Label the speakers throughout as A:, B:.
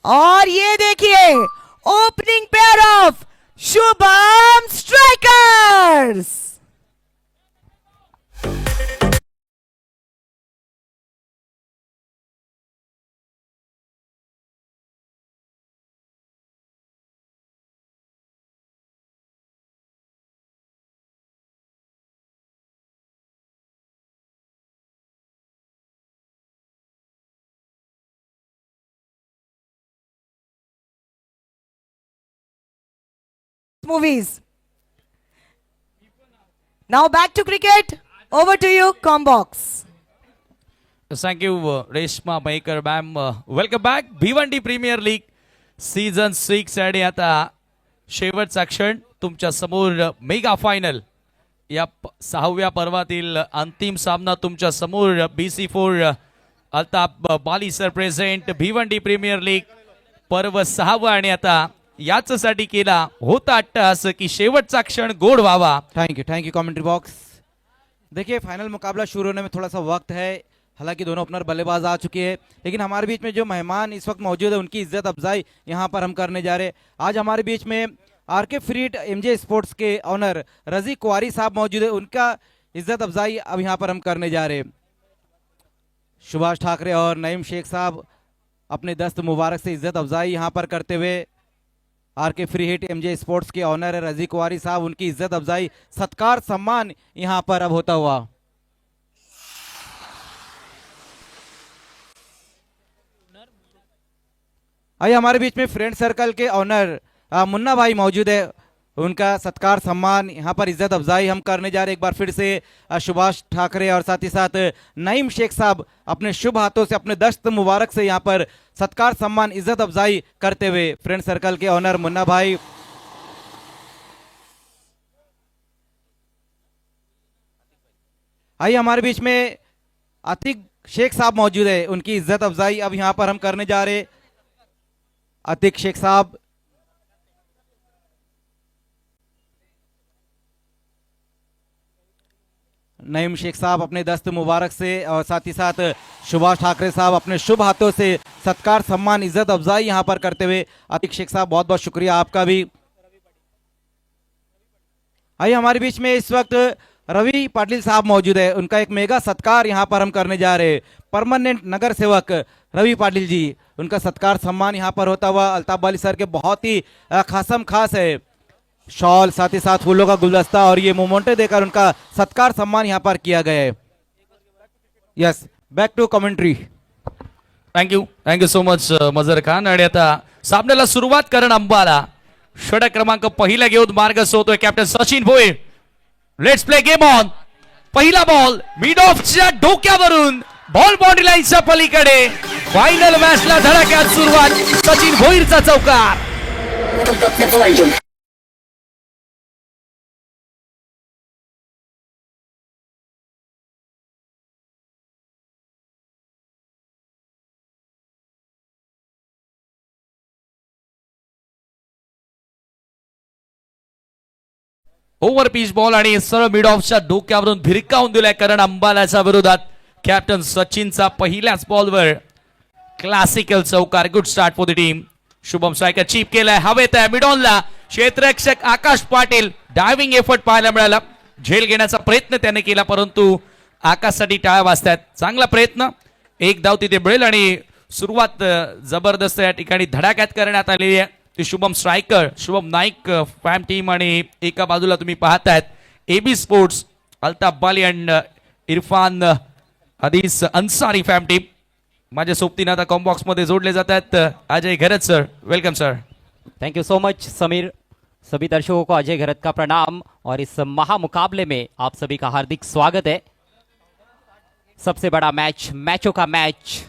A: और ये देखिए opening pair of Shubham strikers. Movies. Now back to cricket. Over to you, Combox.
B: Thank you, Reshma Maker ma'am. Welcome back. Bhiwandi premier league season 6 आणि आता शेवटचा क्षण तुमच्या समोर मेगा फायनल या 6व्या पर्वातील अंतिम सामना तुमच्या समोर BC4 Altaf Bali sir present Bhiwandi premier league पर्व 6वा आणि आता याचसाठी केला होता अट्टहास की शेवटचा क्षण गोड व्हावा।
C: Thank you commentary box. देखिए फाइनल मुकाबला शुरू होने में थोड़ा सा वक्त है, हालांकि दोनों ओपनर बल्लेबाज आ चुके हैं, लेकिन हमारे बीच में जो मेहमान इस वक्त मौजूद है उनकी इज्जत अफजाई यहाँ पर हम करने जा रहे हैं। आज हमारे बीच में आरके फ्रीट MJ स्पोर्ट्स के ऑनर रजी कुआरी साहब मौजूद है, उनका इज्जत अफजाई अब यहाँ पर हम करने जा रहे हैं। सुभाष ठाकरे और नईम शेख साहब अपने दस्त मुबारक से इज्जत अफजाई यहाँ पर करते हुए RK free hit MJ sports के ऑनर है रजी कुआरी साहब, उनकी इज्जत अफजाई सत्कार सम्मान यहाँ पर अब होता हुआ। आइए हमारे बीच में फ्रेंड सर्कल के ऑनर मुन्ना भाई मौजूद है, उनका सत्कार सम्मान यहाँ पर इज्जत अफजाई हम करने जा रहे हैं। एक बार फिर से सुभाष ठाकरे और साथ ही साथ नईम शेख साहब अपने शुभ हाथों से अपने दस्त मुबारक से यहाँ पर सत्कार सम्मान इज्जत अफजाई करते हुए फ्रेंड सर्कल के ऑनर मुन्ना भाई। आइए हमारे बीच में अतीक शेख साहब मौजूद है, उनकी इज्जत अफजाई अब यहाँ पर हम करने जा रहे। अतीक शेख साहब, नईम शेख साहब अपने दस्त मुबारक से और साथ ही साथ सुभाष ठाकरे साहब अपने शुभ हाथों से सत्कार सम्मान इज्जत अफजाई यहाँ पर करते हुए। अतीक शेख साहब बहुत बहुत शुक्रिया आपका भी। आइए हमारे बीच में इस वक्त रवि पाटिल साहब मौजूद है, उनका एक मेगा सत्कार यहाँ पर हम करने जा रहे हैं। परमानेंट नगर सेवक रवि पाटिल जी, उनका सत्कार सम्मान यहाँ पर होता हुआ। अल्ताफ बाली सर के बहुत ही खासम खास है शॉल, साथ ही साथ फूलों का गुलदस्ता और ये मोमेंटो देकर उनका सत्कार सम्मान यहाँ पर किया गया है। Yes, back to commentary.
B: Thank you so much Mazhar Khan. आणि आता सामन्याला सुरुवात करण अंबाला षटक क्रमांक पहिला घेऊन मार्ग सोडतोय captain Sachin Bhoir. Let's play game on. पहिला बॉल मिड ऑफच्या डोक्यावरून बॉल बाउंड्री लाईनच्या पलीकडे। फायनल मॅचला धडाक्यात सुरुवात, सचिन भोईरचा चौकार। ओव्हर पिच बॉल आणि सरळ मिड ऑफच्या डोक्यावरून भिरकावून दिलाय करण अंबालाच्या विरोधात कॅप्टन सचिनचा पहिल्याच बॉलवर क्लासिकल चौकार। Good start for the team. Shubham striker chip केलाय हवेत आहे मिड ऑनला। क्षेत्ररक्षक आकाश पाटील डायव्हिंग एफर्ट पाहायला मिळाला, झेल घेण्याचा प्रयत्न त्याने केला परंतु आकाशसाठी टाळ्या वाजतात। चांगला प्रयत्न, एक धाव तिथे मिळेल आणि सुरुवात जबरदस्त या ठिकाणी धडाक्यात करण्यात आलेली आहे। ती शुभम स्ट्रायकर, शुभम नाईक फॅम टीम आणि एका बाजूला तुम्ही पाहतायत AB sports Altaf Bali and Irfan हदीस अन्सारी फॅम टीम। माझ्या सोबतीने आता कॉम्बॉक्स मध्ये जोडले जात आहेत Ajay Gharat sir. Welcome sir.
D: Thank you so much Samir. सभी दर्शकों को अजय घरत का प्रणाम और इस महामुकाबले में आप सभी का हार्दिक स्वागत है। सबसे बड़ा मैच, मैचों का मैच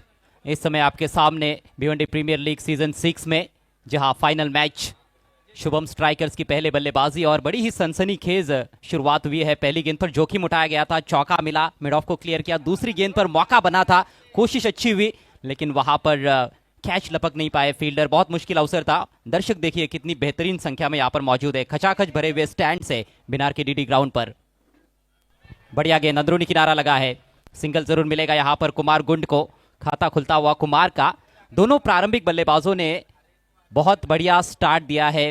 D: इस समय आपके सामने भिवंडी प्रीमियर लीग सीजन 6 में, जहां फाइनल मैच शुभम स्ट्राइकर्स की पहले बल्लेबाजी और बड़ी ही सनसनीखेज शुरुआत हुई है। पहली गेंद पर जोखिम उठाया गया था, चौका मिला, मिड ऑफ को क्लियर किया। दूसरी गेंद पर मौका बना था, कोशिश अच्छी हुई लेकिन वहां पर कैच लपक नहीं पाए फील्डर। बहुत मुश्किल अवसर था। दर्शक देखिए कितनी बेहतरीन संख्या में यहाँ पर मौजूद है, खचाखच भरे हुए स्टैंड से बिनार के DD ग्राउंड पर। बढ़िया गेंद, अंदरूनी किनारा लगा है, सिंगल जरूर मिलेगा यहाँ पर कुमार गुंड को। खाता खुलता हुआ कुमार का दोनों प्रारंभिक बल्लेबाजों ने बहुत बढ़िया स्टार्ट दिया है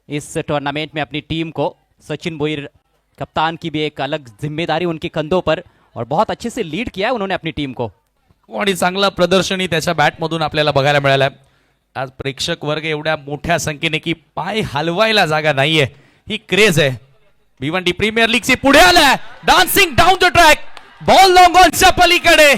D: इस टूर्नामेंट में अपनी टीम को। सचिन भोईर कप्तान की भी एक अलग जिम्मेदारी उनके कंधों पर, और बहुत अच्छे से लीड किया है उन्होंने अपनी टीम को।
B: आणि चांगला प्रदर्शनही त्याच्या बॅटमधून आपल्याला बघायला मिळालं आहे। आज प्रेक्षक वर्ग एवढ्या मोठ्या संख्येने की पाय हलवायला जागा नाहीये, ही क्रेज आहे। भिवंडी प्रीमियर लीगची पुढे आलाय, dancing down the track, ball long ऑनच्या पलीकडे।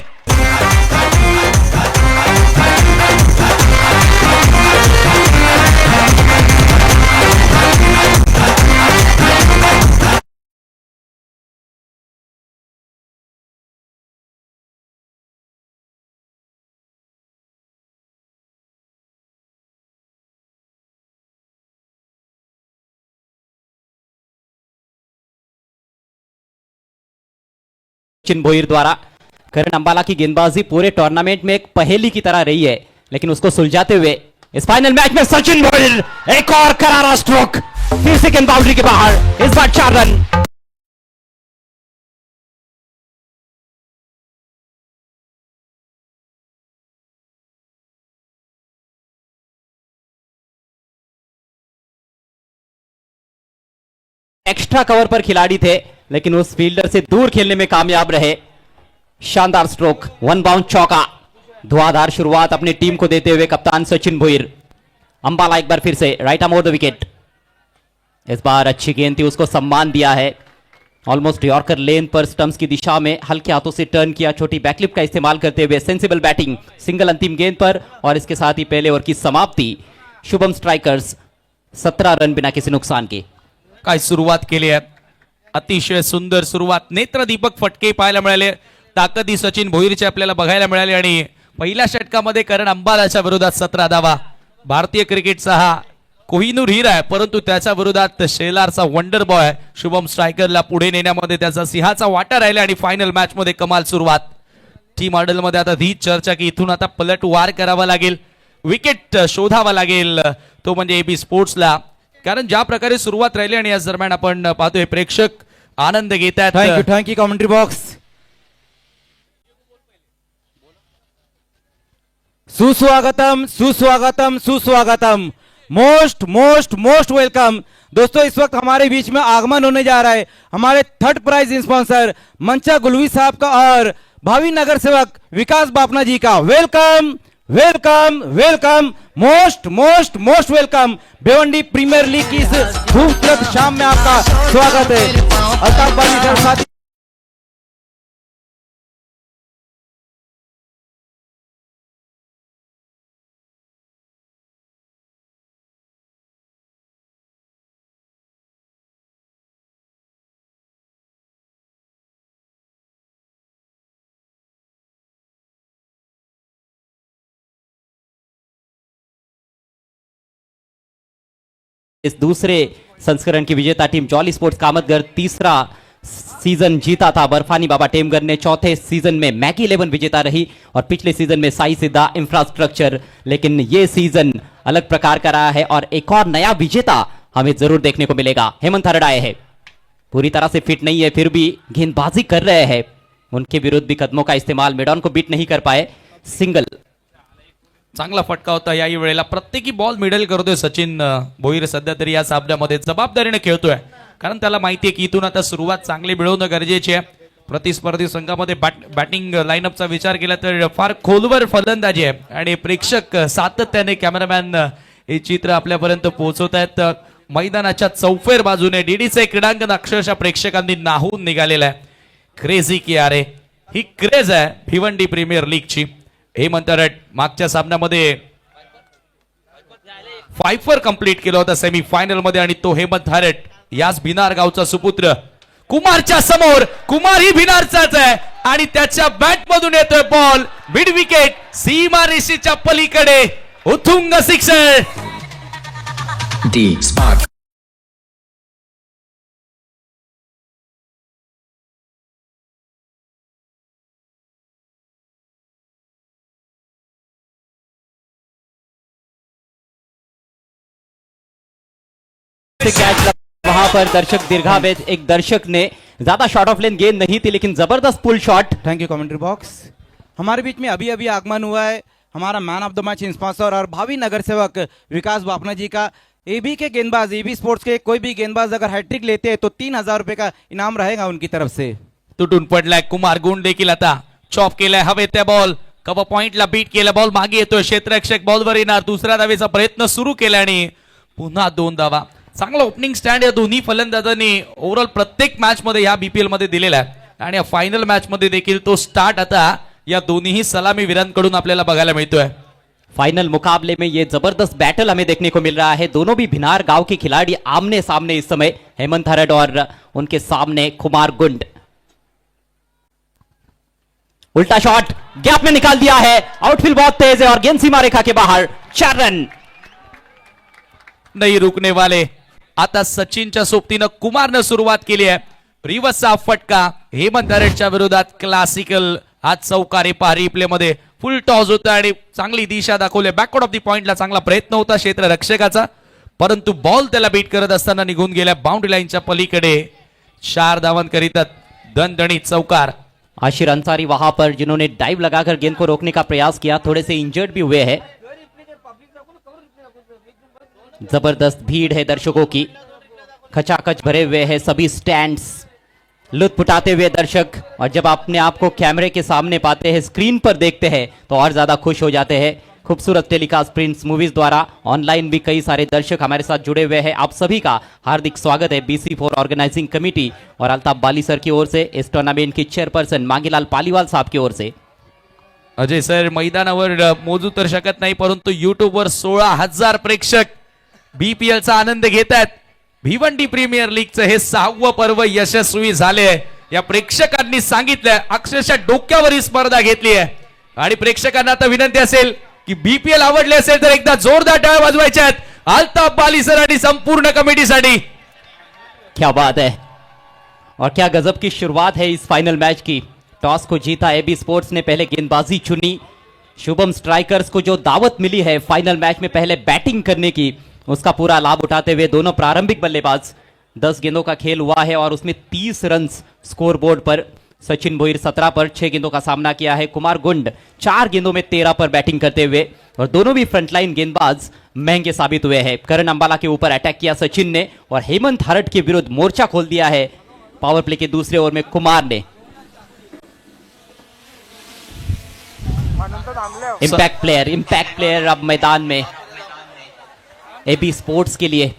D: सचिन भोईर द्वारा करण अंबाला की गेंदबाजी पूरे टूर्नामेंट में एक पहेली की तरह रही है, लेकिन उसको सुलझाते हुए इस फाइनल मैच में सचिन भोईर एक और करारा स्ट्रोक, फिर से गेंद बाउंड्री के बाहर, इस बार 4 रन। एक्स्ट्रा कवर पर खिलाड़ी थे, लेकिन उस फील्डर से दूर खेलने में कामयाब रहे। शानदार स्ट्रोक, 1 बाउंड चौका। धुआंधार शुरुआत अपनी टीम को देते हुए कप्तान सचिन भोईर। अंबाला एक बार फिर से right arm over the wicket. इस बार अच्छी गेंद थी, उसको सम्मान दिया है। ऑलमोस्ट यॉर्कर लेन पर स्टंप्स की दिशा में हल्के हाथों से टर्न किया, छोटी बैकलिप का इस्तेमाल करते हुए सेंसिबल बैटिंग, सिंगल अंतिम गेंद पर, और इसके साथ ही पहले ओवर की समाप्ति। शुभम स्ट्राइकर्स 17 रन बिना किसी नुकसान के।
B: काय सुरुवात केली आहे, अतिशय सुंदर सुरुवात, नेत्रदीपक फटके पाहायला मिळाले, ताकदी सचिन भोईरचे आपल्याला बघायला मिळाली। आणि पहिल्या षटकामध्ये करण अंबालाच्या विरोधात 17 धावा। भारतीय क्रिकेटचा हा कोहिनूर हिरा आहे, परंतु त्याच्या विरोधात शेलारचा वंडर बॉय शुभम स्ट्रायकरला पुढे नेण्यामध्ये त्याचा सिंहाचा वाटा राहिला। आणि फायनल मॅच मध्ये कमाल सुरुवात। टीम मॉडेल मध्ये आता ही चर्चा की इथून आता पलटवार करावा लागेल, विकेट शोधावा लागेल, तो म्हणजे एबी स्पोर्ट्सला, कारण ज्या प्रकारे सुरुवात राहिली आणि याच दरम्यान आपण पाहतोय प्रेक्षक आनंद घेत आहेत।
C: Thank you commentary box. सुस्वागतम सुस्वागतम सुस्वागतम, मोस्ट मोस्ट मोस्ट वेलकम। दोस्तों इस वक्त हमारे बीच में आगमन होने जा रहा है हमारे थर्ड प्राइज स्पॉन्सर मंचा गुलवी साहब का और भावी नगर सेवक विकास बापना जी का। Welcome welcome welcome, most most most welcome. Bhiwandi premier league की इस खूबसूरत शाम में आपका स्वागत है। अल्ताफ बानी सर साथी
D: इस दूसरे संस्करण की विजेता टीम जॉली स्पोर्ट्स कामतगर तीसरा सीजन जीता था। बर्फानी बाबा टेमगर ने चौथे सीजन में मैगी 11 विजेता रही, और पिछले सीजन में साई सिद्धा इंफ्रास्ट्रक्चर। लेकिन ये सीजन अलग प्रकार का रहा है और एक और नया विजेता हमें जरूर देखने को मिलेगा। हेमंत हरड़ आए हैं, पूरी तरह से फिट नहीं है, फिर भी गेंदबाजी कर रहे हैं। उनके विरुद्ध भी कदमों का इस्तेमाल, मिडॉन को बीट नहीं कर पाए, सिंगल।
B: चांगला फटका होता याही वेळेला, प्रत्येकी बॉल मिडल करतोय सचिन भोईर। सध्या तरी या सामन्यामध्ये जबाबदारीने खेळतोय, कारण त्याला माहिती आहे की इथून आता सुरुवात चांगली मिळवणं गरजेची आहे। प्रतिस्पर्धी संघामध्ये बॅटिंग लाईनअपचा विचार केला तर फार खोलवर फलंदाजी आहे, आणि प्रेक्षक सातत्याने कॅमेरामॅन हे चित्र आपल्यापर्यंत पोहोचवत आहेत। मैदानाच्या चौफेर बाजूने डीडीचे क्रीडांगण अक्षरशः प्रेक्षकांनी नाहून निघालेलं आहे। क्रेझी की अरे, ही क्रेज आहे भिवंडी प्रीमियर लीगची। हेमंत हरड मागच्या सामन्यामध्ये 5 कंप्लीट केला होता सेमी फायनल मध्ये, आणि तो हेमंत हरड याच भिनार गावचा सुपुत्र कुमारच्या समोर। कुमार ही भिनारचाच आहे, आणि त्याच्या बॅट मधून येतोय बॉल मिड विकेट, सीमा रेषेच्या पलीकडे उत्तुंग सिक्सर।
E: डी स्पार्क
D: कैच वहां पर दर्शक दीर्घावेद, एक दर्शक ने ज्यादा शॉर्ट ऑफ लेन गेंद नहीं थी, लेकिन जबरदस्त pull shot.
C: Thank you commentary box. हमारे बीच में अभी अभी आगमन हुआ है हमारा man of the match sponsor और भावी नगर सेवक विकास बापना जी का। एबी के गेंदबाज, एबी स्पोर्ट्स के कोई भी गेंदबाज अगर हैट्रिक लेते हैं तो 3,000 रुपए का इनाम रहेगा उनकी तरफ से।
B: तुटून पडलाय कुमार गुंड देखील आता चॉप केलाय हवे त्या बॉल कव्हर पॉइंटला बीट केला बॉल मागे येतोय क्षेत्ररक्षक बॉलवर येणार दुसऱ्या धावेचा प्रयत्न सुरू केला आणि पुन्हा 2 धावा। चांगला ओपनिंग स्टँड या दोन्ही फलंदाजांनी ओव्हरऑल प्रत्येक मॅच मध्ये या बीपीएल मध्ये दिलेला आहे आणि या फायनल मॅच मध्ये देखील तो स्टार्ट आता या दोन्ही सलामी वीरांकडून आपल्याला बघायला मिळतोय।
D: फाइनल मुकाबले में ये जबरदस्त बैटल हमें देखने को मिल रहा है। दोनों भी भिनार गांव के खिलाड़ी आमने सामने इस समय, हेमंत हरड और उनके सामने कुमार गुंड। उल्टा शॉट गैप में निकाल दिया है, आउटफील्ड बहुत तेज है और गेंद सीमा रेखा के बाहर। 4 रन
B: नहीं रुकने वाले। आता सचिनच्या सोबतीनं कुमारनं सुरुवात केली आहे। रिवर्सचा फटका हेमंत हरडच्या विरोधात क्लासिकल आज चौकारी पारी प्ले मध्ये फुल टॉस होता आणि चांगली दिशा दाखवली। बॅकवर्ड ऑफ द पॉइंटला चांगला प्रयत्न होता क्षेत्र रक्षकाचा, परंतु बॉल त्याला बीट करत असताना निघून गेल्या बाउंड्री लाईनच्या पलीकडे। 4 धावांकरिता दणदणीत चौकार।
D: आशिर अंसारी वहां पर जिन्होंने डाइव लगाकर गेंद को रोकने का प्रयास किया, थोड़े से इंजर्ड भी हुए हैं। जबरदस्त भीड़ है दर्शकों की, खचाखच भरे हुए हैं सभी स्टैंड्स, लुत्फ उठाते हुए दर्शक। और जब अपने आप को कैमरे के सामने पाते हैं, स्क्रीन पर देखते हैं तो और ज्यादा खुश हो जाते हैं। खूबसूरत टेलीकास्ट प्रिंट्स मूवीज द्वारा ऑनलाइन भी कई सारे दर्शक हमारे साथ जुड़े हुए हैं। आप सभी का हार्दिक स्वागत है BC4 ऑर्गेनाइजिंग कमेटी और अल्ताफ बाली सर की ओर से, इस टूर्नामेंट की चेयरपर्सन मांगीलाल पालीवाल साहब की ओर से।
B: अजय सर मैदानावर मोजू तर शकत नाही, परंतु युट्यूबवर 16,000 प्रेक्षक बीपीएल चा आनंद घेत आहेत। भिवंडी प्रीमियर लीगचं हे 6वं पर्व यशस्वी झाले। या प्रेक्षकांनी सांगितलं अक्षरशः डोक्यावर ही स्पर्धा घेतली आहे आणि प्रेक्षकांना आता विनंती असेल की बीपीएल आवडले असेल तर एकदा जोरदार टाळ्या वाजवायच्या आहेत अल्ताफ बाली सर आणि संपूर्ण कमिटीसाठी।
D: क्या बात है और क्या गजब की शुरुआत है इस फाइनल मैच की। टॉस को जीता एबी स्पोर्ट्स ने, पहले गेंदबाजी चुनी। शुभम स्ट्राइकर्स को जो दावत मिली है फाइनल मैच में पहले बैटिंग करने की, उसका पूरा लाभ उठाते हुए दोनों प्रारंभिक बल्लेबाज। 10 गेंदों का खेल हुआ है और उसमें 30 रन स्कोर बोर्ड पर। सचिन भोईर 17 पर 6 गेंदों का सामना किया है। कुमार गुंड 4 गेंदों में 13 पर बैटिंग करते हुए, और दोनों भी फ्रंटलाइन गेंदबाज महंगे साबित हुए हैं। करण अंबाला के ऊपर अटैक किया सचिन ने और हेमंत हरड के विरुद्ध मोर्चा खोल दिया है पावर प्ले के दूसरे ओवर में कुमार ने। इम्पैक्ट प्लेयर अब मैदान में एबी स्पोर्ट्स के लिए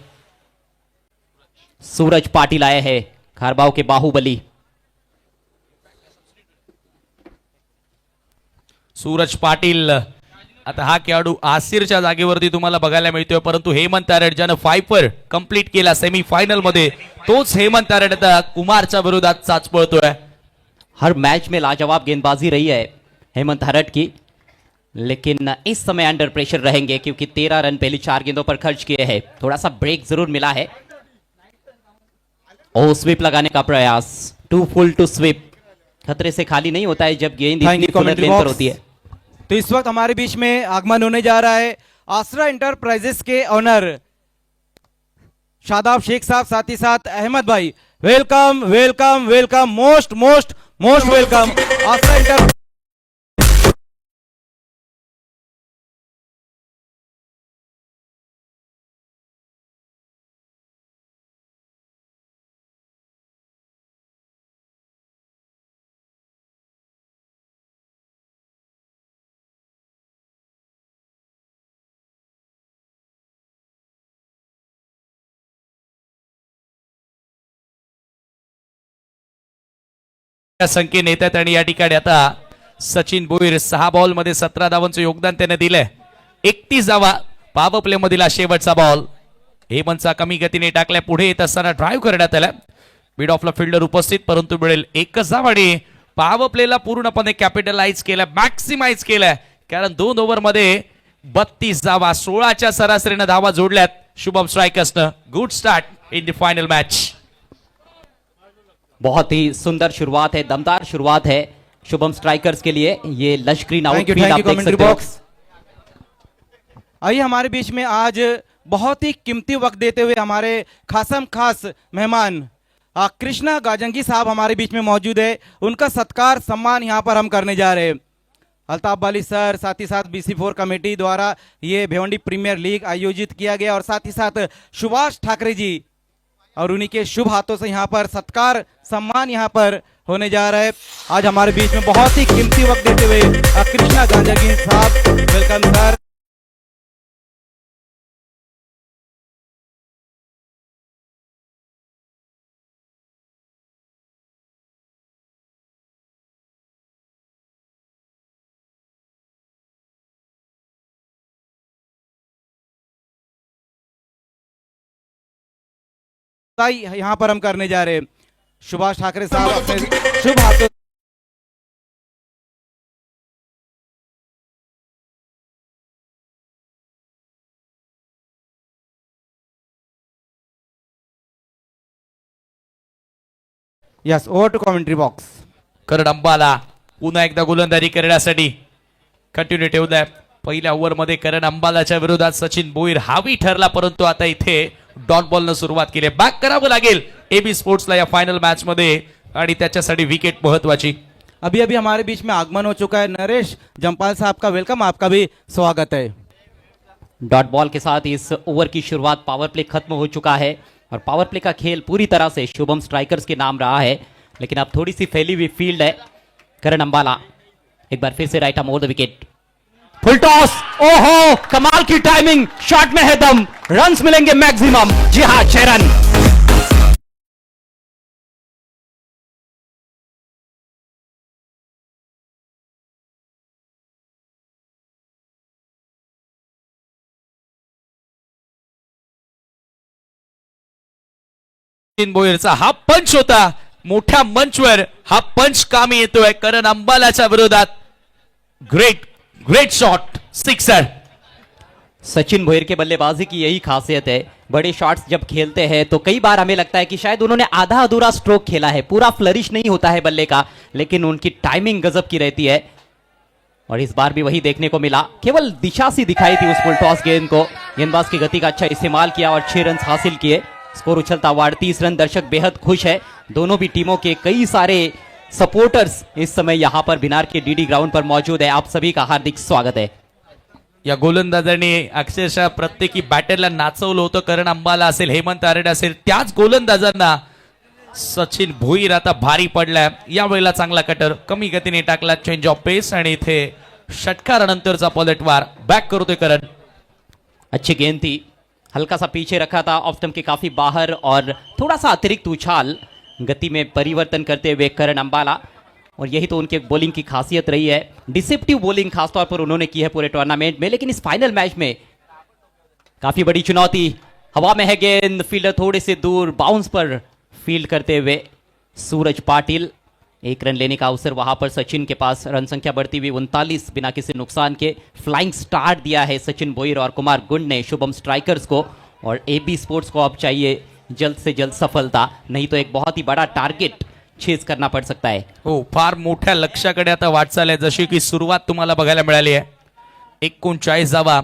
D: सूरज पाटिल आए हैं, खारबाव के बाहुबली।
B: सूरज पाटील आता हा खेळाडू आसिरच्या जागेवरती तुम्हाला बघायला मिळतोय, परंतु हेमंत हरड ज्यानं 5 वर कंप्लीट केला सेमी फायनल मध्ये, तोच हेमंत हरड आता कुमारच्या विरोधात चाच पळतोय।
D: हर मैच में लाजवाब गेंदबाजी रही है हेमंत हरड की, लेकिन इस समय अंडर प्रेशर रहेंगे क्योंकि 13 रन पहली 4 गेंदों पर खर्च किए हैं। थोड़ा सा ब्रेक जरूर मिला है। ओ स्वीप लगाने का प्रयास, टू फुल टू स्वीप। खतरे से खाली नहीं होता है जब गेंद इतनी फुल लेन पर होती है।
C: तो इस वक्त हमारे बीच में आगमन होने जा रहा है आसरा इंटरप्राइजेस के ऑनर शादाब शेख साहब, साथ ही साथ अहमद भाई। Welcome welcome welcome, most most most welcome आसरा इंटर।
B: संख्येने येतात आणि या ठिकाणी आता सचिन भोईर 6 बॉल मध्ये 17 धावांचं योगदान त्याने दिलंय। 31 धावा पॉवर प्ले मधील शेवटचा बॉल हेमंतचा कमी गतीने टाकल्या, पुढे येत असताना ड्राईव्ह करण्यात आला। मिड ऑफला फिल्डर उपस्थित, परंतु मिळेल एकच धाव आणि पॉवर प्लेला पूर्णपणे कॅपिटलाइज केलं, मॅक्सिमाइज केलं, कारण 2 ओव्हर मध्ये 32 धावा 16च्या सरासरीने धावा जोडल्यात शुभम स्ट्राइकर्सनं। Good start in the final match.
D: बहुत ही सुंदर शुरुआत है, दमदार शुरुआत है शुभम स्ट्राइकर्स के लिए। ये लश्करी आउटफील्ड आप देख सकते हो।
C: आइए हमारे बीच में आज बहुत ही कीमती वक्त देते हुए हमारे खासम खास मेहमान कृष्णा गाजंगी साहब हमारे बीच में मौजूद है। उनका सत्कार सम्मान यहाँ पर हम करने जा रहे हैं। अल्ताफ बाली सर, साथ ही साथ BC4 कमेटी द्वारा ये भिवंडी प्रीमियर लीग आयोजित किया गया और साथ ही साथ सुभाष ठाकरे जी और उन्हीं के शुभ हाथों से यहाँ पर सत्कार सम्मान यहाँ पर होने जा रहा है। आज हमारे बीच में बहुत ही कीमती वक्त देते हुए कृष्णा गांजागीर साहब, वेलकम सर। यहाँ पर हम करने जा रहे हैं सुभाष ठाकरे साहब अपने शुभ हाथों yes over to commentary box.
B: Karan Ambala पुन्हा एकदा गोलंदाजी करण्यासाठी कंटिन्यू ठेवलाय। पहिल्या ओव्हरमध्ये करण अंबालाच्या विरोधात सचिन भोईर हावी ठरला, परंतु आता इथे डॉट बॉलनं सुरुवात केली। बॅक करावं लागेल AB स्पोर्ट्सला या फायनल मॅच मध्ये आणि त्याच्यासाठी विकेट महत्वाची।
C: अभी अभी हमारे बीच में आगमन हो चुका है नरेश जमपाल साहब का, वेलकम, आपका भी स्वागत है।
D: डॉट बॉल के साथ इस ओवर की शुरुआत, पावर प्ले खत्म हो चुका है और पावर प्ले का खेल पूरी तरह से शुभम स्ट्राइकर्स के नाम रहा है, लेकिन अब थोड़ी सी फैली हुई फील्ड है। करण अंबाला एक बार फिर से right arm over the wicket, full toss, ओहो कमाल की टाइमिंग, शॉट में है दम, रन्स मिलेंगे मैक्सिमम। जी हाँ, 6 रन।
B: सचिन भोईरचा हा पंच होता, मोठ्या मंचवर हा पंच कामी येतोय करण अंबालाच्या विरोधात। Great shot, sixer.
D: Sachin Bhoir के बल्लेबाजी की यही खासियत है, बड़े शॉट्स जब खेलते हैं तो कई बार हमें लगता है कि शायद उन्होंने आधा अधूरा स्ट्रोक खेला है, पूरा फ्लरिश नहीं होता है बल्ले का, लेकिन उनकी टाइमिंग गजब की रहती है और इस बार भी वही देखने को मिला। केवल दिशा सी दिखाई थी उस फुल टॉस गेंद को, गेंदबाज की गति का अच्छा इस्तेमाल किया और 6 रन हासिल किए। स्कोर उछलता हुआ 38 रन। दर्शक बेहद खुश है, दोनों भी टीमों के कई सारे सपोर्टर्स इस समय यहां पर बिनार के DD ग्राउंड पर मौजूद है। आप सभी का हार्दिक स्वागत है।
B: या गोलंदाजांनी अक्षरशः प्रत्येकी बॅटरला नाचवलं होतं। करण अंबाला असेल, हेमंत आरडे असेल, त्याच गोलंदाजांना सचिन भोईर आता भारी पडलाय। यावेळेला चांगला कटर कमी गतीने टाकला, चेंज ऑफ पेस आणि इथे षटकारानंतरचा पलटवार। बॅक करतोय करण।
D: अच्छी गेंद थी, हल्का सा पीछे रखा था, ऑफ स्टंप के काफी बाहर और थोड़ा सा अतिरिक्त उछाल, गति में परिवर्तन करते हुए करण अंबाला, और यही तो उनके बॉलिंग की खासियत रही है। डिसेप्टिव बॉलिंग खासतौर पर उन्होंने की है पूरे टूर्नामेंट में, लेकिन इस फाइनल मैच में काफी बड़ी चुनौती। हवा में है गेंद, फील्डर थोड़े से दूर, बाउंस पर फील्ड करते हुए सूरज पाटिल। 1 रन लेने का अवसर वहां पर सचिन के पास, रन संख्या बढ़ती हुई 39 बिना किसी नुकसान के। फ्लाइंग स्टार्ट दिया है सचिन भोईर और कुमार गुंड ने शुभम स्ट्राइकर्स को, और AB स्पोर्ट्स को अब चाहिए जल्द से जल्द सफलता, नहीं तो एक बहुत ही बड़ा टारगेट चेज करना पड़ सकता है।
B: हो, फार मोठ्या लक्ष्याकडे आता वाटचाल आहे, जशी की सुरुवात तुम्हाला बघायला मिळाली आहे। 39 धावा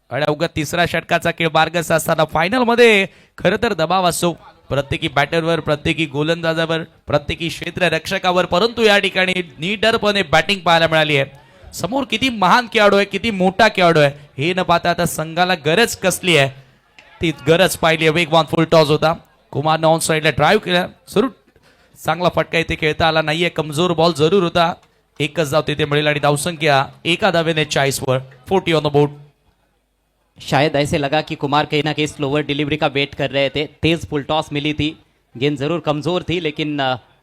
B: आणि अवघ्या तिसऱ्या षटकाचा खेळ बारगस असताना फायनल मध्ये खरं तर दबाव असतो प्रत्येकी बॅटरवर, प्रत्येकी गोलंदाजावर, प्रत्येकी क्षेत्ररक्षकावर, परंतु या ठिकाणी नीडरपणे बॅटिंग पाहायला मिळाली आहे। समोर किती महान खेळाडू आहे, किती मोठा खेळाडू आहे हे न पाहता आता संघाला गरज कसली आहे ती गरज पाहिली आहे। वेगवान फुल टॉस होता, कुमारने ऑन साइडला ड्राईव्ह केला, जरूर चांगला फटका इथे खेळता आला नाहीये, कमजोर बॉल जरूर होता। एकच धाव तिथे मिळेल आणि धावसंख्या एका धावेने 40 वर, 40 ऑन द बोर्ड।
D: शायद ऐसे लगा कि कुमार कहीं ना कहीं स्लोअर डिलीवरी का वेट कर रहे थे, तेज फुल टॉस मिली थी, गेंद जरूर कमजोर थी लेकिन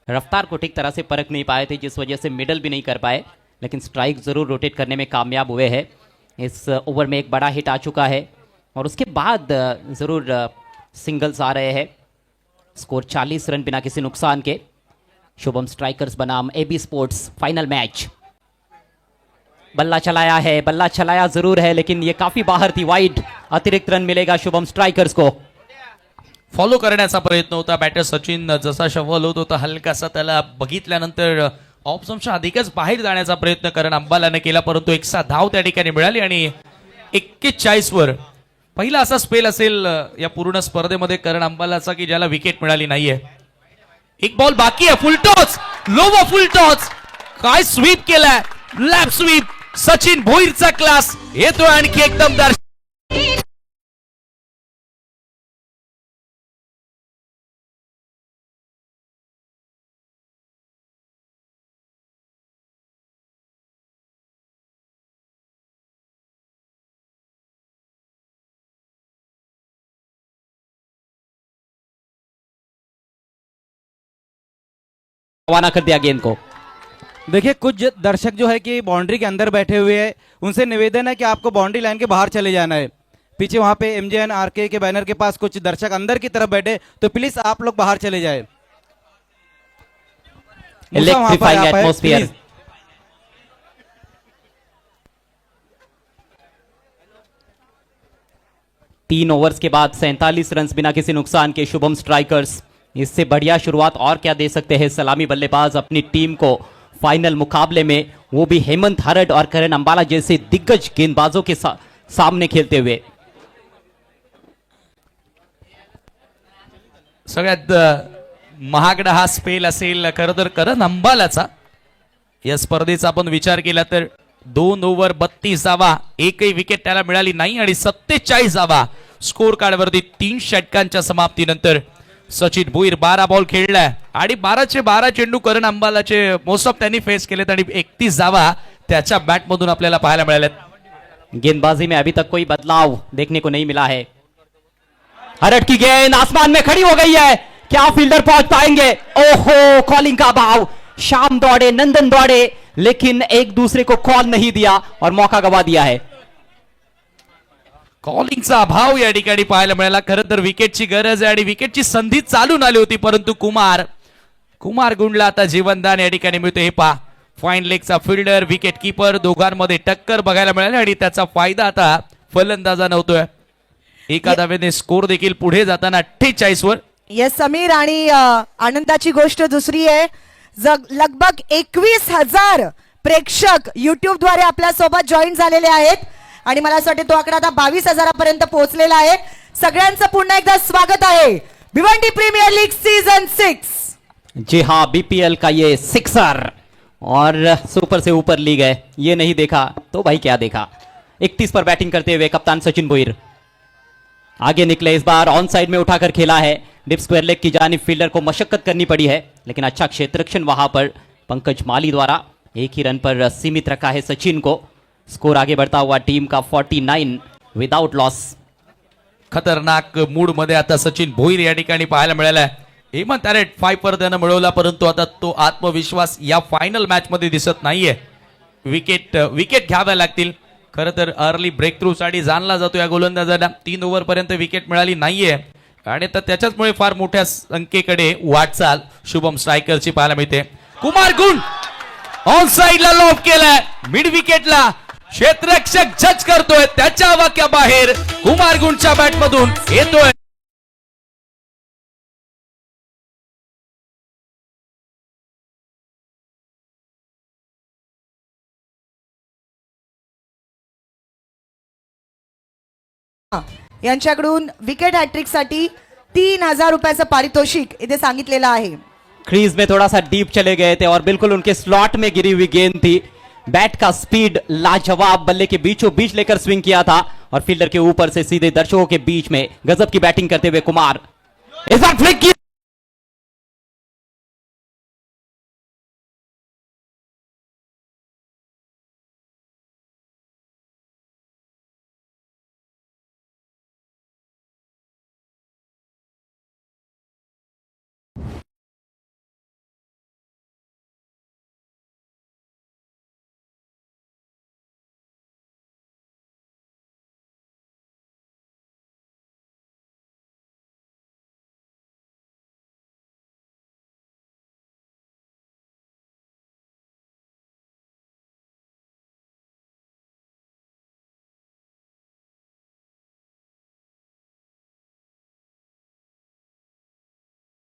D: रफ्तार को ठीक तरह से परख नहीं पाए थे, जिस वजह से मिडल भी नहीं कर पाए, लेकिन स्ट्राइक जरूर रोटेट करने में कामयाब हुए हैं। इस ओवर में एक बड़ा हिट आ चुका है और उसके बाद जरूर सिंगल्स आ रहे हैं। स्कोर 40 रन बिना किसी नुकसान के। शुभम स्ट्राइकर्स बनाम AB स्पोर्ट्स फाइनल मैच। बल्ला चलाया है, बल्ला चलाया जरूर है, लेकिन ये काफी बाहर थी, वाइड। अतिरिक्त रन मिलेगा शुभम स्ट्राइकर्स को।
B: फॉलो करण्याचा प्रयत्न होता बॅटर सचिन, जसा शफल होत होता हलकासा त्याला बघितल्यानंतर ऑफ स्टंपच्या अधिकच बाहेर जाण्याचा प्रयत्न करण अंबालाने केला, परंतु एक सा धाव त्या ठिकाणी मिळाली आणि 41 वर पहिला असा स्पेल असेल या पूर्ण स्पर्धेमध्ये करण अंबालाचा की ज्याला विकेट मिळाली नाहीये। एक बॉल बाकी आहे, फुल टॉस, लो व फुल टॉस, काय स्वीप केलाय, लॅप स्वीप, सचिन भोईरचा क्लास येतोय आणखी एकदम दर्शक
D: रवाना कर दिया गेंद को।
C: देखिए कुछ दर्शक जो है कि बाउंड्री के अंदर बैठे हुए हैं, उनसे निवेदन है कि आपको बाउंड्री लाइन के बाहर चले जाना है। पीछे वहां पे एमजेएन आरके के बैनर के पास कुछ दर्शक अंदर की तरफ बैठे, तो प्लीज आप लोग बाहर चले जाए। मूसा वहां पर
D: इलेक्ट्रीफाइंग
C: आप है,
D: एटमॉस्फेयर।
C: प्लीज।
D: 3 ओवर्स के बाद 47 रन बिना किसी नुकसान के शुभम स्ट्राइकर्स। इससे बढ़िया शुरुआत और क्या दे सकते हैं सलामी बल्लेबाज अपनी टीम को फाइनल मुकाबले में, वो भी हेमंत हरड और करण अंबाला जैसे दिग्गज गेंदबाजों के सामने खेलते हुए।
B: सगळ्यात महागडा हा स्पेल असेल खरं तर करण अंबालाचा। या स्पर्धेचा आपण विचार केला तर 2 ओव्हर 32 धावा, एकही विकेट त्याला मिळाली नाही आणि 47 धावा स्कोर कार्डवरती 3 षटकांच्या समाप्तीनंतर सचिन भोईर 12 बॉल खेळलाय आणि 12चे 12 चेंडू करण अंबालाचे मोस्ट ऑफ त्यांनी फेस केलेत आणि 31 धावा त्याच्या बॅट मधून आपल्याला पाहायला मिळाल्यात।
D: गेंदबाजी में अभी तक कोई बदलाव देखने को नहीं मिला है। हरट की गेंद आसमान में खड़ी हो गई है, क्या फील्डर पहुंच पाएंगे? ओहो, कॉलिंग का अभाव। श्याम दौड़े, नंदन दौड़े, लेकिन एक दूसरे को कॉल नहीं दिया और मौका गवा दिया है।
B: कॉलिंगचा अभाव या ठिकाणी पाहायला मिळाला। खरं तर विकेटची गरज आहे आणि विकेटची संधी चालून आली होती, परंतु कुमार गुंडला आता जीवनदान या ठिकाणी मिळते। हे पहा, फाईन लेगचा फिल्डर, विकेट कीपर दोघांमध्ये टक्कर बघायला मिळाली आणि त्याचा फायदा आता फलंदाजांना होतोय। एका धावेने स्कोर देखील पुढे जाताना 48 वर।
A: येस समीर, आणि आनंदाची गोष्ट दुसरी आहे, लगभग 21,000 प्रेक्षक युट्यूब द्वारे आपल्या सोबत जॉईन झालेले आहेत आणि मला असं वाटतं तो आकडा आता 22,000 पर्यंत पोहोचलेला आहे। सगळ्यांचं पुन्हा एकदा स्वागत आहे भिवंडी प्रीमियर लीग सीजन 6।
D: जी हाँ, बीपीएल का ये सिक्सर और सुपर से ऊपर लीग है, ये नहीं देखा तो भाई क्या देखा। 31 पर बैटिंग करते हुए कप्तान सचिन भोईर आगे निकले। इस बार ऑन साइड में उठाकर खेला है, डिप स्क्वायर लेग की जानिब फील्डर को मशक्कत करनी पड़ी है, लेकिन अच्छा क्षेत्ररक्षण वहां पर पंकज माली द्वारा। एक ही रन पर सीमित रखा है सचिन को। स्कोर आगे बढ़ता हुआ टीम का 49 विदाउट लॉस।
B: खतरनाक मूड मध्ये आता सचिन भोईर या ठिकाणी पाहायला मिळाला। हेमंत हरड 5 पर त्यानं मिळवला, परंतु आता तो आत्मविश्वास या फायनल मॅच मध्ये दिसत नाहीये। विकेट घ्याव्या लागतील। खरं तर अर्ली ब्रेक थ्रू साठी जाणला जातो या गोलंदाजाला। 3 ओव्हर पर्यंत विकेट मिळाली नाहीये आणि तर त्याच्याचमुळे फार मोठ्या संख्येकडे वाटचाल शुभम स्ट्रायकरची पाहायला मिळते। कुमार गुंड ऑन साइडला लॉब केलाय, मिड विकेटला क्षेत्ररक्षक जज करतोय, त्याच्या वाक्याबाहेर कुमार गुंडच्या बॅट मधून येतोय।
A: यांच्याकडून विकेट हॅट्रिक साठी 3,000 रुपयाचं पारितोषिक इथे सांगितलेलं आहे।
D: क्रीज में थोड़ा सा डीप चले गए थे और बिल्कुल उनके स्लॉट में गिरी हुई गेंद थी। बैट का स्पीड लाजवाब, बल्ले के बीचों बीच लेकर स्विंग किया था और फील्डर के ऊपर से सीधे दर्शकों के बीच में गजब की बैटिंग करते हुए कुमार इस बार फ्लिक की।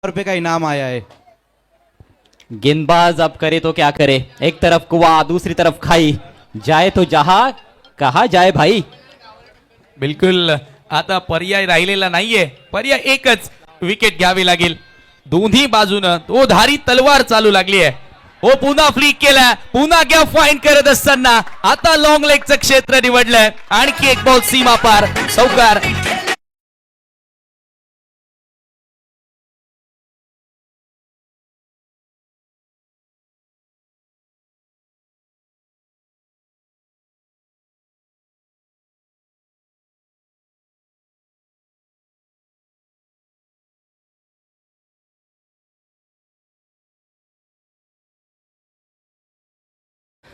C: रुपए का इनाम आया है।
D: गेंदबाज अब करे तो क्या करे, एक तरफ कुआं दूसरी तरफ खाई, जाए तो जहां कहा जाए भाई।
B: बिलकुल आता पर्याय राहिलेला नाहीये, पर्याय एकच, विकेट घ्यावी लागेल। दोन्ही बाजूनं तो धारी तलवार चालू लागली आहे। हो पुन्हा फ्लिक केलाय, पुन्हा गॅप फाईंड करत असताना आता लॉंग लेगचं क्षेत्र निवडलंय. आणखी एक बॉल सीमा पार, चौकार.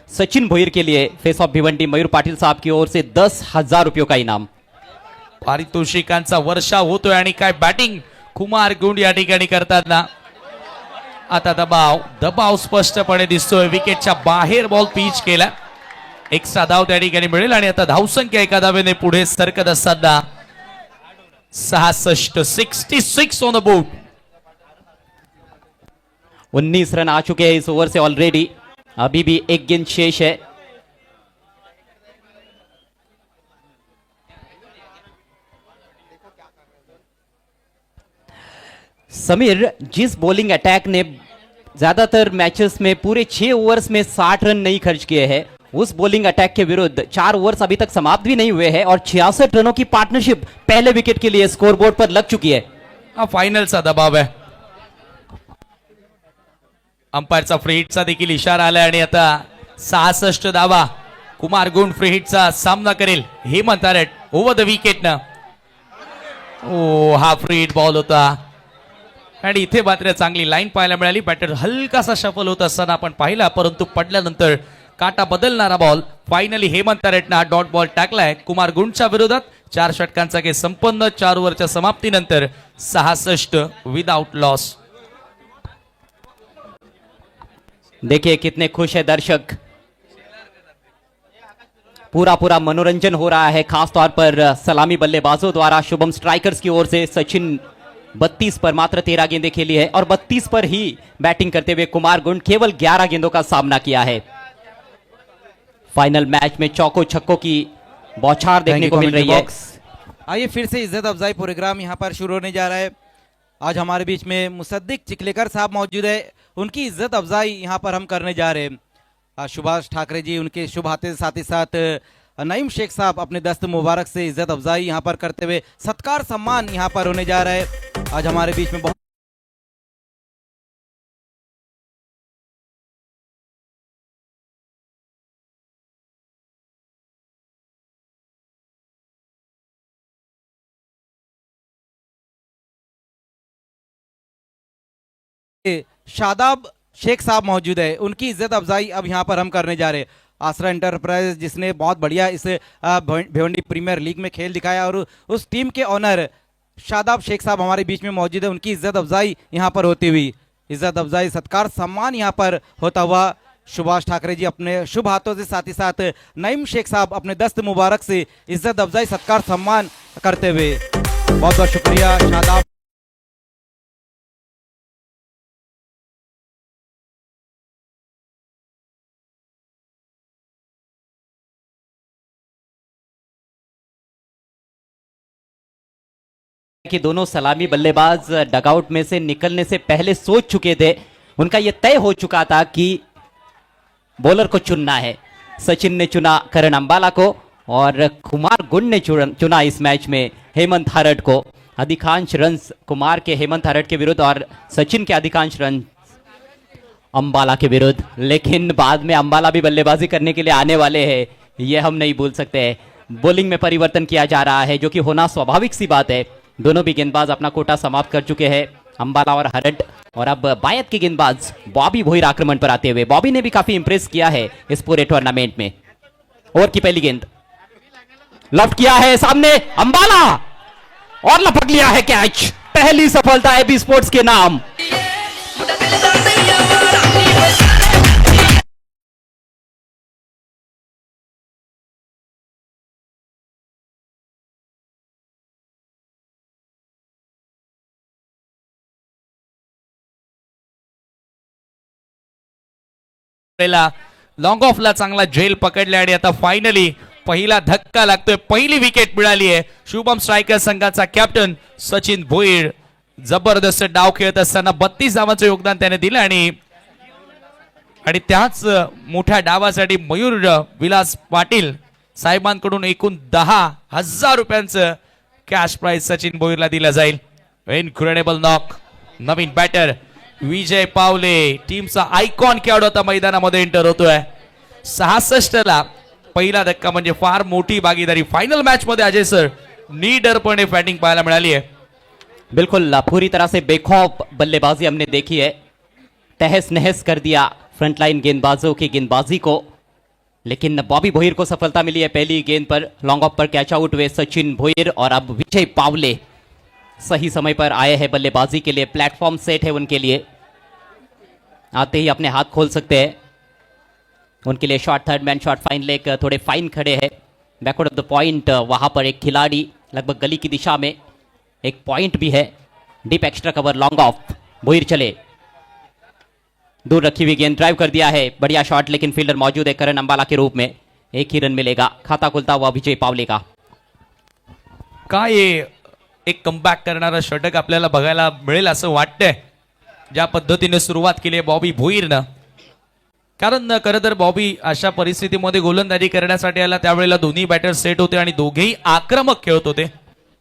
D: सचिन भोईर के लिए फेस ऑफ भिवंडी मयूर पाटिल साहब की ओर से 10,000 रुपयों का इनाम.
B: पारितोषिकांचा वर्षाव होतोय आणि काय बॅटिंग कुमार गुंड या ठिकाणी करताना. आता दबाव स्पष्टपणे दिसतोय. विकेटच्या बाहेर बॉल पिच केला. एक धाव त्या ठिकाणी मिळेल आणि आता धावसंख्या एका धावेने पुढे सरकत असताना 66 ऑन द बोर्ड.
D: 19 रन आ चुके हैं इस ओवर से ऑलरेडी. अभी भी एक गेंद शेष है. समीर, जिस बॉलिंग अटैक ने ज्यादातर मैचेस में पूरे 6 ओवर्स में 60 रन नहीं खर्च किए हैं, उस बॉलिंग अटैक के विरुद्ध 4 ओवर्स अभी तक समाप्त भी नहीं हुए हैं और 66 रनों की पार्टनरशिप पहले विकेट के लिए स्कोरबोर्ड पर लग चुकी है.
B: हा फायनलचा दबाव आहे. अंपायरचा फ्री हिटचा देखील इशारा आलाय आणि आता 66 धावा. कुमार गुंड फ्री हिटचा सामना करेल. हेमंत हारट ओव्हर द विकेटनं. ओ हा फ्री हिट बॉल होता आणि इथे मात्र चांगली लाईन पाहायला मिळाली. बॅटर हलकासा शफल होत असताना आपण पाहिला, परंतु पडल्यानंतर काटा बदलणारा बॉल. फायनली हेमंत हारटनं हा डॉट बॉल टाकलाय कुमार गुंडच्या विरोधात. 4 षटकांचा खेळ संपन्न. 4 ओव्हरच्या समाप्तीनंतर 66 विदाउट लॉस.
D: देखिए कितने खुश है दर्शक. पूरा मनोरंजन हो रहा है, खास तौर पर सलामी बल्लेबाजों द्वारा. शुभम स्ट्राइकर्स की ओर से सचिन 32 पर मात्र 13 गेंदें खेली है और 32 पर ही बैटिंग करते हुए कुमार गुंड केवल 11 गेंदों का सामना किया है. फाइनल मैच में चौको छक्कों की बौछार देखने को मिल रही है.
C: आइए फिर से इज्जत अफजाई प्रोग्राम यहाँ पर शुरू होने जा रहा है. आज हमारे बीच में मुसद्दिक चिखलेकर साहब मौजूद है. उनकी इज्जत अफजाई यहाँ पर हम करने जा रहे हैं. सुभाष ठाकरे जी उनके शुभ हाथे, साथ ही साथ नईम शेख साहब अपने दस्त मुबारक से इज्जत अफजाई यहाँ पर करते हुए सत्कार सम्मान यहाँ पर होने जा रहा है. आज हमारे बीच में बहुत शादाब शेख साहब मौजूद है. उनकी इज्जत अफजाई अब यहाँ पर हम करने जा रहे हैं. आसरा एंटरप्राइज जिसने बहुत बढ़िया इस भिवंडी प्रीमियर लीग में खेल दिखाया और उस टीम के ऑनर शादाब शेख साहब हमारे बीच में मौजूद है. उनकी इज्जत अफजाई यहाँ पर होती हुई, इज्जत अफजाई सत्कार सम्मान यहाँ पर होता हुआ सुभाष ठाकरे जी अपने शुभ हाथों से, साथ ही साथ नईम शेख साहब अपने दस्त मुबारक से इज्जत अफजाई सत्कार सम्मान करते हुए. बहुत बहुत शुक्रिया शादाब.
D: कि दोनों सलामी बल्लेबाज डगआउट में से निकलने से पहले सोच चुके थे. उनका यह तय हो चुका था कि बॉलर को चुनना है. सचिन ने चुना करण अंबाला को और कुमार गुंड ने चुना इस मैच में हेमंत हारट को. अधिकांश रन्स कुमार के हेमंत हारट के विरुद्ध और सचिन के अधिकांश रन अंबाला के विरुद्ध. लेकिन बाद में अंबाला भी बल्लेबाजी करने के लिए आने वाले हैं, यह हम नहीं भूल सकते. बॉलिंग में परिवर्तन किया जा रहा है जो कि होना स्वाभाविक सी बात है. दोनों भी गेंदबाज अपना कोटा समाप्त कर चुके हैं, अंबाला और हरट. और अब बायत के गेंदबाज बॉबी भोईर आक्रमण पर आते हुए. बॉबी ने भी काफी इंप्रेस किया है इस पूरे टूर्नामेंट में. ओवर की पहली गेंद लफ्ट किया है सामने अंबाला और लपक लिया है कैच. पहली सफलता एबी स्पोर्ट्स के नाम.
B: लॉंग ऑफला चांगला झेल पकडला आणि आता फायनली पहिला धक्का लागतोय. पहिली विकेट मिळाली आहे. शुभम स्ट्रायकर संघाचा कॅप्टन सचिन भोईर जबरदस्त डाव खेळत असताना 32 धावांचं योगदान त्याने दिलं आणि आणि त्याच मोठ्या डावासाठी मयूर विलास पाटील साहेबांकडून एकूण 10,000 रुपयांचं कॅश प्राइज सचिन भोईरला दिलं जाईल. Incredible knock. नवीन बॅटर विजय पावले टीमचा आयकॉन खेळाडू आता मैदानामध्ये एंटर होतोय. 66 ला पहिला धक्का म्हणजे फार मोठी भागीदारी. फायनल मॅच मध्ये अजय सर नीडरपणे बॅटिंग पाहायला मिळाली आहे.
D: बिल्कुल पूरी तरह से बेखौफ बल्लेबाजी हमने देखी है. तहस नहस कर दिया फ्रंटलाइन गेंदबाजों की गेंदबाजी को, लेकिन बॉबी भोईर को सफलता मिली है. पहली गेंद पर लॉन्ग ऑफ पर कैच आउट हुए सचिन भोईर और अब विजय पावले सही समय पर आए हैं बल्लेबाजी के लिए. प्लेटफॉर्म सेट है उनके लिए, आते ही अपने हाथ खोल सकते हैं. उनके लिए shot third man shot fine leg थोड़े फाइन खड़े हैं. बैकवर्ड ऑफ द पॉइंट वहां पर एक खिलाड़ी लगभग गली की दिशा में, एक पॉइंट भी है. Deep extra cover long off. Bhoir चले, दूर रखी हुई गेंद ड्राइव कर दिया है. बढ़िया शॉट, लेकिन फील्डर मौजूद है करण अंबाला के रूप में. एक ही रन मिलेगा. खाता खुलता हुआ विजय पावले का.
B: काय एक कमबॅक करणारा षटक आपल्याला बघायला मिळेल असं वाटतंय, ज्या पद्धतीने सुरुवात केली आहे बॉबी भोईरनं. कारण खरं तर बॉबी अशा परिस्थितीमध्ये गोलंदाजी करण्यासाठी आला त्यावेळेला दोन्ही बॅटर सेट होते आणि दोघेही आक्रमक खेळत होते.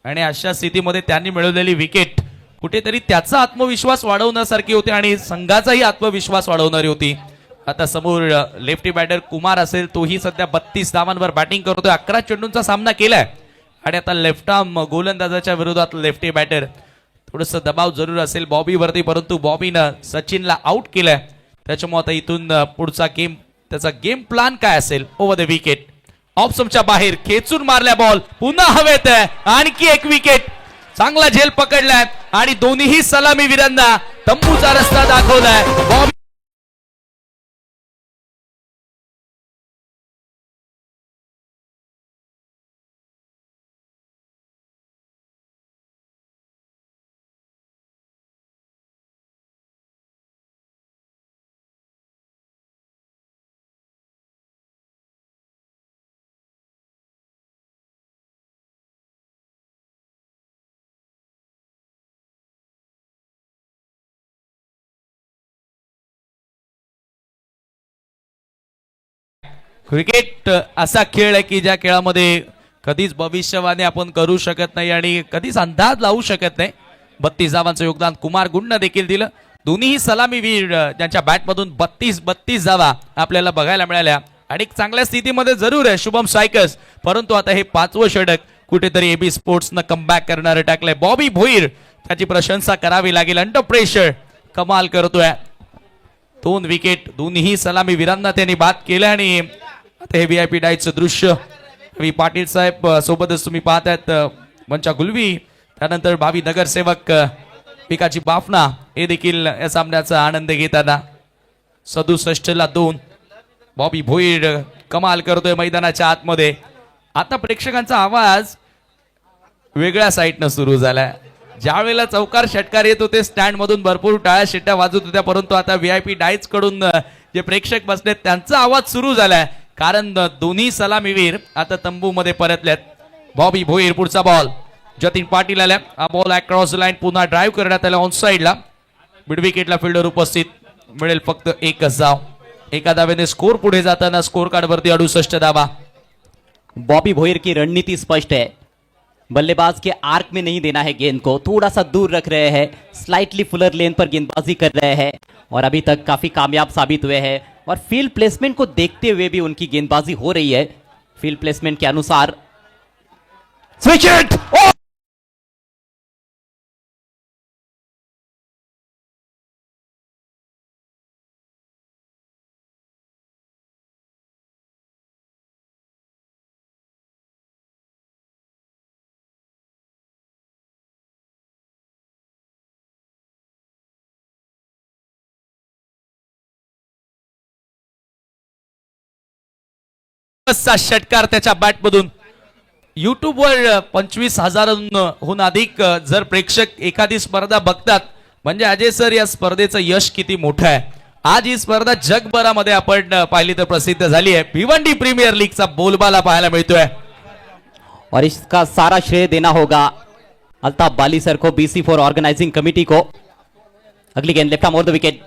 B: आणि अशा स्थितीमध्ये त्यांनी मिळवलेली विकेट कुठेतरी त्याचा आत्मविश्वास वाढवण्यासारखी होती आणि संघाचाही आत्मविश्वास वाढवणारी होती. आता समोर लेफ्टी बॅटर कुमार असेल, तोही सध्या 32 धावांवर बॅटिंग करतोय. 11 चेंडूंचा सामना केलाय आणि आता लेफ्ट आर्म गोलंदाजाच्या विरोधात लेफ्टी बॅटर. थोडंसं दबाव जरूर असेल बॉबीवरती, परंतु बॉबीनं सचिनला आउट केलंय. त्याच्यामुळे आता इथून पुढचा गेम, त्याचा गेम प्लॅन काय असेल. ओव्हर द विकेट, ऑफ स्टंपच्या बाहेर खेचून मारल्या बॉल, पुन्हा हवेत आहे. आणखी एक विकेट. चांगला झेल पकडलाय आणि दोन्हीही सलामीवीरांना तंबूचा रस्ता दाखवलाय. बॉबी क्रिकेट असा खेळ आहे की ज्या खेळामध्ये कधीच भविष्यवाणी आपण करू शकत नाही आणि कधीच अंदाज लावू शकत नाही. 32 धावांचं योगदान कुमार गुंडनं देखील दिलं. दोन्हीही सलामीवीर ज्यांच्या बॅटमधून 32 धावा आपल्याला बघायला मिळाल्या आणि चांगल्या स्थितीमध्ये जरूर आहे शुभम सायकस. परंतु आता हे 5वं षटक कुठेतरी एबी स्पोर्ट्सनं कमबॅक करणारं टाकलंय. बॉबी भोईर त्याची प्रशंसा करावी लागेल. अंडर प्रेशर कमाल करतोय. 2 विकेट दोन्ही सलामीवीरांना त्यांनी बाद केलं आणि आता हे व्हीआयपी डायचं दृश्य रवी पाटील साहेब सोबतच तुम्ही पाहतायत. मंचा गुलवी, त्यानंतर भावी नगरसेवक पिकाची बाफना हे देखील या सामन्याचा आनंद घेताना. 67 ला 2. बॉबी भोईर कमाल करतोय मैदानाच्या आतमध्ये. आता प्रेक्षकांचा आवाज वेगळ्या साईडनं सुरू झालाय. ज्या वेळेला चौकार षटकार येत होते स्टँड मधून भरपूर टाळ्या शिट्ट्या वाजत होत्या, परंतु आता व्हीआयपी डायच कडून जे प्रेक्षक बसलेत त्यांचा आवाज सुरू झालाय. कारण दोन्ही सलामीवीर आता तंबूमध्ये परतलेत. बॉबी भोईर पुढचा बॉल. जतीन पाटील आल्या. हा बॉल अक्रॉस लाईन पुन्हा ड्राईव्ह करण्यात आला ऑन साईडला. मिड विकेटला फिल्डर उपस्थित. मिळेल फक्त एकच धाव. एका धावेने स्कोर पुढे जाताना स्कोर कार्ड वरती 68 धावा.
D: बॉबी भोईर की रणनीति स्पष्ट है. बल्लेबाज के आर्क में नहीं देना है गेंद को, थोड़ा सा दूर रख रहे हैं. स्लाइटली फुलर लेन पर गेंदबाजी कर रहे हैं और अभी तक काफी कामयाब साबित हुए हैं. और फील्ड प्लेसमेंट को देखते हुए भी उनकी गेंदबाजी हो रही है. फील्ड प्लेसमेंट के अनुसार स्विच इट.
B: षटकार त्याच्या बॅटमधून. युट्यूबवर 25,000हून अधिक जर प्रेक्षक एखादी स्पर्धा बघतात म्हणजे अजय सर या स्पर्धेचं यश किती मोठं आहे. आज ही स्पर्धा जगभरामध्ये आपण पाहिली तर प्रसिद्ध झाली आहे. भिवंडी प्रीमियर लीगचा बोलबाला पाहायला मिळतोय.
D: और इसका सारा श्रेय देना होगा अल्ताफ बाली सर को, BC4 ऑर्गेनाइजिंग कमेटी को. अगली गेंद left arm over the wicket.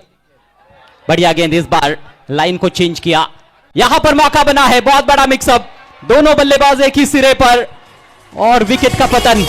D: बढ़िया गेंद इस बार लाइन को चेंज किया। यहां पर मौका बना है, बहुत बड़ा मिक्सअप, दोनों बल्लेबाज एक ही सिरे पर और विकेट का पतन।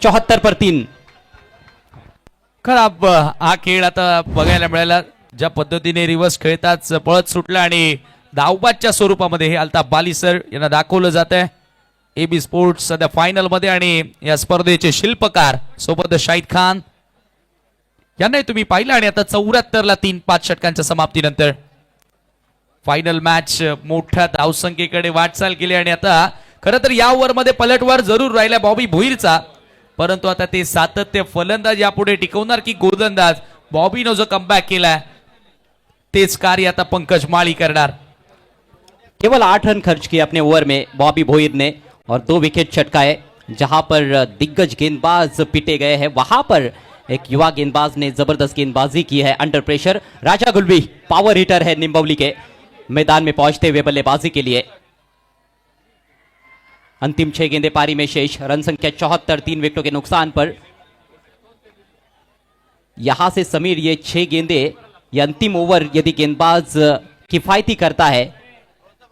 D: चौहत्तर पर 3।
B: खराब हा खेळ आता बघायला मिळाला, ज्या पद्धतीने रिव्हर्स खेळताच पळत सुटला आणि धावबादच्या स्वरूपामध्ये हे अल्ताफ बाली सर यांना दाखवलं जात आहे। एबी स्पोर्ट्स सध्या फायनल मध्ये आणि या स्पर्धेचे शिल्पकार सोबत शाहिद खान यांनाही तुम्ही पाहिलं आणि आता 74 ला 3-5 षटकांच्या समाप्तीनंतर फायनल मॅच मोठ्या धावसंख्येकडे वाटचाल केली आणि आता खरं तर या ओव्हर मध्ये पलटवार जरूर राहिला बॉबी भोईरचा, परंतु आता ते सातत्य फलंदाज यापुढे टिकवणार की गोलंदाज बॉबीनं जो कमबॅक केलाय तेच कार्य आता पंकज माळी करणार।
D: केवल 8 रन खर्च किए अपने ओवर में बॉबी भोईर ने और 2 विकेट चटकाए। जहां पर दिग्गज गेंदबाज पिटे गए हैं, वहां पर एक युवा गेंदबाज ने जबरदस्त गेंदबाजी की है अंडर प्रेशर। राजा गुलवी पावर हिटर है निम्बवली के, मैदान में पहुंचते हुए बल्लेबाजी के लिए। अंतिम 6 गेंदे पारी में शेष, रन संख्या 74, 3 विकेटों के नुकसान पर। यहां से समीर ये 6 गेंदे, ये अंतिम ओवर यदि गेंदबाज किफायती करता है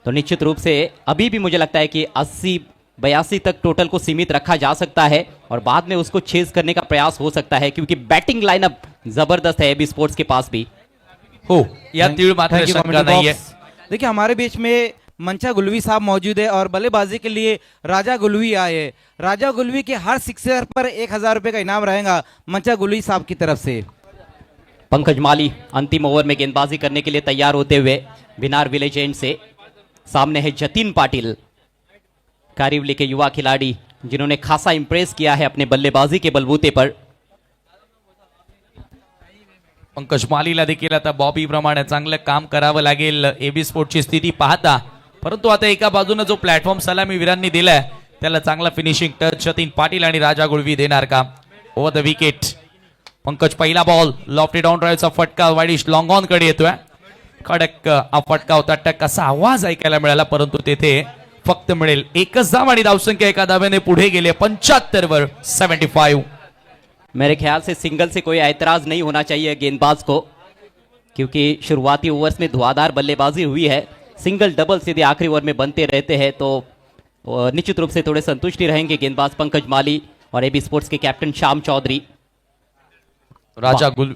D: तो निश्चित रूप से अभी भी मुझे लगता है कि 80-82 तक टोटल को सीमित रखा जा सकता है और बाद में उसको चेज करने का प्रयास हो सकता है, क्योंकि बैटिंग लाइनअप जबरदस्त है एबी स्पोर्ट्स के पास भी।
B: हो या तीळ मात्र
C: Thank you,
B: शंका
C: commentary
B: नाहीये।
C: box। देखिए हमारे बीच में मंचा गुलवी साहब मौजूद है और बल्लेबाजी के लिए राजा गुलवी आए हैं। राजा गुलवी के हर सिक्सर पर 1000 रुपए का इनाम रहेगा मंचा गुलवी साहब की तरफ से।
D: पंकज माली अंतिम ओवर में गेंदबाजी करने के लिए तैयार होते हुए बिनार विलेज एंड से। सामने है जतिन पाटिल, कारिवली के युवा खिलाड़ी जिन्होंने खासा इंप्रेस किया है अपने बल्लेबाजी के बलबूते पर।
B: पंकज मालीला देखील आता बॉबी प्रमाणे चांगलं काम करावं लागेल एबी स्पोर्टची स्थिती पाहता, परंतु आता एका बाजूने जो प्लॅटफॉर्म सलामीवीरांनी दिलाय त्याला चांगला फिनिशिंग टच जतीन पाटील आणि राजा गुळवी देणार का? ओव्हर द विकेट पंकज पहिला बॉल लॉफ्टी डाऊन ड्राईव्हचा फटका वाईडिश लॉंग ऑन कडे येतोय। खडक हा फटका होता, टक असा आवाज ऐकायला मिळाला, परंतु तेथे फक्त मिळेल एकच धाव आणि धावसंख्या एका धाव्याने पुढे गेले 75 वर 75।
D: मेरे ख्याल से सिंगल से कोई ऐतराज नहीं होना चाहिए गेंदबाज को, क्योंकि शुरुआती ओवर्स में धुआंधार बल्लेबाजी हुई है। सिंगल डबल्स यदि आखिरी ओवर में बनते रहते हैं तो निश्चित रूप से थोड़े संतुष्टि रहेंगे गेंदबाज पंकज माली और एबी स्पोर्ट्स के कैप्टन श्याम चौधरी।
B: राजा गुल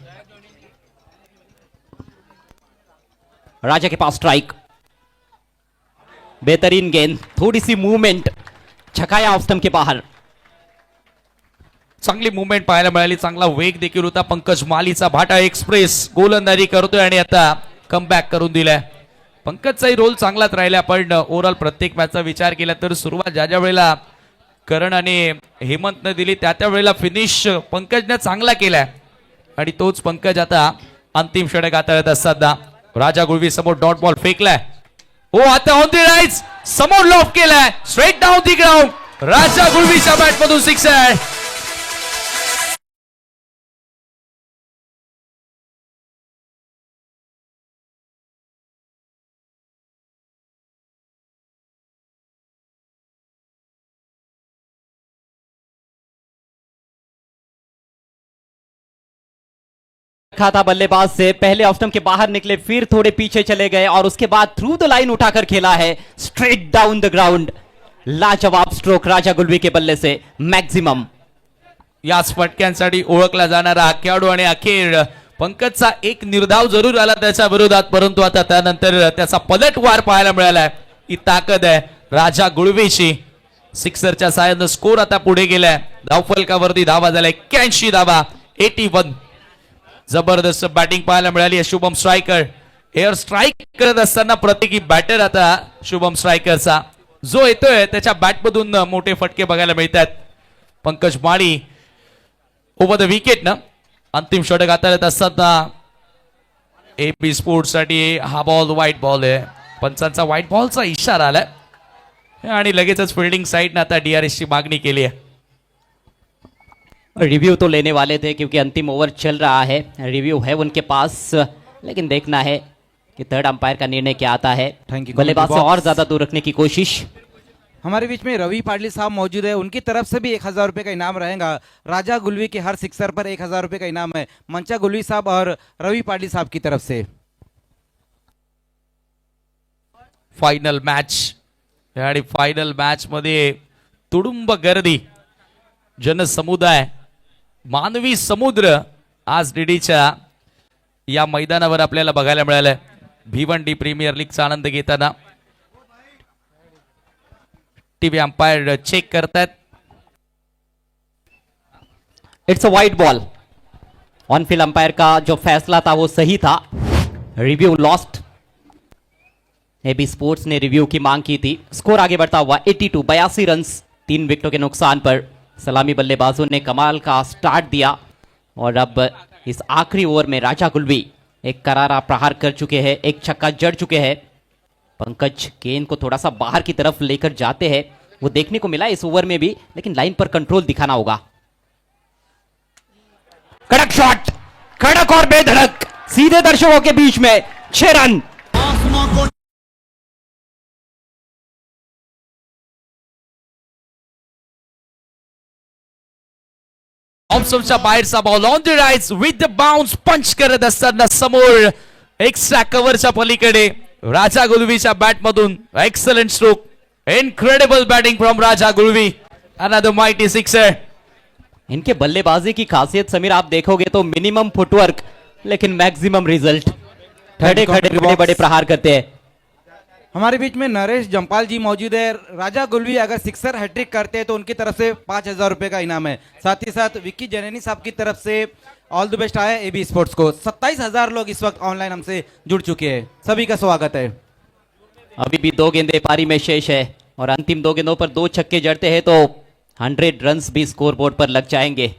D: राजा के पास स्ट्राइक, बेहतरीन गेंद, थोड़ी सी मूवमेंट, छकाया ऑफ स्टंप के बाहर।
B: चांगली मुवमेंट पाहायला मिळाली, चांगला वेग देखील होता पंकज मालीचा। भाटा एक्सप्रेस गोलंदाजी करतोय आणि आता कमबॅक करून दिलाय। पंकजचाही रोल चांगलाच राहिला, पण ओव्हरऑल प्रत्येक मॅचचा विचार केला तर सुरुवात ज्या वेळेला करण आणि हेमंतने दिली त्या वेळेला फिनिश पंकजने चांगला केलाय आणि तोच पंकज आता अंतिम षटक हाताळत असताना राजा गुळवी समोर डॉट बॉल फेकलाय। ओ आता ऑन द राईट्स समोर लॉफ केलाय, straight down the ground, Raja गुळवीच्या बॅट मधून सिक्सर।
D: खाता बल्लेबाज से पहले ऑफ स्टंप के बाहर निकले, फिर थोड़े पीछे चले गए और उसके बाद थ्रू द लाइन उठाकर खेला है, स्ट्रेट डाउन द ग्राउंड। लाजवाब स्ट्रोक राजा गुलवी के बल्ले से, मैक्सिमम।
B: याच फटक्यांसाठी ओळखला जाणारा हा खेळाडू आणि अखेर पंकजचा एक निर्धाव जरूर आला त्याच्या विरोधात, परंतु आता त्यानंतर त्याचा पलटवार पाहायला मिळालाय। ही ताकद आहे राजा गुळवीची। सिक्सरच्या साहाय्याने स्कोर आता पुढे गेलाय, धावफलकावरती धावा झाल्या 81 धावा 81। जबरदस्त बॅटिंग पाहायला मिळाली आहे शुभम स्ट्रायकर। एअर स्ट्राईक करत असताना प्रत्येकी बॅटर आता शुभम स्ट्रायकरचा जो येतोय त्याच्या बॅटमधून मोठे फटके बघायला मिळतात। पंकज माळी ओव्हर द विकेट ना अंतिम षटक हाताळत असताना एपी स्पोर्ट्स साठी हा बॉल व्हाईट बॉल आहे. पंचांचा व्हाईट बॉलचा इशारा आलाय आणि लगेचच फिल्डिंग साईडने आता डीआरएस ची मागणी केली आहे.
D: रिव्यू तो लेने वाले थे क्योंकि अंतिम ओवर चल रहा है, रिव्यू है उनके पास, लेकिन देखना है कि थर्ड अंपायर का निर्णय क्या आता है.
C: Thank you,
D: बल्लेबाज से
C: commentary
D: और
C: box.
D: ज्यादा दूर रखने की कोशिश.
C: हमारे बीच में रवि पाडली साहब मौजूद है, उनकी तरफ से भी 1000 रुपए का इनाम रहेगा. राजा गुलवी के हर सिक्सर पर 1000 रुपए का इनाम है. मंचा गुलवी साहब और रवि पाडली साहब की तरफ से.
B: फायनल मॅच आणि फायनल मॅच मध्ये तुडुंब गर्दी, जनसमुदाय, मानवी समुद्र आज डीडीच्या या मैदानावर आपल्याला बघायला मिळालंय. भिवंडी प्रीमियर लीगचा आनंद घेताना टीव्ही अंपायर चेक करतायत.
D: It's a wide ball. On field umpire का जो फैसला था वो सही था. Review lost. एबी स्पोर्ट्स ने रिव्यू की मांग की थी. स्कोर आगे बढ़ता हुआ 82 रन 3 विकेटों के नुकसान पर. सलामी बल्लेबाजों ने कमाल का स्टार्ट दिया और अब इस आखिरी ओवर में राजा गुलवी एक करारा प्रहार कर चुके हैं, एक छक्का जड़ चुके हैं. पंकज गेंद को थोड़ा सा बाहर की तरफ लेकर जाते हैं, वो देखने को मिला इस ओवर में भी, लेकिन लाइन पर कंट्रोल दिखाना होगा. कड़क शॉट, कड़क और बेधड़क, सीधे दर्शकों के बीच में 6 रन.
B: ऑप्शनच्या बाहेरचा ball on the right with the bounce punch करत असताना समोर एक्स्ट्रा कव्हरच्या पलीकडे राजा गुलवीच्या बॅट मधून excellent stroke. Incredible batting from Raja Gulvi. Another mighty sixer.
D: इनके बल्लेबाजी की खासियत समीर आप देखोगे तो मिनिमम फुटवर्क लेकिन मैक्सिमम रिजल्ट. खड़े खड़े बड़े बड़े प्रहार करते हैं.
C: हमारे बीच में नरेश जम्पाल जी मौजूद है. राजा गुलवी अगर सिक्सर हैट्रिक करते हैं तो उनकी तरफ से 5000 रुपए का इनाम है. साथ ही साथ विक्की जनैनी साहब की तरफ से ऑल द बेस्ट आया एबी स्पोर्ट्स को. 27000 लोग इस वक्त ऑनलाइन हमसे जुड़ चुके हैं. सभी का स्वागत है.
D: अभी भी 2 गेंदें पारी में शेष है और अंतिम 2 गेंदों पर 2 छक्के जड़ते हैं तो 100 रन्स भी स्कोर बोर्ड पर लग जाएंगे.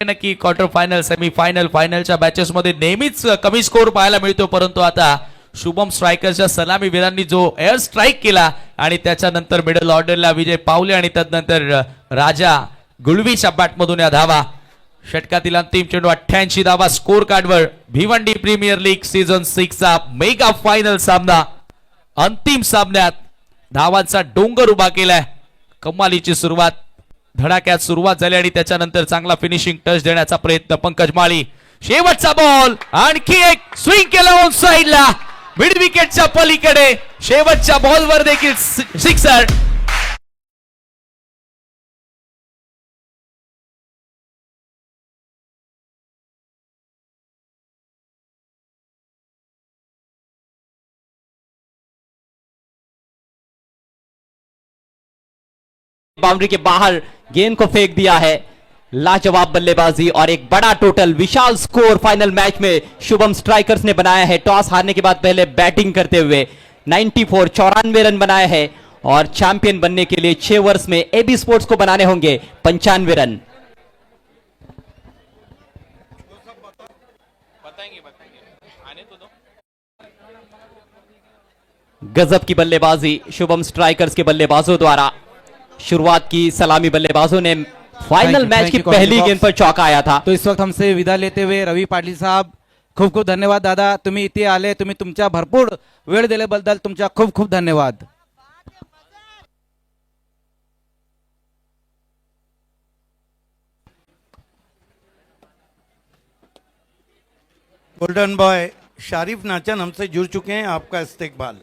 B: नक्की क्वार्टर फायनल, सेमीफायनल, फायनलच्या मॅचेस मध्ये नेहमीच कमी स्कोर पाहायला मिळतो, परंतु आता शुभम स्ट्रायकरच्या सलामीवीरांनी जो एअर स्ट्राईक केला आणि त्याच्यानंतर मिडल ऑर्डरला विजय पावले आणि त्यानंतर राजा गुलवीच्या बॅटमधून या धावा. षटकातील अंतिम चेंडू 88 धावा स्कोर कार्डवर. भिवंडी प्रीमियर लीग सीझन 6 चा मेगा फायनल सामना. अंतिम सामन्यात धावांचा डोंगर उभा केलाय. कमालीची सुरुवात, धडाक्यात सुरुवात झाली आणि त्याच्यानंतर चांगला फिनिशिंग टच देण्याचा प्रयत्न पंकज माळी. शेवटचा बॉल, आणखी एक स्विंग केला ऑन साइडला मिड विकेटच्या पलीकडे. शेवटच्या बॉलवर देखील सिक्सर.
D: बाउंड्री के बाहर गेंद को फेंक दिया है. लाजवाब बल्लेबाजी और एक बड़ा टोटल, विशाल स्कोर फाइनल मैच में शुभम स्ट्राइकर्स ने बनाया है. टॉस हारने के बाद पहले बैटिंग करते हुए 94 रन बनाए हैं और चैंपियन बनने के लिए 6 वर्ष में एबी स्पोर्ट्स को बनाने होंगे 95 रन. गजब की बल्लेबाजी शुभम स्ट्राइकर्स के बल्लेबाजों द्वारा. शुरुआत की सलामी बल्लेबाजों ने फाइनल मैच की पहली गेंद पर चौका आया था.
C: तो इस वक्त हमसे विदा लेते हुए रवि पाटील साहब, खूप खूप धन्यवाद दादा, तुम्ही इथे आले, तुम्ही तुमच्या भरपूर वेळ दिल्याबद्दल तुमच्या खूप खूप धन्यवाद.
F: गोल्डन बॉय शारिफ नाचन हमसे जुड़ चुके हैं. आपका इस्तेकबाल.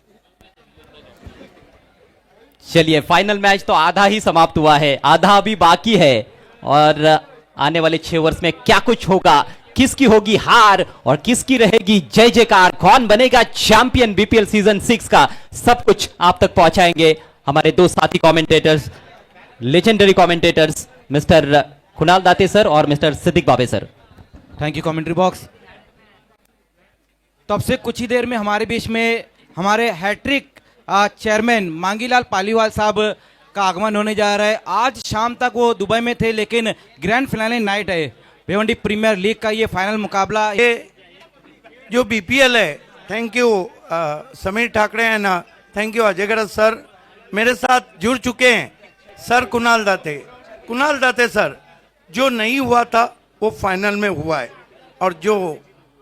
D: चलिए, फाइनल मैच तो आधा ही समाप्त हुआ है, आधा अभी बाकी है और आने वाले 6 वर्ष में क्या कुछ होगा, किसकी होगी हार और किसकी रहेगी जय जयकार, कौन बनेगा चैंपियन बीपीएल सीजन 6 का, सब कुछ आप तक पहुंचाएंगे हमारे 2 साथी commentators, legendary commentators mister Kunal Date sir और मिस्टर सिद्दीक बाबे sir.
C: Thank you commentary box. तो अब से कुछ ही देर में हमारे बीच में हमारे हैट्रिक चेयरमैन मांगीलाल पालीवाल साहब का आगमन होने जा रहा है. आज शाम तक वो दुबई में थे, लेकिन ग्रैंड फिनाले नाइट है भिवंडी प्रीमियर लीग का ये फाइनल मुकाबला. ये
F: जो बीपीएल है, thank you Sameer Thackeray end thank you Ajay गरज सर, मेरे साथ जुड़ चुके हैं। सर कुणाल दाते सर, जो नहीं हुआ था वो फाइनल में हुआ है, और जो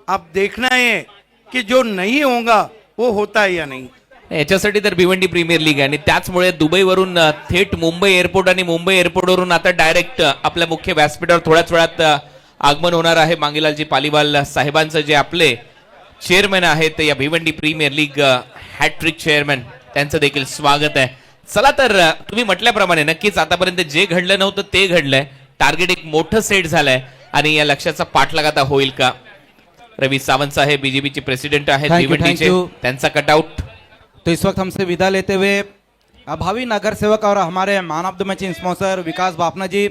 F: आप देखना है कि जो नहीं होगा वो होता है या नाही.
B: याच्यासाठी तर भिवंडी प्रीमियर लीग आहे आणि त्याचमुळे दुबईवरून थेट मुंबई एअरपोर्ट आणि मुंबई एअरपोर्टवरून आता डायरेक्ट आपल्या मुख्य व्यासपीठावर थोड्याच वेळात आगमन होणार आहे. मांगीलालजी पालीवाल साहेबांचं जे आपले चेअरमॅन आहेत या Bhiwandi premier league hattrick chairman, त्यांचं देखील स्वागत आहे. चला तर तुम्ही म्हटल्याप्रमाणे नक्कीच आतापर्यंत जे घडलं नव्हतं ते घडलंय. टार्गेट एक मोठं सेट झालंय आणि या लक्ष्याचा पाठलाग आता होईल का? रवी सावंत साहेब बीजेपीचे प्रेसिडेंट आहेत
C: Thank you,
B: भिवंडीचे,
C: thank you.
B: त्यांचा कटआउट.
C: तो इस वक्त हमसे विदा लेते हुए भावी नगर सेवक और हमारे man of the match sponsor Vikas Bapna ji.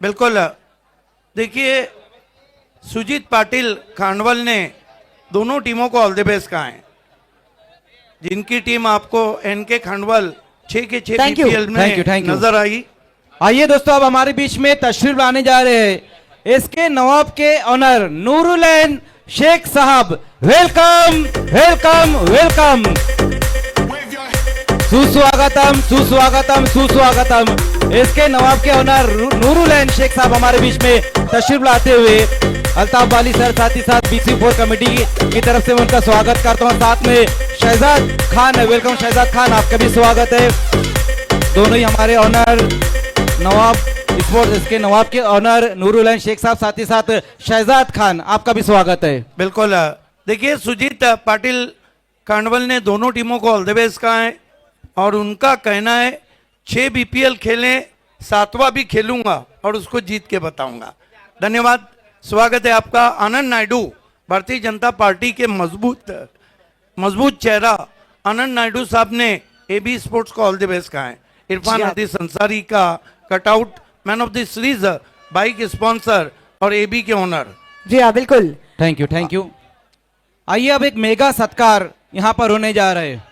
F: बिल्कुल. देखिए, सुजीत पाटिल खांडवल ने दोनों टीमों को ऑल द बेस्ट कहा है. जिनकी टीम आपको एनके खांडवल 6 के 6
A: Thank you.
F: बीपीएल में
C: Thank you.
F: नजर आई.
C: आइए दोस्तों, अब हमारे बीच में तशरीफ लाने जा रहे हैं इसके नवाब के ऑनर नूरुलैन शेख साहब. Welcome welcome welcome. सुस्वागतम सुस्वागतम सुस्वागतम. इसके नवाब के ऑनर नूरुलैन शेख साहब हमारे बीच में तशरीफ लाते हुए अल्ताफ वाली सर, साथ ही साथ BC4 कमेटी की तरफ से मैं उनका स्वागत करता हूं. साथ में शहजाद खान है. वेलकम शहजाद खान, आपका भी स्वागत है. दोनों ही हमारे ऑनर नवाब स्पोर्ट्स, इसके नवाब के ऑनर नूरुलैन शेख साहब, साथ ही साथ शहजाद खान, आपका भी स्वागत है.
F: बिल्कुल. देखिए, सुजीत पाटिल खांडवल ने दोनों टीमों को ऑल द बेस्ट कहा है, और उनका कहना है 6 बीपीएल खेले, 7वां भी खेलूंगा और उसको जीत के बताऊंगा. धन्यवाद. स्वागत है आपका. आनंद नायडू, भारतीय जनता पार्टी के मजबूत चेहरा आनंद नायडू साहब ने AB स्पोर्ट्स को ऑल द बेस्ट कहा है. इरफान हदीस अंसारी का cutout, man of the series, bike sponsor और AB के ओनर.
A: जी हाँ, बिल्कुल.
C: Thank you thank you. आइए, अब एक मेगा सत्कार यहाँ पर होने जा रहे हैं.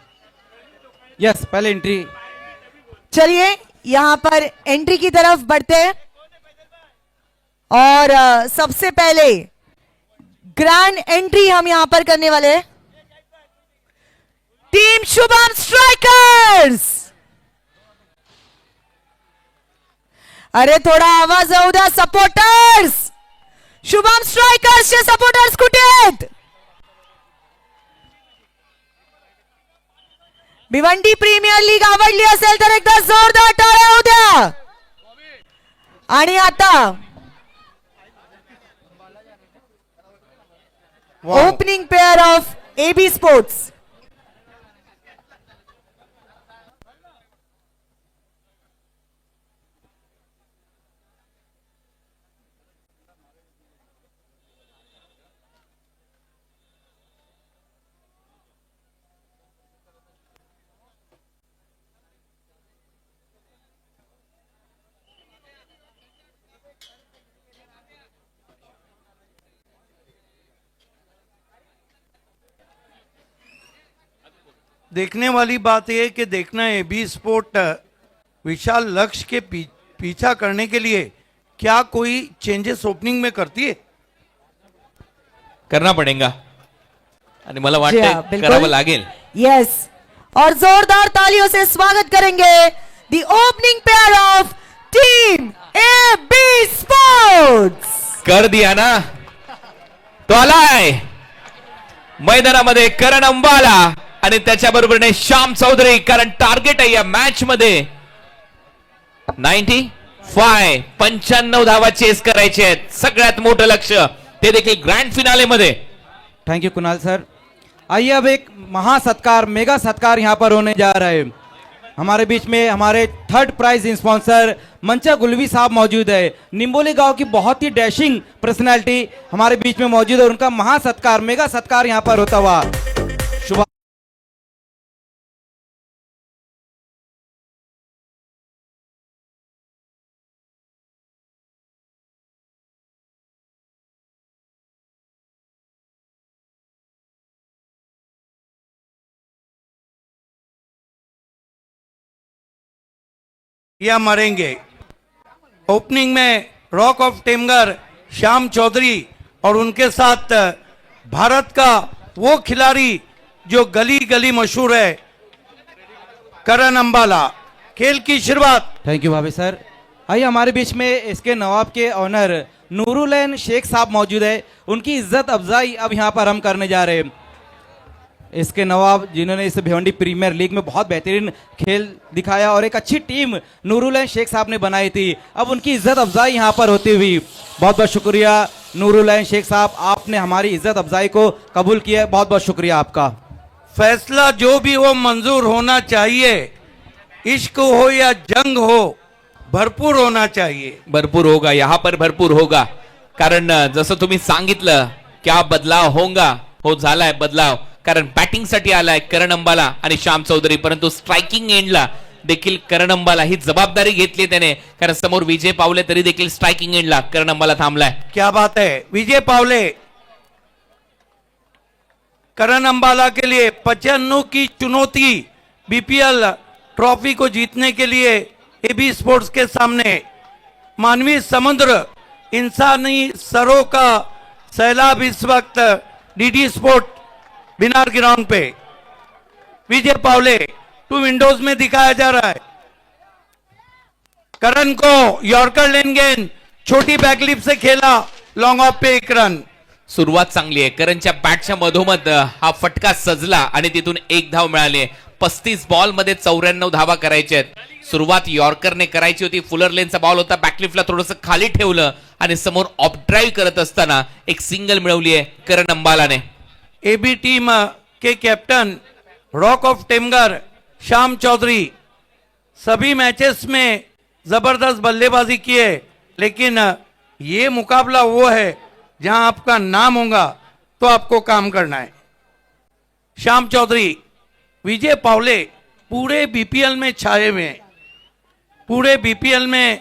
C: यस, पहले एंट्री.
A: चलिए यहाँ पर एंट्री की तरफ बढ़ते हैं, और सबसे पहले ग्रैंड एंट्री हम यहां पर करने वाले हैं. Team Shubham strikers. अरे थोडा आवाज येऊ द्या सपोर्टर्स. शुभम स्ट्रायकर्सचे सपोर्टर्स कुठे आहेत? भिवंडी प्रीमियर लीग आवडली असेल तर एकदा जोरदार टाळ्या होऊ द्या. आणि आता opening pair of AB sports.
F: देखने वाली बात यह है कि देखना है AB स्पोर्ट विशाल लक्ष्य के पीछा करने के लिए क्या कोई चेंजेस ओपनिंग में करती है.
B: करना पडेगा आणि मला
A: जी
B: वाटतं
A: हाँ, बिल्कुल.
B: करावं लागेल.
A: यस, और जोरदार तालियों से स्वागत करेंगे the opening pair of team AB sports.
B: कर दिया ना, तो आलाय मैदानामध्ये करण अंबाला आणि त्याच्या बरोबरीने श्याम चौधरी. कारण टार्गेट आहे या मॅच मध्ये 95 धावा चेस करायचे आहेत. सगळ्यात मोठं लक्ष ते देखील ग्रँड फिनाले मध्ये.
C: Thank you Kunal sir. आइए, अब एक महासत्कार, मेगा सत्कार यहाँ पर होने जा रहा है. हमारे बीच में हमारे थर्ड प्राइज स्पॉन्सर मंचा गुलवी साहब मौजूद है. निम्बोली गांव की बहुत ही डैशिंग पर्सनालिटी हमारे बीच में मौजूद है. उनका महासत्कार, मेगा सत्कार यहाँ पर होता हुआ शुभ.
F: या मरेंगे. ओपनिंग में रॉक ऑफ टेमगर श्याम चौधरी और उनके साथ भारत का वो खिलाड़ी जो गली गली मशहूर है, करण अंबाला। खेल की शुरुआत।
C: Thank you Bhabhi sir. आइए हमारे बीच में इसके नवाब के ऑनर नूरुलैन शेख साहब मौजूद है, उनकी इज्जत अफजाई अब यहाँ पर हम करने जा रहे हैं। इसके नवाब जिन्होंने इस भिवंडी प्रीमियर लीग में बहुत बेहतरीन खेल दिखाया और एक अच्छी टीम नूरुलैन शेख साहब ने बनाई थी, अब उनकी इज्जत अफजाई यहाँ पर होती हुई। बहुत बहुत शुक्रिया नूरुलैन शेख साहब, आपने हमारी इज्जत अफजाई को कबूल किया है, बहुत बहुत शुक्रिया आपका।
F: फैसला जो भी हो मंजूर होना चाहिए, इश्क हो या जंग हो, भरपूर होना चाहिए।
G: भरपूर होगा, यहाँ पर भरपूर होगा, कारण जसं तुम्ही सांगितलं क्या बदलाव होगा, हो झालाय बदलाव, कारण बॅटिंग साठी आलाय करण अंबाला आणि श्याम चौधरी, परंतु स्ट्रायकिंग एंडला देखील करण अंबाला ही जबाबदारी घेतली त्याने, कारण समोर विजय पावले तरी देखील स्ट्रायकिंग एंडला करण अंबाला थांबलाय।
F: क्या बात है, विजय पावले करण अंबाला के लिए 95 की चुनौती, बीपीएल ट्रॉफी को जीतने के लिए एबी स्पोर्ट्स के सामने मानवीय समुद्र, इंसानी सरों का सैलाब इस वक्त डीडी स्पोर्ट बिनार ग्राउंड पे विजय पावले 2 विंडोज में दिखाया जा रहा है। करण को यॉर्कर लेन गेंद छोटी बैकलिप से खेला, लॉन्ग ऑफ पे 1 रन।
G: सुरुवात चांगली आहे, करणच्या बॅटच्या मधोमध हा फटका सजला आणि तिथून 1 धाव मिळाली। 35 बॉल मध्ये 94 धावा करायच्या आहेत। सुरुवात यॉर्करने करायची होती, फुलर लेनचा बॉल होता, बॅकलिफ्टला थोडंसं खाली ठेवलं आणि समोर ऑफ ड्राईव्ह करत असताना एक सिंगल मिळवली आहे करण अंबालाने।
F: एबी टीम के कैप्टन रॉक ऑफ टेमगर श्याम चौधरी सभी मैचेस में जबरदस्त बल्लेबाजी की है, लेकिन ये मुकाबला वो है जहां आपका नाम होगा तो आपको काम करना है। श्याम चौधरी, विजय पावले पूरे बीपीएल में छाए हुए हैं, पूरे बीपीएल में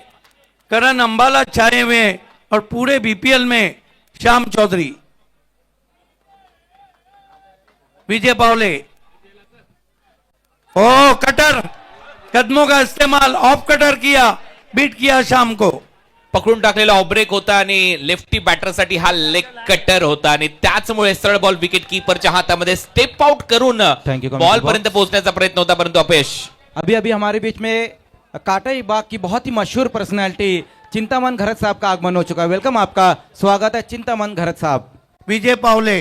F: करण अंबाला छाए हुए हैं और पूरे बीपीएल में श्याम चौधरी। विजय पावले, ओ कटर, कदमों का इस्तेमाल, ऑफ कटर किया, बीट किया शाम को।
G: पकडून टाकलेला ऑफ ब्रेक होता आणि लेफ्टी बॅटरसाठी हा लेग कटर होता आणि त्याचमुळे सरळ बॉल विकेट कीपरच्या हातामध्ये स्टेप आउट करून
C: Thank you,
G: बॉल पर्यंत पोहोचण्याचा प्रयत्न होता, परंतु अपयश।
C: अभी अभी हमारे बीच में काटाई बाग की बहुत ही मशहूर पर्सनैलिटी चिंतामन घरत साहब का आगमन हो चुका है। वेलकम, आपका स्वागत है चिंतामन घरत साहब।
F: विजय पावले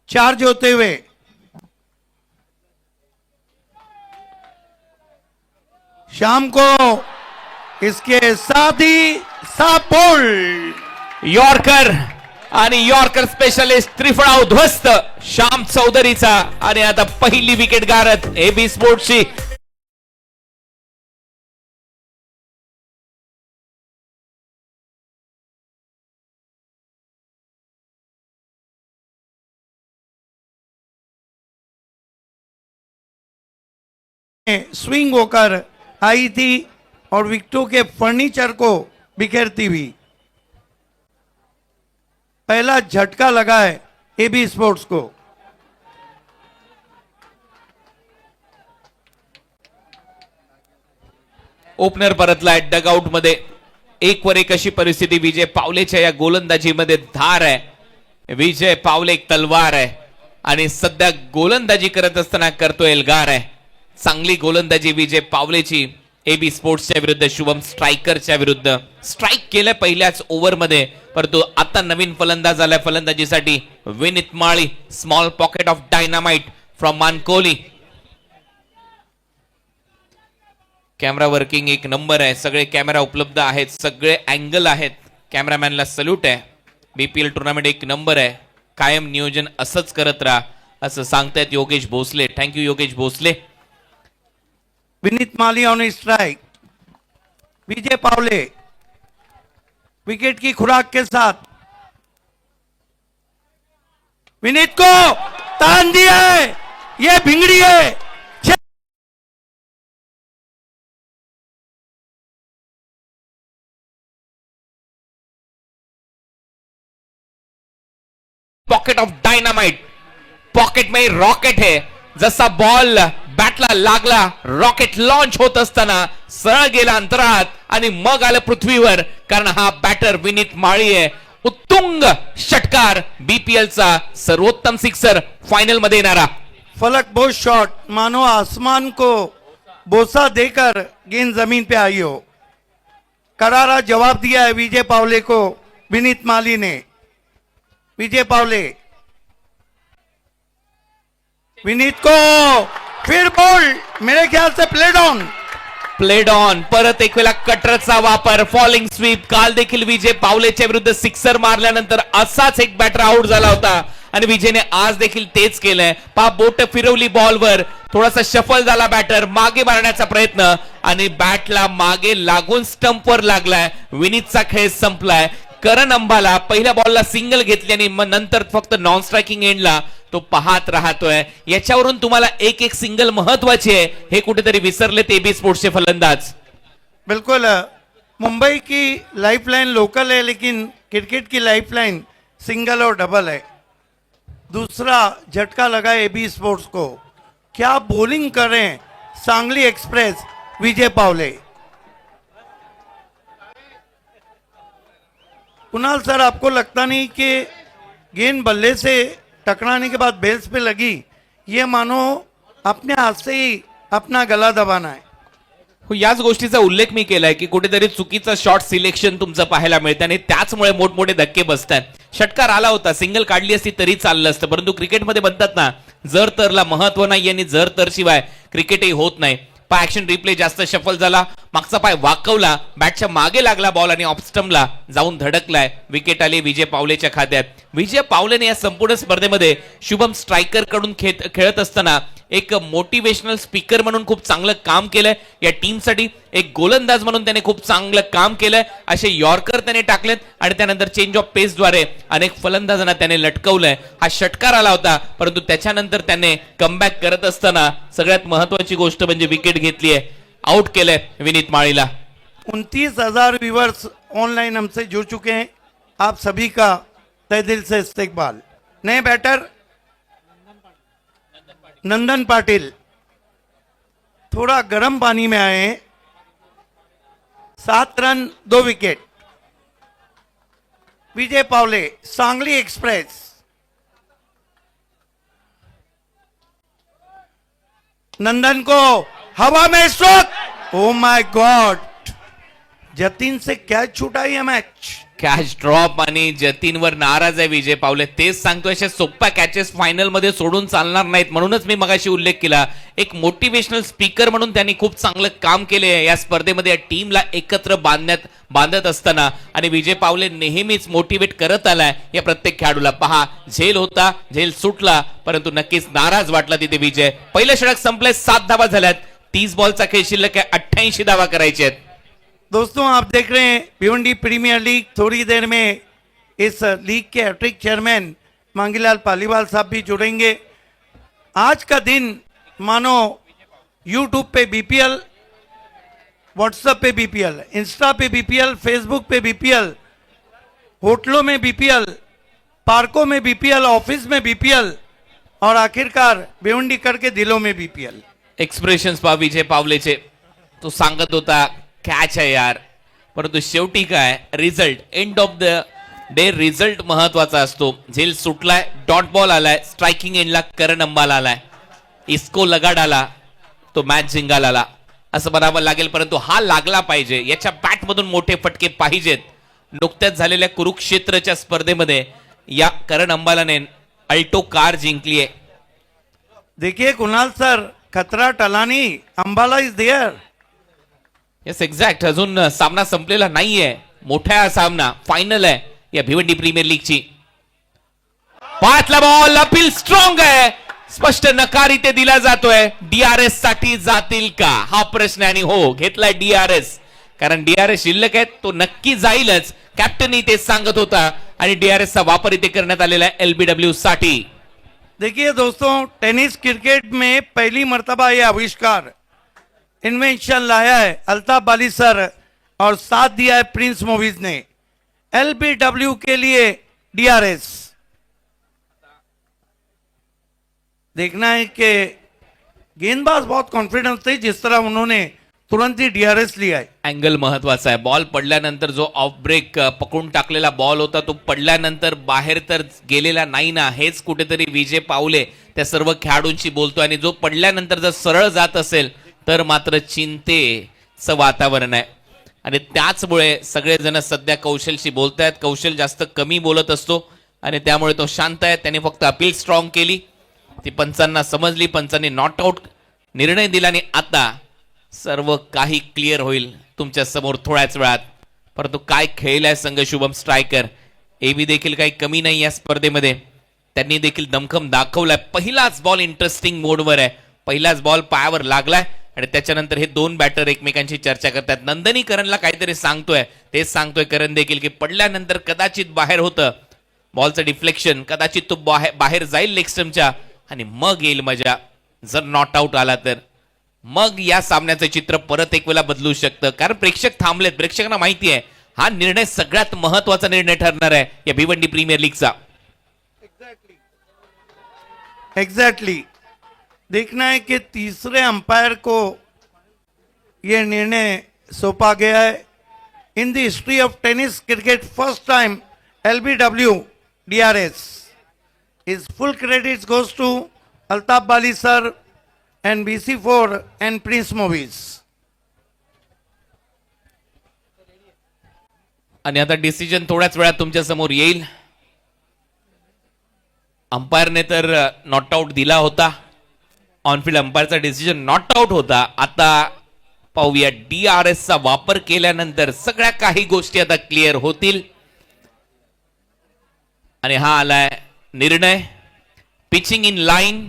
F: चार्ज होते हुए शाम को इसके साथ ही सापोल
G: यॉर्कर आणि यॉर्कर स्पेशलिस्ट त्रिफळा उद्ध्वस्त श्याम चौधरीचा आणि आता पहिली विकेट गारत एबी स्पोर्ट्सची।
F: स्विंग होकर आई थी और विकेटों के फर्नीचर को बिखेरती हुई। पहला झटका लगा है एबी स्पोर्ट्स को।
G: ओपनर परतलाय डगआउट मध्ये, 1 वर 1 अशी परिस्थिती विजय पावलेच्या या गोलंदाजीमध्ये धार आहे। विजय पावले एक तलवार आहे आणि सध्या गोलंदाजी करत असताना करतोय एल्गार आहे। चांगली गोलंदाजी विजय पावलेची एबी स्पोर्ट्सच्या विरुद्ध, शुभम स्ट्रायकरच्या विरुद्ध। स्ट्राईक केलं पहिल्याच ओव्हरमध्ये, परंतु आता नवीन फलंदाज आलाय फलंदाजीसाठी Vineet Mali, small pocket of dynamite from Mankoli. Camera working एक नंबर आहे, सगळे कॅमेरा उपलब्ध आहेत, सगळे अँगल आहेत, कॅमेरामॅनला सल्यूट आहे। बीपीएल टुर्नामेंट एक नंबर आहे, कायम नियोजन असंच करत राहा असं सांगतायत Yogesh Bhosale. Thank you Yogesh Bhosale.
F: Vineet Mali on strike. Vijay Pawale wicket की खुराक के साथ विनीत को तान दिया है, ये भिंगड़ी है।
G: पॉकेट ऑफ डायनामाइट, पॉकेट में रॉकेट है, जसा बॉल बॅटला लागला, रॉकेट लॉन्च होत असताना सरळ गेला अंतराळात आणि मग आलं पृथ्वीवर, कारण हा बॅटर विनीत माळी आहे. उत्तुंग षटकार, बीपीएल चा सर्वोत्तम सिक्सर फाइनल मध्ये येणारा.
F: फलक बोस शॉट, मानो आसमान को बोसा देकर गेंद जमीन पे आई हो. करारा जवाब दिया है विजय पावले को विनीत माली ने. विजय पावले, विनीत को फिर बॉल, मेरे ख्याल से प्लेड ऑन.
G: Played on. परत एक वेळा कटरचा वापर, फॉलिंग स्वीप. काल देखील विजय पावलेच्या विरुद्ध सिक्सर मारल्यानंतर असाच एक बॅटर आउट झाला होता आणि विजयने आज देखील तेच केलंय. बोट फिरवली बॉलवर, थोडासा शफल झाला बॅटर, मागे मारण्याचा प्रयत्न आणि बॅटला मागे लागून स्टंपवर लागलाय. विनीतचा खेळ संपलाय. करण अंबाला पहिल्या बॉलला सिंगल घेतली आणि मग नंतर फक्त नॉन स्ट्रायकिंग एंडला तो पाहत राहतोय. याच्यावरून तुम्हाला एक एक सिंगल महत्वाची आहे हे कुठेतरी विसरले एबी स्पोर्ट्सचे फलंदाज.
F: बिल्कुल, मुंबई की लाइफलाइन लोकल है, लेकिन क्रिकेट की लाइफलाइन सिंगल और डबल है. दूसरा झटका लगा एबी स्पोर्ट्स को. क्या बॉलिंग कर रहे हैं सांगली एक्सप्रेस विजय पावले. कुणाल सर, आपको लगता नहीं कि गेंद बल्ले से टकराने के बाद बेल्स पे लगी, ये मानो अपने हाथ से ही अपना गला दबाना है.
G: हो, याच गोष्टीचा उल्लेख मी केलाय की कुठेतरी चुकीचं शॉट सिलेक्शन तुमचं पाहायला मिळतं आणि त्याचमुळे मोठमोठे धक्के बसतात. षटकार आला होता, सिंगल काढली असती तरी चाललं असतं, परंतु क्रिकेटमध्ये म्हणतात ना, जर तरला महत्व नाही आणि जर तर शिवाय क्रिकेटही होत नाही. ऍक्शन रिप्ले जास्त शफल झाला, मागचा पाय वाकवला, बॅटच्या मागे लागला बॉल आणि ऑफस्टम्पला जाऊन धडकलाय. विकेट आली विजय पावलेच्या खात्यात. विजय पावलेने या संपूर्ण स्पर्धेमध्ये शुभम स्ट्रायकर कडून खेळत असताना एक मोटिवेशनल स्पीकर म्हणून खूप चांगलं काम केलंय या टीमसाठी. एक गोलंदाज म्हणून त्याने खूप चांगलं काम केलंय. असे यॉर्कर त्याने टाकलेत आणि त्यानंतर चेंज ऑफ पेसद्वारे अनेक फलंदाजांना त्याने लटकवलंय. हा षटकार आला होता, परंतु त्याच्यानंतर त्याने कमबॅक करत असताना सगळ्यात महत्वाची गोष्ट म्हणजे विकेट घेतली आहे, आउट केलंय विनीत माळीला.
F: 29,000 व्यूवर्स ऑनलाइन हमसे जुड़ चुके हैं. आप सभी का तहे दिल से इस्तकबाल. नए बैटर नंदन पाटिल थोड़ा गर्म पानी में आए हैं. 7 रन 2 विकेट. विजय पावले सांगली एक्सप्रेस. नंदन को हवा में stroke. Oh my God, Jatin say catch छूटा ये मैच.
G: कॅच ड्रॉप आणि जतीनवर नाराज आहे विजय पावले. तेच सांगतोय, अशा सोप्या कॅचेस फायनल मध्ये सोडून चालणार नाहीत. म्हणूनच मी मगाशी उल्लेख केला, एक मोटिवेशनल स्पीकर म्हणून त्यांनी खूप चांगलं काम केले या स्पर्धेमध्ये, या टीमला एकत्र बांधत असताना. आणि विजय पावले नेहमीच मोटिवेट करत आलाय या प्रत्येक खेळाडूला. पहा, झेल होता, झेल सुटला, परंतु नक्कीच नाराज वाटला तिथे विजय. पहिलं षटक संपलंय, 7 धावा झाल्यात. 30 बॉलचा खेळ शिल्लक आहे, 88 धावा करायचे आहेत.
F: दोस्तों, आप देख रहे हैं भिवंडी प्रीमियर लीग. थोड़ी देर में इस लीग के हैट्रिक चेयरमैन मांगीलाल पालीवाल साहब भी जुड़ेंगे. आज का दिन मानो यूट्यूब पे बीपीएल, व्हाट्सएप पे बीपीएल, इंस्टा पे बीपीएल, फेसबुक पे बीपीएल, होटलों में बीपीएल, पार्कों में बीपीएल, ऑफिस में बीपीएल और आखिरकार भिवंडी करके दिलों में बीपीएल.
G: एक्सप्रेशन्स पहा विजय पावलेचे. तो सांगत होता कॅच आहे यार, परंतु शेवटी काय, result, end of the day result महत्वाचा असतो. झेल सुटलाय, डॉट बॉल आलाय, स्ट्रायकिंग एंडला करण अंबाला आलाय, इस्को लगाड आला, तो मॅच जिंकायला आला असं म्हणावं लागेल. परंतु हा लागला पाहिजे, याच्या बॅटमधून मोठे फटके पाहिजेत. नुकत्याच झालेल्या कुरुक्षेत्रच्या स्पर्धेमध्ये या करण अंबालाने अल्टो कार जिंकली आहे.
F: देखिए कुणाल सर, खतरा टला नहीं, Ambala is there.
G: Yes, exact. अजून सामना संपलेला नाहीये, मोठा सामना, फायनल आहे या भिवंडी प्रीमियर लीगची. पाचला बॉल, अपील स्ट्रॉंग आहे, स्पष्ट नकार इथे दिला जातोय. डीआरएस साठी जातील का हा प्रश्न, आणि हो, घेतलाय डीआरएस, कारण डीआरएस शिल्लक आहे, तो नक्की जाईलच. कॅप्टन इथे सांगत होता आणि डीआरएस चा वापर इथे करण्यात आलेला आहे एलबीडब्ल्यू साठी.
F: देखिए दोस्तों, टेनिस क्रिकेट में पहली मर्तबा ये आविष्कार, इन्वेंशन लाया है अल्ताफ बाली सर और साथ दिया है प्रिंस मूवीज ने. एलबीडब्ल्यू के लिए डीआरएस. देखना है कि गेंदबाज बहुत कॉन्फिडेंस थे जिस तरह उन्होंने तुरंत ही डीआरएस लिया है.
G: अँगल महत्वाचा आहे. बॉल पडल्यानंतर जो ऑफ ब्रेक पकडून टाकलेला बॉल होता तो पडल्यानंतर बाहेर तर गेलेला नाही ना, हेच कुठेतरी विजय पावले त्या सर्व खेळाडूंशी बोलतो. आणि जो पडल्यानंतर जर सरळ जात असेल तर मात्र चिंतेचं वातावरण आहे. आणि त्याचमुळे सगळेजण सध्या कौशलशी बोलतायत. कौशल जास्त कमी बोलत असतो आणि त्यामुळे तो शांत आहे. त्याने फक्त अपील स्ट्रॉंग केली, ती पंचांना समजली, पंचांनी नॉट आउट निर्णय दिला आणि आता सर्व काही क्लिअर होईल तुमच्या समोर थोड्याच वेळात. परंतु काय खेळलाय संघ शुभम स्ट्रायकर, एबी देखील काही कमी नाही या स्पर्धेमध्ये. त्यांनी देखील दमखम दाखवलाय. पहिलाच बॉल इंटरेस्टिंग मोडवर आहे. पहिलाच बॉल पायावर लागलाय आणि त्याच्यानंतर हे दोन बॅटर एकमेकांशी चर्चा करतात. नंदनी करणला काहीतरी सांगतोय, तेच सांगतोय करण देखील की पडल्यानंतर कदाचित बाहेर होतं बॉलचं डिफ्लेक्शन, कदाचित तो बाहेर जाईल लेग स्टंपच्या आणि मग येईल मजा. जर नॉट आउट आला तर मग या सामन्याचं चित्र परत एक वेळा बदलू शकतं. कारण प्रेक्षक थांबलेत, प्रेक्षकांना माहिती आहे हा निर्णय सगळ्यात महत्वाचा निर्णय ठरणार आहे या भिवंडी प्रीमियर लीगचा.
F: एग्जैक्टली देखना है कि तीसरे अंपायर को ये निर्णय सौंपा गया है. In the history of tennis cricket first time LBW DRS. His full credits goes to Altaf Bali sir and BC4 and Prince Movies.
G: आणि आता डिसिजन थोड्याच वेळात तुमच्या समोर येईल. अंपायरने तर नॉट आउट दिला होता, ऑनफिल्ड अंपायरचा डिसिजन नॉट आउट होता. आता पाहूया DRS चा वापर केल्यानंतर सगळ्या काही गोष्टी आता क्लिअर होतील. आणि हा आलाय निर्णय पिचिंग इन लाईन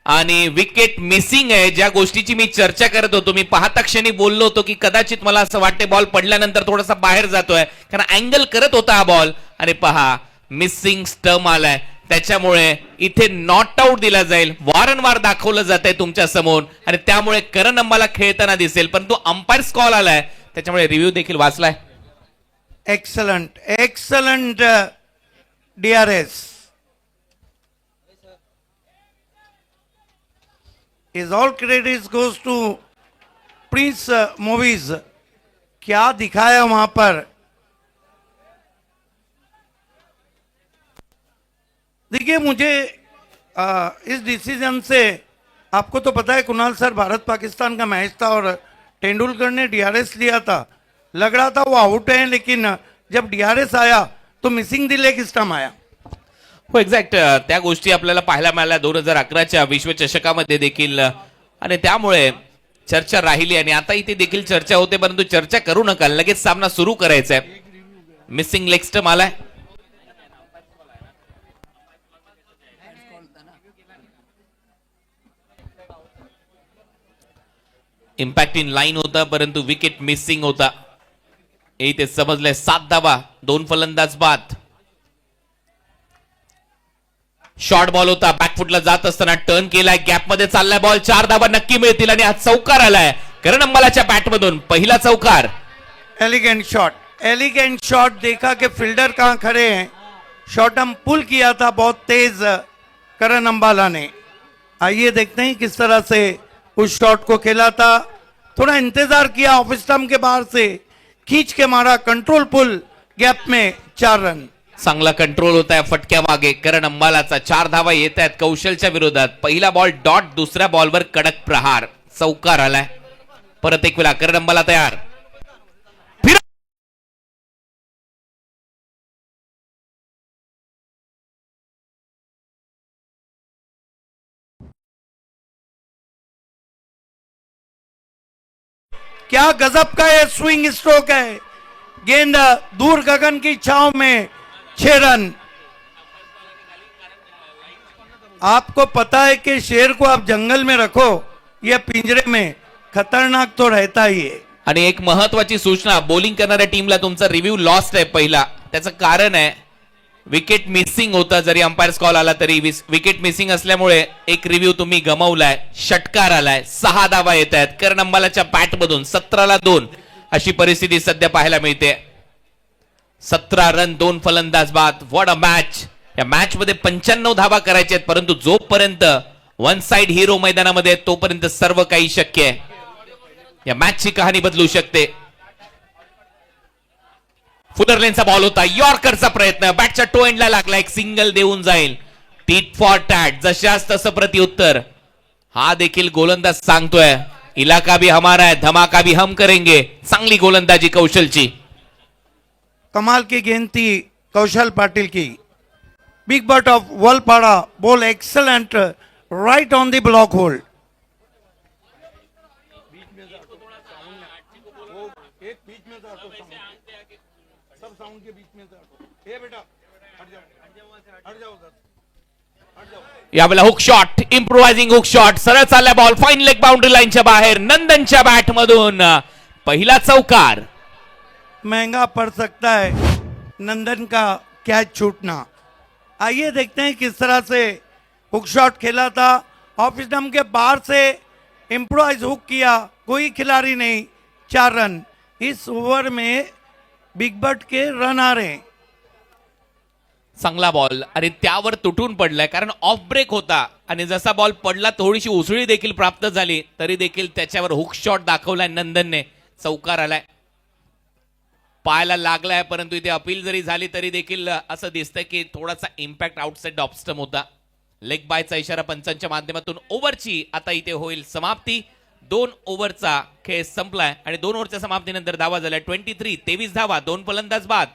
G: आणि विकेट मिसिंग आहे. ज्या गोष्टीची मी चर्चा करत होतो, मी पाहता क्षणी बोललो होतो की कदाचित मला असं वाटते बॉल पडल्यानंतर थोडासा बाहेर जातोय, कारण अँगल करत होता हा बॉल. आणि पहा मिसिंग स्टंप आलाय, त्याच्यामुळे इथे नॉट आउट दिला जाईल. वारंवार दाखवलं जात आहे तुमच्या समोर आणि त्यामुळे करण अंबाला खेळताना दिसेल, परंतु अंपायर्स कॉल आलाय त्याच्यामुळे रिव्ह्यू देखील वाचलाय.
F: Excellent, excellent DRS. His all credits goes to Prince Movies. क्या दिखाया वहां पर. देखिए मुझे इस डिसीजन से, आपको तो पता है कुणाल सर भारत पाकिस्तान का मैच था और तेंदुलकर ने डीआरएस लिया था. लग रहा था वो आउट है, लेकिन जब डीआरएस आया तो मिसिंग द लेग स्टंप आया.
G: हो एक्झॅक्ट त्या गोष्टी आपल्याला पाहायला मिळाल्या 2011च्या विश्वचषकामध्ये देखील. आणि त्यामुळे चर्चा राहिली आणि आता इथे देखील चर्चा होते, परंतु चर्चा करू नका, लगेच सामना सुरू करायचा आहे. मिसिंग लेग स्टंप आलाय. इम्पॅक्ट इन लाईन होता, परंतु विकेट मिसिंग होता. इथे समजलंय 7 धावा, 2 फलंदाज बाद. शॉर्ट बॉल होता, बॅकफुटला जात असताना टर्न केलाय, गॅप मध्ये चाललाय बॉल. 4 धावा नक्की मिळतील आणि हा चौकार आलाय करण अंबालाच्या बॅटमधून, पहिला चौकार.
F: Elegant shot, elegant shot. देखा कि फील्डर कहां खड़े हैं. शॉटम पुल किया था बहुत तेज करण अंबाला ने. आइए देखते हैं किस तरह से उस शॉट को खेला था. थोड़ा इंतजार किया, ऑफ स्टंप के बाहर से खींच के मारा, कंट्रोल पुल, गैप में 4 रन.
G: चांगला कंट्रोल होता है फटक्या मागे करण अंबालाचा. 4 धावा येत आहेत कौशलच्या विरोधात. पहिला बॉल डॉट, दुसऱ्या बॉलवर कडक प्रहार, चौकार आलाय. परत एक वेळा करण अंबाला तयार.
F: क्या गजब का ये स्विंग स्ट्रोक है. गेंद दूर गगन की छाव में 6 रन. आपको पता है कि शेर को आप जंगल में रखो या पिंजरे में, खतरनाक तो रहता ही है.
G: आणि एक महत्वाची सूचना, बॉलिंग करणाऱ्या टीमला तुमचा रिव्ह्यू लॉस्ट आहे पहिला. त्याचं कारण आहे विकेट मिसिंग होता. जरी अंपायर्स कॉल आला तरी विकेट मिसिंग असल्यामुळे एक रिव्ह्यू तुम्ही गमावलाय. षटकार आलाय. 6 धावा येत आहेत करण अंबालाच्या बॅटमधून. 17ला 2 अशी परिस्थिती सध्या पाहायला मिळते. 17 रन, 2 फलंदाज बाद. What a match. या मॅच मध्ये 95 धावा करायच्या आहेत, परंतु जोपर्यंत वन साइड हिरो मैदानामध्ये तोपर्यंत सर्व काही शक्य आहे. या मॅचची कहाणी बदलू शकते. फुलरलेनचा बॉल होता, यॉर्करचा प्रयत्न, बॅटच्या टो एंडला लागला, एक सिंगल देऊन जाईल. टीट फॉर टॅट, जशास तसं प्रत्युत्तर. हा देखील गोलंदाज सांगतोय इलाका भी हमारा है, धमाका भी हम करेंगे. चांगली गोलंदाजी कौशलची.
F: कमाल की गेंद थी कौशल पाटिल की. Big bird of Valpada, ball excellent, right on the block hold.
G: यावेळेला hook shot, improvising hook shot, सरळ चालला बॉल, फाईन लेग बाउंड्री लाईनच्या बाहेर. नंदनच्या बॅट मधून पहिला चौकार.
F: महंगा पड़ सकता है नंदन का कैच छूटना. आइए देखते हैं किस तरह से हुक शॉट खेला था. ऑफ स्टंप के बाहर से इम्प्रोवाइज हुक किया, कोई खिलाड़ी नहीं. 4 रन. इस ओवर में बिग बट के रन आ रहे हैं.
G: चांगला बॉल आणि त्यावर तुटून पडलाय, कारण ऑफ ब्रेक होता आणि जसा बॉल पडला थोडीशी उसळी देखील प्राप्त झाली, तरी देखील त्याच्यावर हुक शॉट दाखवलाय नंदनने. चौकार आलाय, पायाला लागलाय, परंतु इथे अपील जरी झाली तरी देखील असं दिसतंय की थोडासा इम्पॅक्ट आउटसाइड ऑफ स्टंप होता. लेग बायचा इशारा पंचांच्या माध्यमातून. ओव्हरची आता इथे होईल समाप्ती. 2 ओव्हरचा खेळ संपलाय आणि 2 ओव्हरच्या समाप्तीनंतर धावा झाल्या 23 धावा, 2 फलंदाज बाद.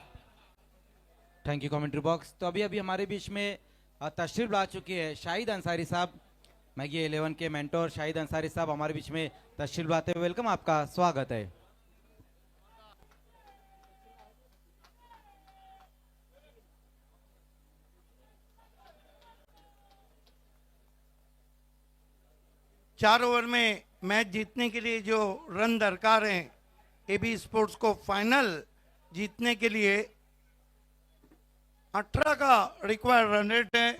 C: Thank you commentary box. तो अभी अभी हमारे बीच में तशरीफ ला चुके हैं शाहिद अंसारी साहब. मैगी 11 के मेंटोर शाहिद अंसारी साहब हमारे बीच में तशरीफ लाते हुए वेलकम, आपका स्वागत है.
F: चार ओवर में मैच जीतने के लिए जो रन दरकार हैं, एबी स्पोर्ट्स को फाइनल जीतने के लिए 18 का रिक्वायर्ड रन रेट है.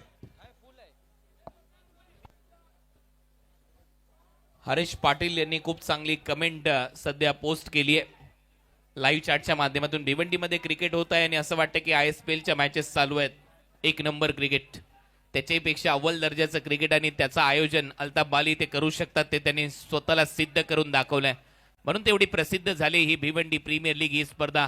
G: हरीश पाटील यांनी खूप चांगली कमेंट सध्या पोस्ट केली आहे लाईव्ह चॅटच्या माध्यमातून. भिवंडीमध्ये क्रिकेट होत आहे आणि असं वाटतं की ISPL च्या मॅचेस चालू आहेत. 1 नंबर क्रिकेट, त्याच्याही पेक्षा अव्वल दर्जाचं क्रिकेट आणि त्याचं आयोजन अल्ताफ बाली ते करू शकतात, ते त्यांनी स्वतःला सिद्ध करून दाखवलंय. म्हणून तेवढी प्रसिद्ध झाली ही भिवंडी प्रीमियर लीग ही स्पर्धा.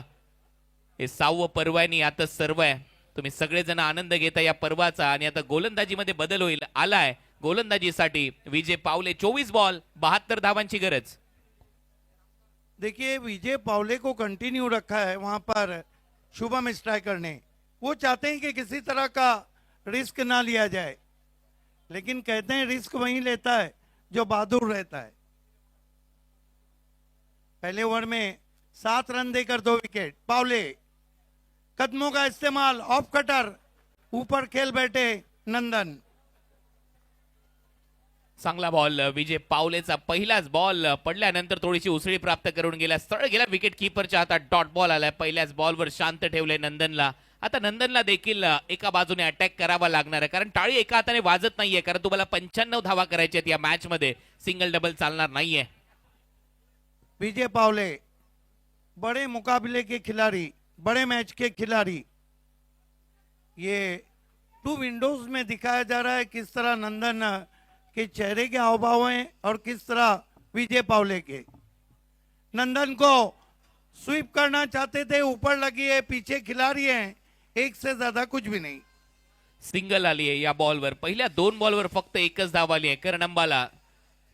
G: हे 6वं पर्व आहे आणि यातच सर्व आहे. तुम्ही सगळेजण आनंद घेता या पर्वाचा. आणि आता गोलंदाजीमध्ये बदल होईल. आलाय गोलंदाजीसाठी विजय पावले. 24 बॉल 72 धावांची गरज.
F: देखिए विजय पावले को कंटिन्यू रखा है वहां पर शुभम स्ट्राइकर ने. वो चाहते हैं कि किसी तरह का रिस्क ना लिया जाए, लेकिन कहते हैं रिस्क वही लेता है जो बहादुर रहता है. पहले ओवर में 7 रन देकर 2 विकेट. पावले कदमों का इस्तेमाल, ऑफ कटर, ऊपर खेल बैठे नंदन.
G: चांगला बॉल विजय पावलेचा. पहिलाच बॉल पडल्यानंतर थोडीशी उसळी प्राप्त करून गेला, स्थळ गेला, विकेट कीपरच्या हातात डॉट बॉल आलाय. पहिल्याच बॉलवर शांत ठेवले नंदनला. आता नंदनला देखील एका बाजूने अटॅक करावा लागणार आहे, कारण टाळी एका हाताने वाजत नाहीये, कारण तुम्हाला 95 धावा करायच्या आहेत या मॅच मध्ये. सिंगल डबल चालणार नाहीये.
F: विजय पावले बड़े मुकाबले के खिलाड़ी, बड़े मैच के खिलाड़ी. ये 2 विंडोज में दिखाया जा रहा है किस तरह नंदन के चेहरे के हाव भाव हैं और किस तरह विजय पावले के. नंदन को स्वीप करना चाहते थे, ऊपर लगी है, पीछे खिलाड़ी हैं, एक से ज्यादा कुछ भी नहीं.
G: सिंगल आली आहे या बॉलवर. पहिल्या 2 बॉलवर फक्त एकच धाव आली आहे. करण अंबाला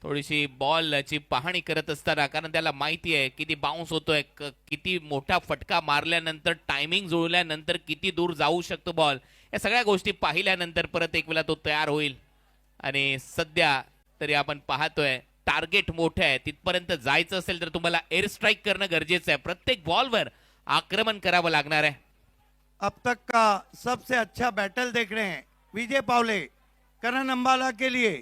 G: थोडीशी बॉलची पाहणी करत असताना, कारण त्याला माहिती आहे किती बाउन्स होतोय, किती मोठा फटका मारल्यानंतर, टायमिंग जुळल्यानंतर किती दूर जाऊ शकतो बॉल. या सगळ्या गोष्टी पाहिल्यानंतर परत एक वेळा तो तयार होईल. आणि सध्या तरी आपण पाहतोय टार्गेट मोठं आहे, तिथपर्यंत जायचं असेल तर तुम्हाला एअर स्ट्राईक करणं गरजेचं आहे. प्रत्येक बॉलवर आक्रमण करावं लागणार आहे.
F: अब तक का सबसे अच्छा बैटल देख रहे हैं विजय पावले करण अंबाला के लिए.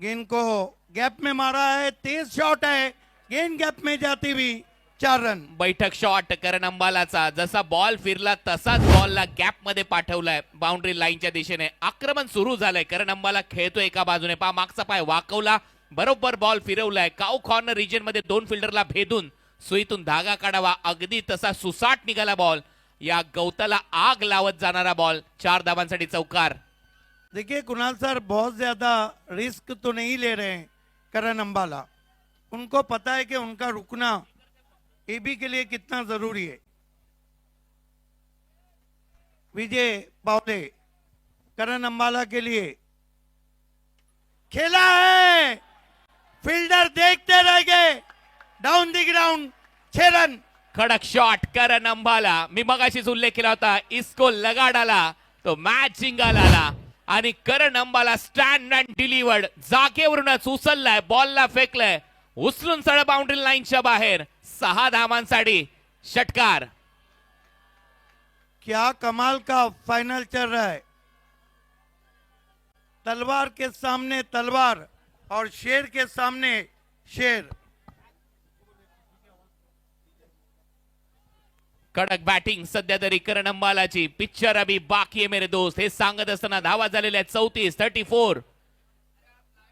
F: गेंद को गैप में मारा है, तेज शॉट है, गेंद गैप में जाती हुई 4 रन.
G: बैठक शॉट करण अंबालाचा. जसा बॉल फिरला तसाच बॉलला गॅप मध्ये पाठवलाय बाउंड्री लाईनच्या दिशेने. आक्रमण सुरू झालंय. करण अंबाला खेळतोय एका बाजूने, मागचा पाय वाकवला, बरोबर बॉल फिरवलाय. काऊ कॉर्नर रिजन मध्ये 2 फिल्डरला भेदून सुईतून धागा काढावा, अगदी तसा सुसाट निघाला बॉल. या गवताला आग लावत जाणारा बॉल 4 धावांसाठी चौकार.
F: देखिए कुणाल सर बहुत ज्यादा रिस्क तो नहीं ले रहे हैं करण अंबाला. उनको पता है कि उनका रुकना एबी के लिए कितना जरूरी है. विजय पावले करण अंबाला के लिए खेला है. फील्डर देखते रह गए. Down the ground 6 run.
G: कडक शॉट करण अंबाला. मी मगाशीच उल्लेख केला होता, इसको लगा डाला तो मॅच जिंकायला आला आणि करण अंबाला स्टँड अँड डिलिव्हर्ड. जागेवरूनच उचललाय, बॉलला फेकलाय, उचलून सरळ बाउंड्री लाईनच्या बाहेर. 6 धावांसाठी षटकार.
F: क्या कमाल का फाइनल चल रहा है. तलवार के सामने तलवार और शेर के सामने शेर.
G: कडक बॅटिंग सध्या तरी करण अंबालाची. पिक्चर अभी बाकी आहे मेरे दोस्त. हे सांगत असताना धावा झालेल्या आहेत 34.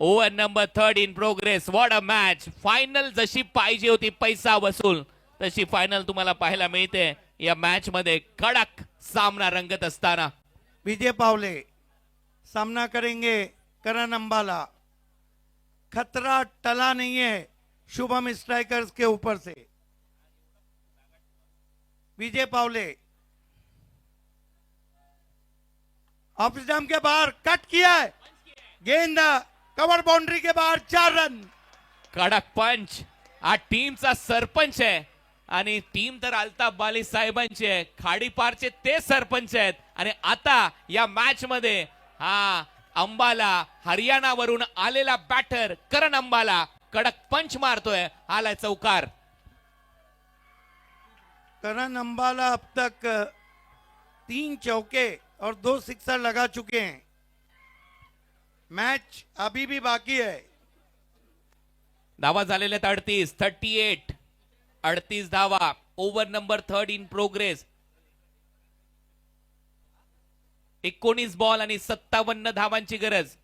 G: Over number 3 in progress. What a match. Final जशी पाहिजे होती पैसा वसूल तशी फायनल तुम्हाला पाहायला मिळते. या मॅच मध्ये कडक सामना रंगत असताना
F: विजय पावले सामना करेंगे करण अंबाला. खतरा टला नहीं है शुभम स्ट्राइकर्स के ऊपर से. विजय पावले ऑफ स्टंप के बाहर कट किया है. गेंद कवर बाउंड्री के बाहर 4 रन.
G: कडक पंच. हा टीमचा सरपंच आहे आणि टीम तर अल्ताफ बाली साहेबांची आहे. खाडीपारचे ते सरपंच आहेत आणि आता या मॅच मध्ये हा अंबाला हरियाणावरून आलेला बॅटर करण अंबाला कडक पंच मारतोय. आलाय चौकार.
F: करण अंबाला अब तक 3 चौके और 2 सिक्सर लगा चुके हैं. मैच अभी भी बाकी है.
G: धावा झालेल्या 38 धावा. Over number 3 in progress. 19 ball आणि 57 धावांची गरज.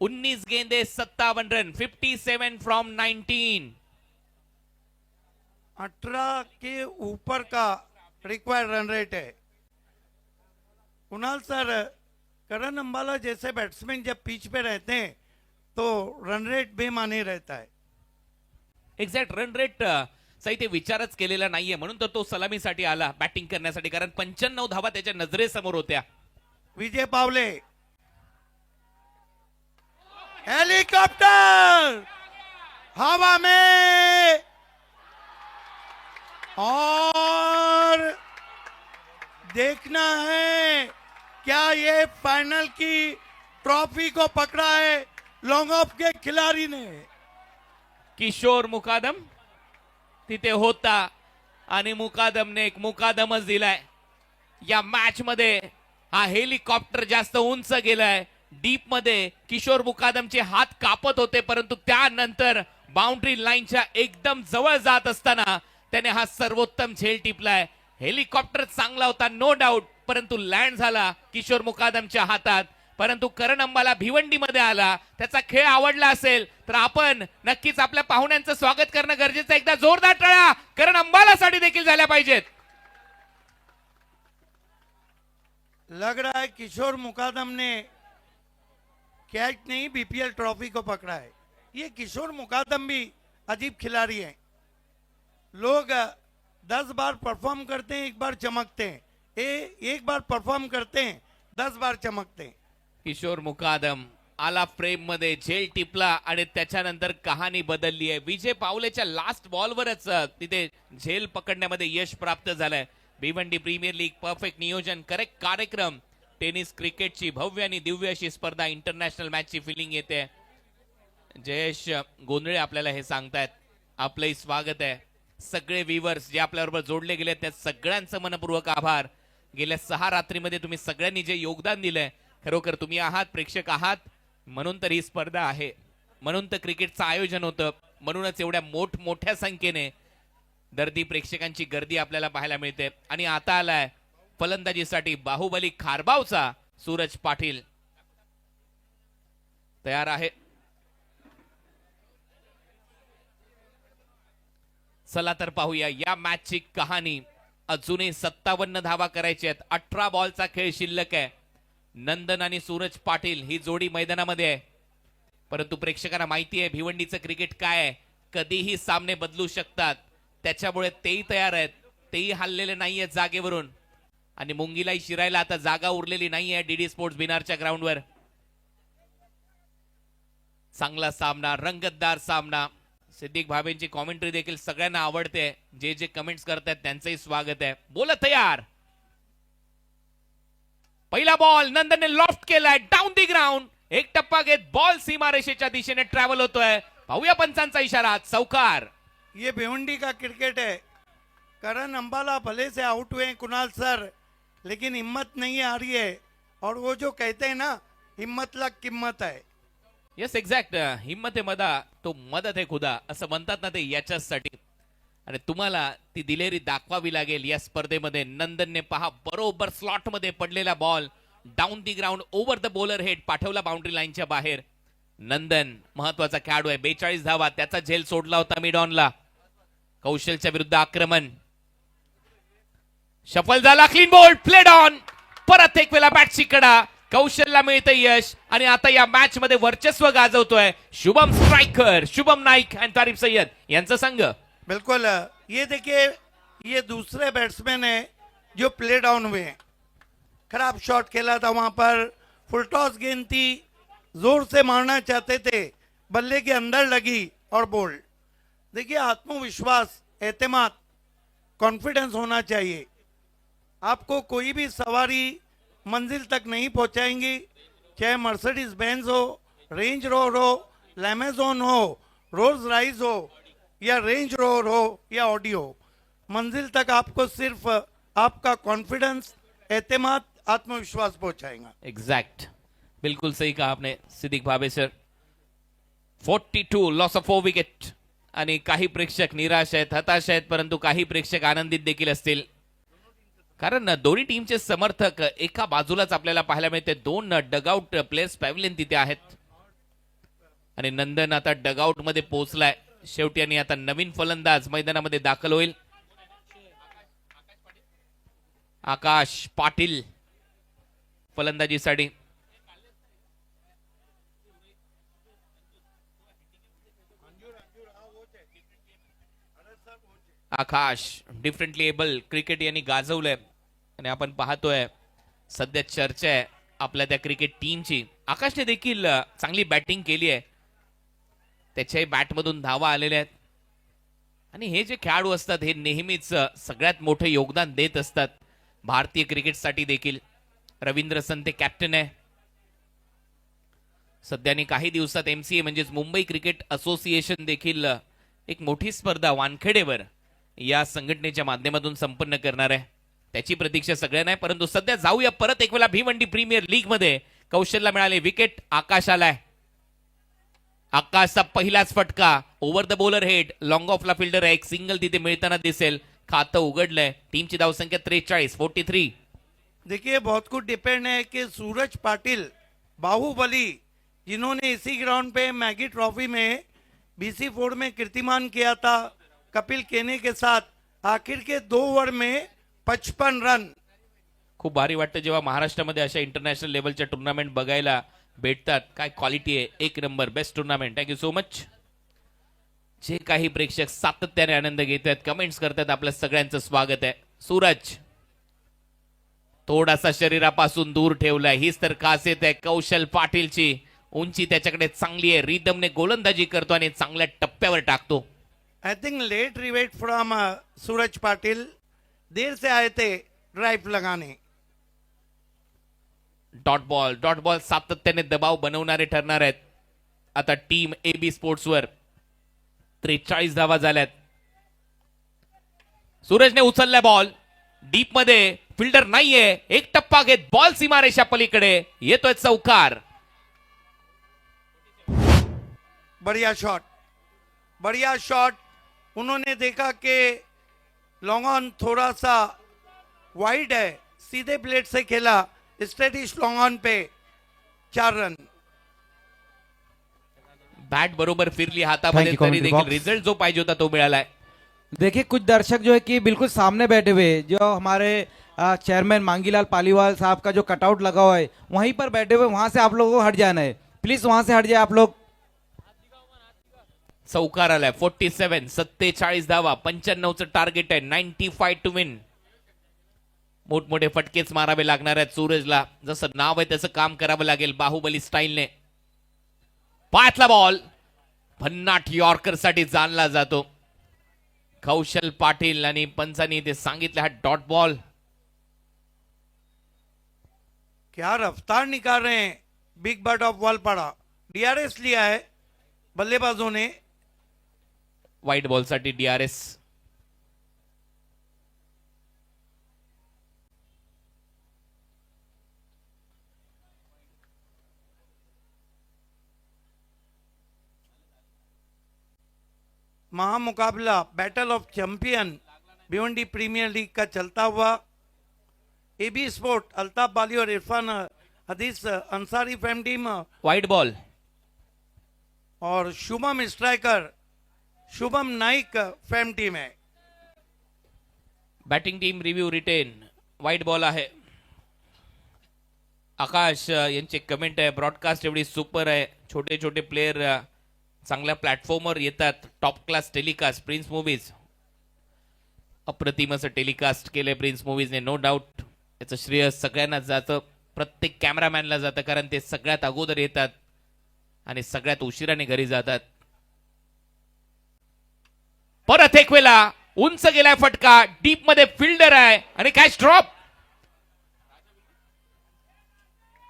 G: 19 गेंदे 57 रन. 57 फ्रॉम 19.
F: 18 के ऊपर का रिक्वायर्ड रन रेट है. कुणाल सर करण अंबाला जैसे बैट्समैन जब पिच पे रहते हैं तो रन रेट बेमाने रहता है.
G: एक्झॅक्ट रन रेट चा इथे विचारच केलेला नाहीये म्हणून तर तो सलामीसाठी आला बॅटिंग करण्यासाठी. कारण 95 धावा त्याच्या नजरेसमोर होत्या.
F: विजय पावले हेलीकॉप्टर हवा में और देखना है क्या ये फाइनल की ट्रॉफी को पकड़ा है लॉन्ग ऑफ के खिलाड़ी ने.
G: किशोर मुकादम तिथे होता आणि मुकादमने एक मुकादमच दिलाय. या मॅच मध्ये हा हेलिकॉप्टर जास्त उंच गेलाय. डीप मध्ये किशोर मुकादमचे हात कापत होते परंतु त्यानंतर बाउंड्री लाईनच्या एकदम जवळ जात असताना त्याने हा सर्वोत्तम झेल टिपलाय. हेलिकॉप्टर चांगला होता नो डाऊट परंतु लँड झाला किशोर मुकादमच्या हातात. परंतु करण अंबाला भिवंडीमध्ये आला. त्याचा खेळ आवडला असेल तर आपण नक्कीच आपल्या पाहुण्यांचं स्वागत करणं गरजेचं. एकदा जोरदार टाळ्या करण अंबालासाठी देखील झाल्या पाहिजेत.
F: लग रहा है किशोर मुकादम ने कैच नहीं बीपीएल ट्रॉफी को पकड़ा है. ये किशोर मुकादम भी अजीब खिलाड़ी हैं. लोग 10 बार परफॉर्म करते हैं 1 बार चमकते हैं. एक बार परफॉर्म करते हैं 10 बार चमकते हैं.
G: किशोर मुकादम आला फ्रेम मध्ये झेल टिपला आणि त्याच्यानंतर कहाणी बदलली आहे. विजय पावलेच्या लास्ट बॉलवरच तिथे झेल पकडण्यामध्ये यश प्राप्त झालंय. भिवंडी प्रीमियर लीग परफेक्ट नियोजन करेक्ट कार्यक्रम. टेनिस क्रिकेटची भव्य आणि दिव्य अशी स्पर्धा इंटरनॅशनल मॅचची फिलिंग येते. जयेश गोंधळे आपल्याला हे सांगतायत. आपलंही स्वागत आहे. सगळे व्ह्यूअर्स जे आपल्याबरोबर जोडले गेले त्या सगळ्यांचं मनपूर्वक आभार. गेल्या 6 रात्रीमध्ये तुम्ही सगळ्यांनी जे योगदान दिलंय खरोखर तुम्ही आहात प्रेक्षक आहात म्हणून तर ही स्पर्धा आहे. म्हणून तर क्रिकेटचं आयोजन होतं. म्हणूनच एवढ्या मोठमोठ्या संख्येने दर्दी प्रेक्षकांची गर्दी आपल्याला पाहायला मिळते. आणि आता आलाय फलंदाजीसाठी बाहुबली खारबावचा सूरज पाटील तयार आहे. चला तर पाहूया या मॅचची कहाणी. अजूनही 57 धावा करायच्या आहेत. 18 बॉलचा खेळ शिल्लक आहे. नंदन आणि सूरज पाटील ही जोडी मैदानामध्ये आहे. परंतु प्रेक्षकांना माहिती आहे भिवंडीचं क्रिकेट काय आहे, कधीही सामने बदलू शकतात. त्याच्यामुळे तेही तयार आहेत, तेही हल्लेले नाहीयेत जागेवरून. आणि मुंगीलाही शिरायला आता जागा उरलेली नाहीये डीडी स्पोर्ट्स बिनारच्या ग्राउंडवर. चांगला सामना, रंगतदार सामना. सिद्दीक भाभेंची कॉमेंट्री देखील सगळ्यांना आवडते. जे जे कमेंट्स करतात त्यांचंही स्वागत आहे. बोला तयार. पहिला बॉल नंदनने लॉफ्ट केलाय डाऊन दी ग्राउंड. एक टप्पा घेत बॉल सीमारेषेच्या दिशेने ट्रॅव्हल होतोय. पाहूया पंचांचा इशारा. चौकार.
F: ये भिवंडी का क्रिकेट है. करण अंबाला भले से आउट हुए कुणाल सर, लेकिन हिम्मत नहीं आ रही है. और वो जो कहते हैं ना, हिम्मत ला किम्मत है.
G: Yes exact. हिम्मत आहे मदा तो मदत आहे खुदा असं म्हणतात ना, ते याच्यासाठी. आणि तुम्हाला ती दिलेरी दाखवावी लागेल या स्पर्धेमध्ये. नंदनने पहा बरोबर स्लॉट मध्ये पडलेला ball down the ground over the bowler head पाठवला बाउंड्री लाईनच्या बाहेर. नंदन महत्वाचा खेळाडू आहे. 42 धावा त्याचा झेल सोडला होता मिड ऑनला. कौशलच्या विरुद्ध आक्रमण. शफल झाला, क्लीन बोल्ड, प्लेड ऑन. परत एक वेळा बॅटची कडा. कौशलला मिळतं यश आणि आता या मॅच मध्ये वर्चस्व गाजवतोय शुभम स्ट्रायकर, शुभम नाईक आणि तारिफ सय्यद यांचा संघ.
F: बिल्कुल. ये देखिए, ये दूसरे बैट्समैन है जो प्ले डाउन हुए हैं. खराब शॉट खेला था वहां पर. फुल टॉस गेंद थी, जोर से मारना चाहते थे, बल्ले के अंदर लगी और बोल्ड. देखिए, आत्मविश्वास, एतमाद, कॉन्फिडेंस होना चाहिए. आपको कोई भी सवारी मंजिल तक नहीं पहुंचाएंगी, चाहे मर्सिडीज बेंज हो, रेंज रोवर हो, लैमेजॉन हो, रोल्स रॉयस हो, या रेंज रोवर हो या ऑडी हो. मंजिल तक आपको सिर्फ आपका कॉन्फिडेंस, एतमाद, आत्मविश्वास पहुंचाएगा.
G: एक्झॅक्ट. बिलकुल सही कहा आपने Siddique Bhabhe sir. 42 loss of 4 wicket. आणि काही प्रेक्षक निराश आहेत, हताश आहेत, परंतु काही प्रेक्षक आनंदित देखील असतील. कारण दोन्ही टीमचे समर्थक एका बाजूलाच आपल्याला पाहायला मिळते. 2 डगआउट प्लेयर्स पॅव्हलियन तिथे आहेत. आणि नंदन आता डगआउट मध्ये पोहोचलाय शेवटी. आणि आता नवीन फलंदाज मैदानामध्ये दाखल होईल. आकाश पाटील फलंदाजीसाठी. आकाश डिफरंटली एबल क्रिकेट यांनी गाजवलंय. आणि आपण पाहतोय सध्या चर्चा आहे आपल्या त्या क्रिकेट टीमची. आकाशने देखील चांगली बॅटिंग केली आहे. त्याच्याही बॅटमधून धावा आलेल्या आहेत. आणि हे जे खेळाडू असतात हे नेहमीच सगळ्यात मोठे योगदान देत असतात भारतीय क्रिकेटसाठी देखील. रवींद्र संते कॅप्टन आहे सध्याने. काही दिवसात MCA म्हणजेच मुंबई क्रिकेट असोसिएशन देखील एक मोठी स्पर्धा वानखेडेवर या संघटनेच्या माध्यमातून संपन्न करणार आहे. त्याची प्रतीक्षा सगळ्यांना आहे. परंतु सध्या जाऊया परत एक वेळा भिवंडी प्रीमियर लीग मध्ये. कौशलला मिळाले विकेट. आकाश आलाय. आकाशचा पहिलाच फटका over the bowler head. Long ऑफला फिल्डर आहे. एक सिंगल तिथे मिळताना दिसेल. खातं उघडलंय. टीमची धावसंख्या 43 43.
F: देखिए, बहुत कुछ डिपेंड है कि सूरज पाटिल, बाहुबली, जिन्होंने इसी ग्राउंड पे मैगी ट्रॉफी में BC फोर्ड में कीर्तिमान किया था कपिल केने के साथ, आखिर के 2 ओवर में 55 रन.
G: खूप भारी वाटतं जेव्हा महाराष्ट्रामध्ये अशा इंटरनॅशनल लेवलच्या टुर्नामेंट बघायला भेटतात. काय क्वालिटी आहे, एक number, best tournament. Thank you so much. जे काही प्रेक्षक सातत्याने आनंद घेत आहेत, कमेंट्स करतात, आपल्या सगळ्यांचं स्वागत आहे. सूरज थोडासा शरीरापासून दूर ठेवलाय. हीच तर खासियत आहे कौशल पाटीलची. उंची त्याच्याकडे चांगली आहे. रिदमने गोलंदाजी करतो आणि चांगल्या टप्प्यावर टाकतो.
F: I think late rivet from Suraj Patil. देर से आए थे ड्राइव लगाने.
G: डॉट बॉल सातत्याने दबाव बनवणारे ठरणार आहेत आता टीम AB स्पोर्ट्सवर. 43 धावा झाल्यात. सूरजने उचललाय बॉल डीप मध्ये. फिल्डर नाहीये. एक टप्पा घेत बॉल सीमारेषा पलीकडे येतोय. चौकार.
F: बढ़िया शॉट, बढ़िया शॉट. उन्होंने देखा कि लॉन्ग ऑन थोड़ा सा वाइड है, सीधे प्लेट से खेला. स्ट्रेटिश लॉन्ग ऑन पे 4 रन.
G: बॅट बरोबर फिरली हातामध्ये
C: Thank you,
G: तरी
C: commentary
G: देखील
C: box.
G: रिझल्ट जो पाहिजे होता तो मिळालाय.
C: देखिए कुछ दर्शक जो है कि बिल्कुल सामने बैठे हुए हैं, जो हमारे चेयरमैन मांगीलाल पालीवाल साहब का जो कटआउट लगा हुआ है वहीं पर बैठे हुए, वहां से आप लोगों को हट जाना है, प्लीज वहां से हट जाए आप लोग।
G: चौकार आलाय 47 47 धावा 95चं टार्गेट आहे 95 टू विन. मोठमोठे फटकेच मारावे लागणार आहेत सूरजला. जसं नाव आहे तसं काम करावं लागेल बाहुबली स्टाईलने. पायातला बॉल भन्नाट यॉर्कर साठी जाणला जातो. कौशल पाटील आणि पंचांनी ते सांगितले हा डॉट बॉल.
F: क्या रफ्तार निकाल रहे हैं big bird of Valpada. DRS लिया है बल्लेबाजों ने.
G: व्हाईट बॉल साठी डीआरएस.
F: महामुकाबला battle of champion Bhiwandi premier league का चलता हुआ. एबी स्पोर्ट अल्ताफ बाली और इरफान हदीस अंसारी फैम टीम
G: व्हाईट बॉल.
F: और शुभम स्ट्राइकर शुभम नाइक फैम टीम है.
G: Batting team review retain. White ball आहे. आकाश यांचे कमेंट आहे ब्रॉडकास्ट एवढी सुपर आहे. छोटे छोटे प्लेयर चांगल्या प्लॅटफॉर्मवर येतात. Top class telecast prince movies. अप्रतिम असं टेलिकास्ट केलंय प्रिन्स मूवीजने. नो डाऊट याचं श्रेय सगळ्यांनाच जातं. प्रत्येक कॅमेरामॅनला जातं कारण ते सगळ्यात अगोदर येतात आणि सगळ्यात उशिराने घरी जातात. परत एक वेळा उंच गेलाय फटका. डीप मध्ये फिल्डर आहे आणि कॅच ड्रॉप.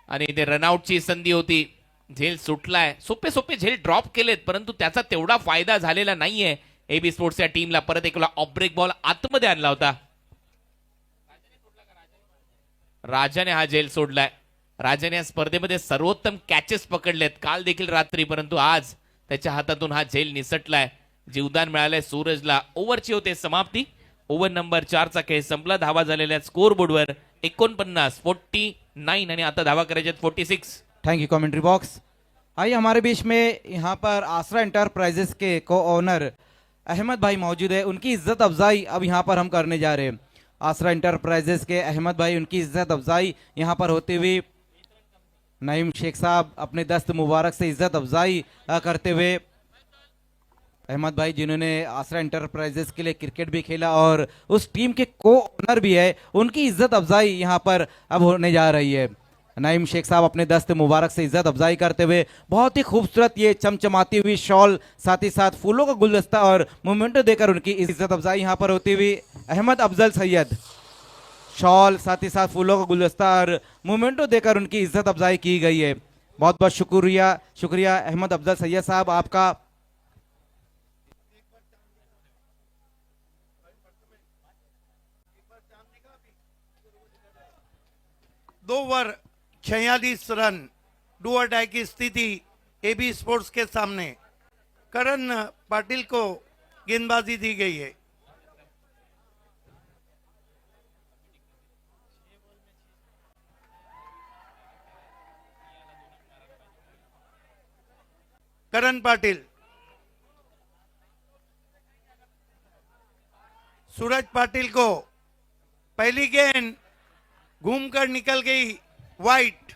G: आणि इथे रनआउटची संधी होती. झेल सुटलाय. सोपे सोपे झेल ड्रॉप केलेत परंतु त्याचा तेवढा फायदा झालेला नाहीये एबी स्पोर्ट्सच्या टीमला. परत एक वेळा ऑफ ब्रेक बॉल आतमध्ये आणला होता. राजाने हा झेल सोडलाय. राजाने या स्पर्धेमध्ये सर्वोत्तम कॅचेस पकडलेत काल देखील रात्री, परंतु आज त्याच्या हातातून हा झेल निसटलाय. जीवदान मिळालंय सूरजला. ओव्हरची होते समाप्ती. ओव्हर नंबर 4चा खेळ संपला. धावा झालेल्या स्कोर बोर्डवर 49 49 आणि आता धावा करायच्या 46.
C: Thank you commentary box. आइए हमारे बीच में यहाँ पर आसरा एंटरप्राइजेस के को ओनर अहमद भाई मौजूद है. उनकी इज्जत अफजाई अब यहाँ पर हम करने जा रहे हैं. आसरा एंटरप्राइजेस के अहमद भाई, उनकी इज्जत अफजाई यहाँ पर होते हुए नईम शेख साहब अपने दस्त मुबारक से इज्जत अफजाई करते हुए. अहमद भाई जिन्होंने आसरा एंटरप्राइजेस के लिए क्रिकेट भी खेला और उस टीम के को ओनर भी है, उनकी इज्जत अफजाई यहाँ पर अब होने जा रही है. नईम शेख साहब अपने दस्त मुबारक से इज्जत अफजाई करते हुए बहुत ही खूबसूरत ये चमचमाती हुई शॉल, साथ ही साथ फूलों का गुलदस्ता और मोमेंटो देकर उनकी इज्जत अफजाई यहाँ पर होती हुई. अहमद अफजल सैयद, शॉल साथ ही साथ फूलों का गुलदस्ता और मोमेंटो देकर उनकी इज्जत अफजाई की गई है. बहुत बहुत शुक्रिया शुक्रिया अहमद अफजल सैयद साहब आपका.
F: 2 ओवर 46 रन डू और डाई की स्थिति एबी स्पोर्ट्स के सामने. करण पाटिल को गेंदबाजी दी गई है. करण पाटिल, सूरज पाटिल को पहली गेंद घूमकर निकल गई वाइट.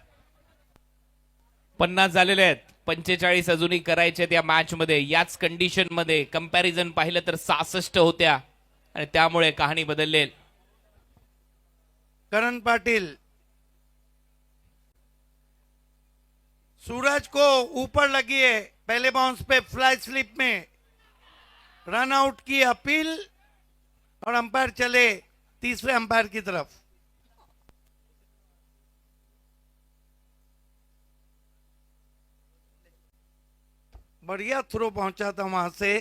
G: 50 झालेले आहेत. 45 अजूनही करायचे त्या मॅच मध्ये. याच कंडिशन मध्ये कंपॅरिझन पाहिलं तर 66 होत्या आणि त्यामुळे कहाणी बदलले.
F: करण पाटिल सूरज को ऊपर लगी है. पहले बाउंस पे फ्लाई स्लिप में रन आउट की अपील और अंपायर चले तीसरे अंपायर की तरफ. बढ़िया थ्रो पहुंचा था वहां से.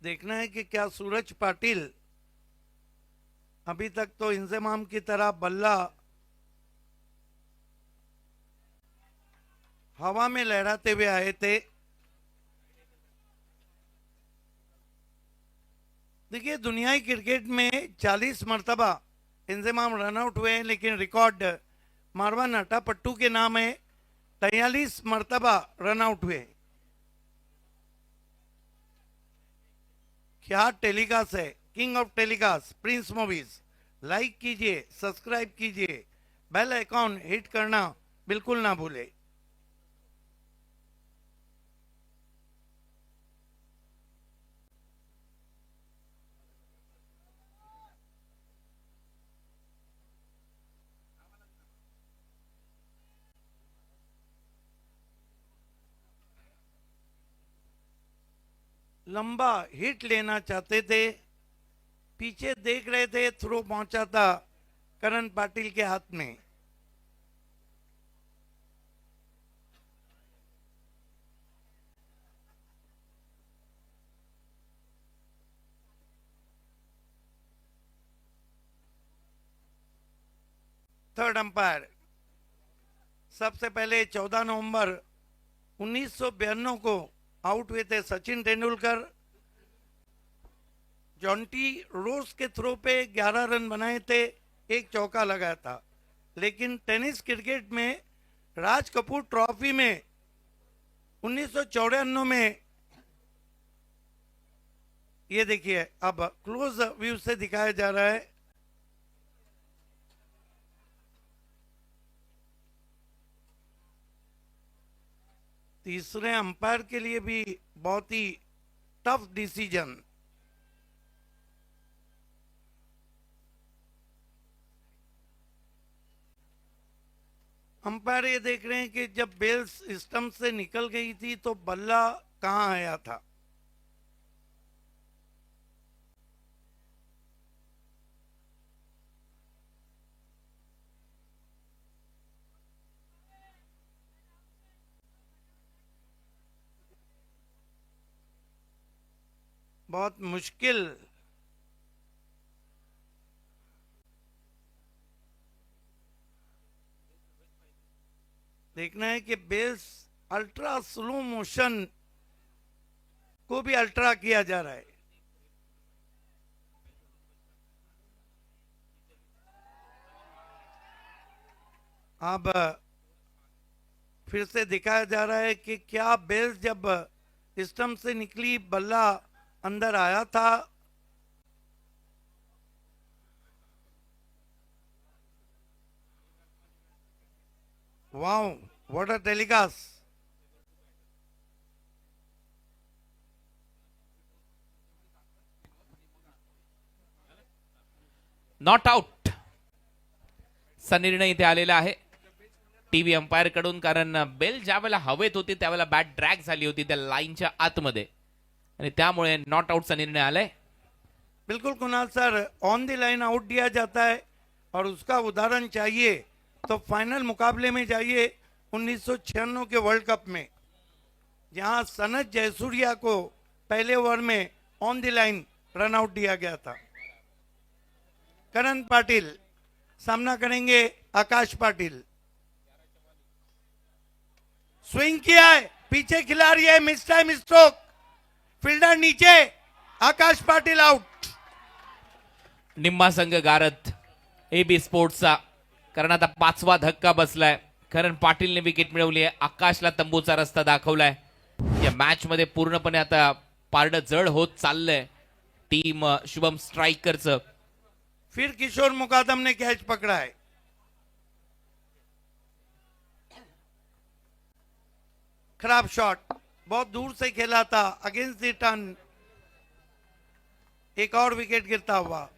F: देखना है कि क्या सूरज पाटिल अभी तक तो इंजमाम की तरह बल्ला हवा में लहराते हुए आए थे. देखिए दुनियाई क्रिकेट में 40 मरतबा इंजमाम रन आउट हुए हैं, लेकिन रिकॉर्ड मारवान अटापट्टू के नाम है. 43 मर्तबा रन आउट हुए। क्या टेलीकास्ट है, king of telecast Prince movies. Like कीजिए, सब्सक्राइब कीजिए, बेल आइकॉन हिट करना बिल्कुल ना भूले। लंबा हिट लेना चाहते थे, पीछे देख रहे थे, थ्रो पहुंचा था करण पाटिल के हाथ में। थर्ड अंपायर सबसे पहले 14 नवंबर 1992 को आउट हुए थे सचिन तेंदुलकर। जॉन्टी रोज के थ्रो पे 11 रन बनाए थे, एक चौका लगाया था। लेकिन टेनिस क्रिकेट में राज कपूर ट्रॉफी में 1994 में, ये देखिए अब क्लोज व्यू से दिखाया जा रहा है, तीसरे अंपायर के लिए भी बहुत ही टफ डिसीजन। अंपायर ये देख रहे हैं कि जब बेल स्टंप से निकल गई थी तो बल्ला कहां आया था। बहुत मुश्किल देखना है कि बेल्स अल्ट्रा स्लो मोशन को भी अल्ट्रा किया जा रहा है। अब फिर से दिखाया जा रहा है कि क्या बेल्स जब स्टंप से निकली बल्ला अंदर आया था। Wow, what a telecast.
G: Not out चा निर्णय इथे आलेला आहे टीव्ही अंपायर कडून, कारण बेल ज्या वेळेला हवेत होती त्यावेळेला बॅट ड्रॅग झाली होती त्या लाईनच्या आतमध्ये आणि त्यामुळे नॉट आउटचा निर्णय आलाय।
F: बिल्कुल Kunal sir, on the line out दिया जाता है और उसका उदाहरण चाहिए तो फाइनल मुकाबले में जाइए 1996 के वर्ल्ड कप में, जहां सनत जयसूर्या को पहले ओवर में on the line run out दिया गया था। करण पाटिल सामना करेंगे आकाश पाटिल। स्विंग किया है, पीछे खिलाड़ी है, मिस टाइम स्ट्रोक, फील्डर नीचे, आकाश पाटिल आउट।
G: निम्मा संघ गारत एबी स्पोर्ट्सचा, कारण आता 5वा धक्का बसलाय। करण पाटीलने विकेट मिळवली आहे, आकाशला तंबूचा रस्ता दाखवलाय। या मॅच मध्ये पूर्णपणे आता पारडं जड होत चाललंय टीम शुभम स्ट्राइकरचं।
F: फिर किशोर मुकादम ने कैच पकड़ा है। खराब शॉट, बहुत दूर से खेला था, अगेंस्ट द टर्न, एक और विकेट गिरता हुआ।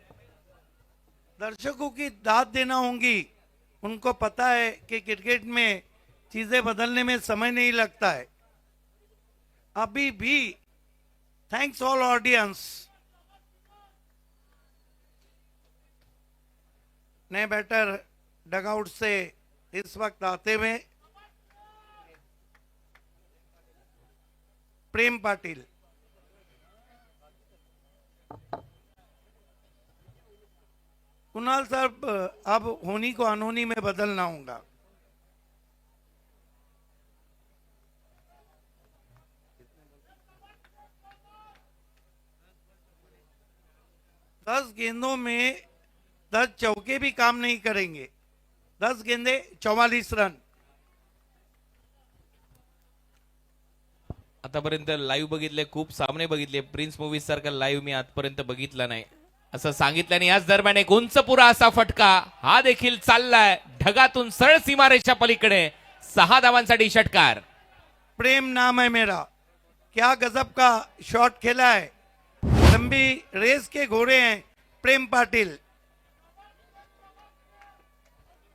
F: दर्शकों की दाद देना होंगी, उनको पता है कि क्रिकेट में चीजें बदलने में समय नहीं लगता है। अभी भी थैंक्स ऑल ऑडियंस। नए बैटर डगआउट से इस वक्त आते हुए प्रेम पाटिल। कुणाल साहब, अब होनी को अनहोनी में बदलना होगा। दस गेंदों में 10 चौके भी काम नहीं करेंगे। 10 गेंदे 44 रन।
G: आतापर्यंत लाईव्ह बघितले, खूप सामने बघितले, प्रिन्स मूवी सारखा लाईव्ह मी आजपर्यंत बघितला नाही असं सांगितलं. आणि याच दरम्यान एक उंचपुरा असा फटका हा देखील चाललाय ढगातून सरळ सीमारेषा पलीकडे. 6 धावांसाठी षटकार.
F: प्रेम नाम है मेरा, क्या गजब का शॉट खेला है. लंबी रेस के घोड़े हैं प्रेम पाटिल.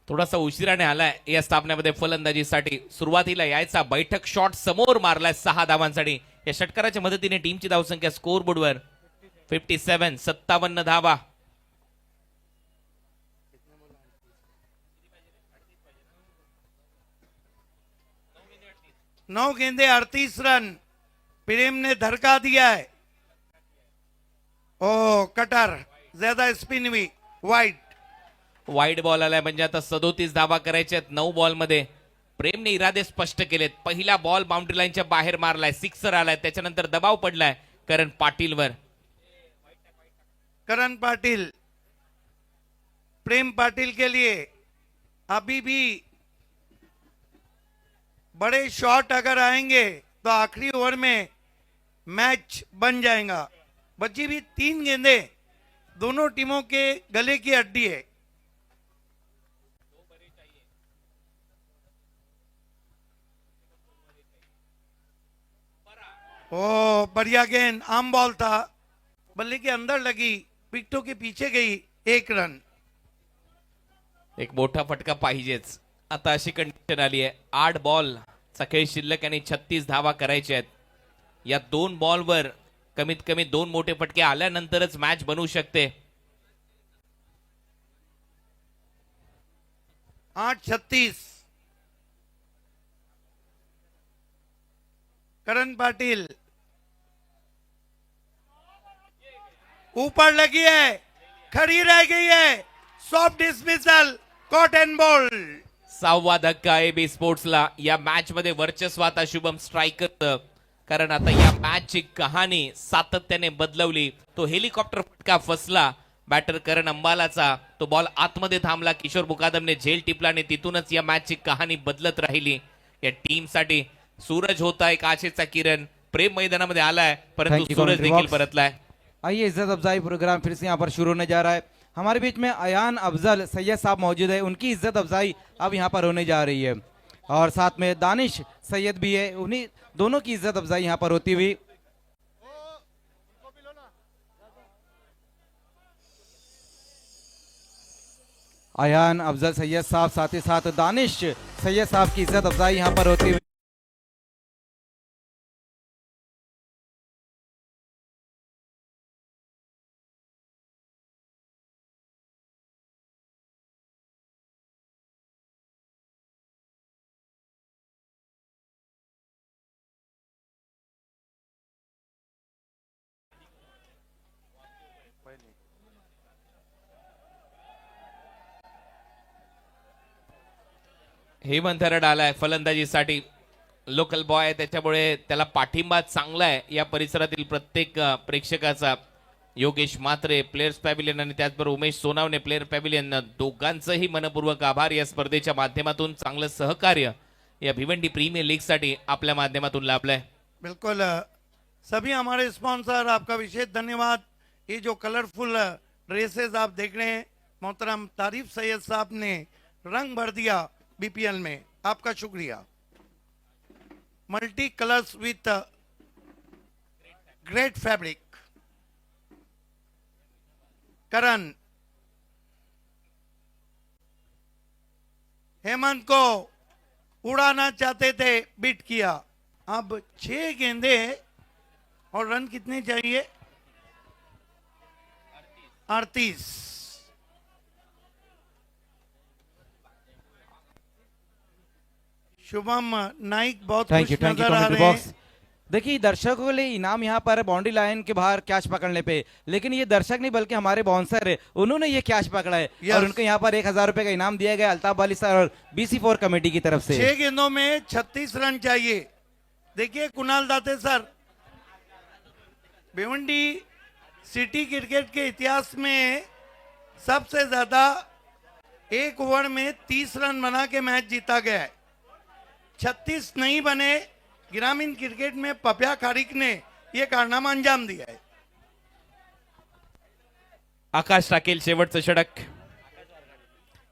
G: थोडासा उशिराने आलाय या स्थापनेमध्ये फलंदाजीसाठी. सुरुवातीला यायचा बैठक शॉट समोर मारलाय 6 धावांसाठी. या षटकाराच्या मदतीने टीमची धावसंख्या स्कोर बोर्डवर 57, 57 धावा.
F: नौ गेंदे 38 रन. प्रेम ने धड़का दिया है. ओ कटर ज्यादा स्पिन हुई, वाइड.
G: वाईड बॉल आलाय म्हणजे आता 37 धावा करायच्या आहेत 9 बॉल मध्ये. प्रेमने इरादे स्पष्ट केलेत. पहिला बॉल बाउंड्री लाईनच्या बाहेर मारलाय, सिक्सर आलाय. त्याच्यानंतर दबाव पडलाय करण पाटीलवर.
F: करण पाटिल, प्रेम पाटिल के लिए अभी भी बड़े शॉट अगर आएंगे तो आखिरी ओवर में मैच बन जाएगा. बची भी 3 गेंदे दोनों टीमों के गले की हड्डी है. ओ बढ़िया गेंद, आम बॉल था, बल्ले के अंदर लगी, विकेटों के पीछे गई. 1 रन.
G: एक मोठा फटका पाहिजेच. आता अशी कंडिशन आली आहे 8 बॉल चा खेळ शिल्लक आणि 36 धावा करायच्या आहेत. या 2 बॉलवर कमीत कमी 2 मोठे फटके आल्यानंतरच मॅच बनवू शकते.
F: 8-36. करण पाटिल ऊपर लगी है, खड़ी रह गई है. Soft dismissal, caught and bowled.
G: 6वा धक्का एबी स्पोर्ट्सला. या मॅच मध्ये वर्चस्व आता शुभम स्ट्रायकर. कारण आता या मॅचची कहाणी सातत्याने बदलवली. तो हेलिकॉप्टर फटका फसला बॅटर करण अंबालाचा. तो बॉल आतमध्ये थांबला. किशोर मुकादमने झेल टिपला आणि तिथूनच या मॅचची कहाणी बदलत राहिली. या टीम साठी सूरज होता एक आशेचा किरण. प्रेम मैदानामध्ये आलाय परंतु
C: Thank you,
G: सूरज
C: commentary
G: देखील
C: box.
G: परतलाय.
C: आइए इज्जत अफजाई प्रोग्राम फिर से यहाँ पर शुरू होने जा रहा है. हमारे बीच में अयान अफजल सैयद साहब मौजूद है. उनकी इज्जत अफजाई अब यहाँ पर होने जा रही है और साथ में दानिश सैयद भी है. उन्हीं दोनों की इज्जत अफजाई यहाँ पर होती हुई. अयान अफजल सैयद साहब साथ ही साथ दानिश सैयद साहब की इज्जत अफजाई यहाँ पर होती हुई.
G: हेमंत हरड आलाय फलंदाजीसाठी. लोकल बॉय आहे त्याच्यामुळे त्याला पाठिंबा चांगला आहे या परिसरातील प्रत्येक प्रेक्षकाचा. योगेश मात्रे प्लेयर्स पॅव्हिलियन आणि त्याचबरोबर उमेश सोनावणे प्लेयर पॅव्हिलियन दोघांचंही मनपूर्वक आभार. या स्पर्धेच्या माध्यमातून चांगलं सहकार्य या भिवंडी प्रीमियर लीग साठी आपल्या माध्यमातून लाभलंय.
F: बिल्कुल. सभी हमारे स्पॉन्सर आपका विशेष धन्यवाद. ये जो कलरफुल ड्रेसेस आप देख रहे हैं, मोहतरम तारीफ सैयद साहब ने रंग भर दिया बीपीएल में, आपका शुक्रिया. Multi colours with great fabric. Karan Hemant को उड़ाना चाहते थे, बीट किया. अब 6 गेंदे और रन कितने चाहिए? 38. शुभम नाइक बहुत
C: थैंक
F: खुश
C: यू
F: नजर आ
C: कमेंट्री
F: रहे
C: बॉक्स.
F: हैं.
C: देखिए दर्शकों के लिए इनाम यहाँ पर बाउंड्री लाइन के बाहर कैच पकड़ने पे, लेकिन ये दर्शक नहीं बल्कि हमारे बाउंसर है, उन्होंने ये कैच पकड़ा है.
F: Yes.
C: और उनको यहाँ पर 1000 रुपए का इनाम दिया गया अल्ताफ वाली सर और BC4 कमेटी की तरफ से.
F: 6 गेंदों में 36 रन चाहिए. देखिए Kunal Date sir, Bhiwandi city cricket के इतिहास में सबसे ज्यादा 1 ओवर में 30 रन बना के मैच जीता गया है. 36 नहीं बने ग्रामीण क्रिकेट में पप्या खारिक ने ये कारनामा अंजाम दिया है।
G: आकाश टाकेल शेवटचं षटक.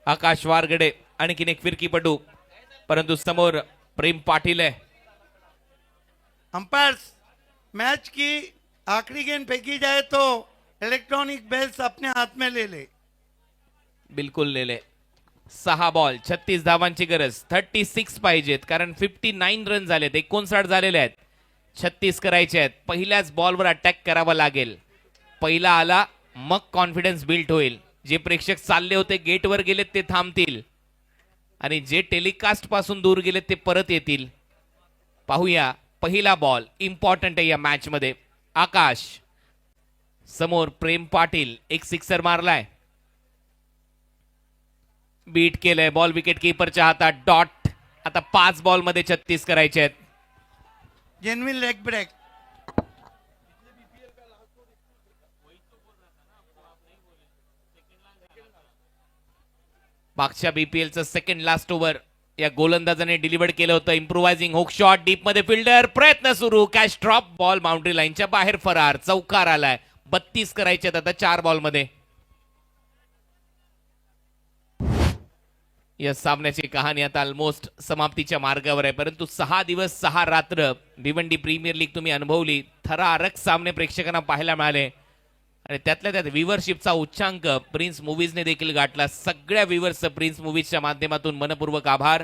G: आकाश वारगडे आणखीन एक फिरकीपटू, परंतु समोर प्रेम पाटील आहे.
F: अंपायर्स मैच की आखिरी गेंद फेंकी जाए तो इलेक्ट्रॉनिक बेल्स अपने हाथ में ले ले।
G: बिलकुल लेले. 6 बॉल 36 धावांची गरज. 36 पाहिजेत कारण 59 रन झालेत, 59 झालेले आहेत. 36 करायचे आहेत. पहिल्याच बॉलवर अटॅक करावा लागेल. पहिला आला मग कॉन्फिडन्स बिल्ड होईल. जे प्रेक्षक चालले होते गेटवर गेलेत ते थांबतील आणि जे टेलिकास्ट पासून दूर गेलेत ते परत येतील. पाहूया पहिला बॉल इम्पॉर्टंट आहे या मॅच मध्ये. आकाश समोर प्रेम पाटील एक सिक्सर मारलाय, बीट केलंय. बॉल विकेट कीपरच्या हातात. डॉट. आता 5 बॉल मध्ये 36 करायचे आहेत.
F: Genuine leg break.
G: मागच्या बीपीएलचं सेकंड लास्ट ओव्हर या गोलंदाजाने डिलिव्हर्ड केलं होतं. इम्प्रोव्हायझिंग हुक शॉट डीप मध्ये फिल्डर प्रयत्न सुरू. Catch drop. बॉल बाउंड्री लाईनच्या बाहेर फरार. चौकार आलाय. 32 करायचे आहेत आता 4 बॉल मध्ये. या सामन्याची कहाणी आता ऑलमोस्ट समाप्तीच्या मार्गावर आहे, परंतु 6 दिवस 6 रात्र भिवंडी प्रीमियर लीग तुम्ही अनुभवली. थरारक सामने प्रेक्षकांना पाहायला मिळाले आणि त्यातल्या त्यात व्ह्यूवरशिपचा उच्चांक प्रिन्स मूवीजने देखील गाठला. सगळ्या व्ह्यूवर्सचं प्रिन्स मूवीजच्या माध्यमातून मनपूर्वक आभार.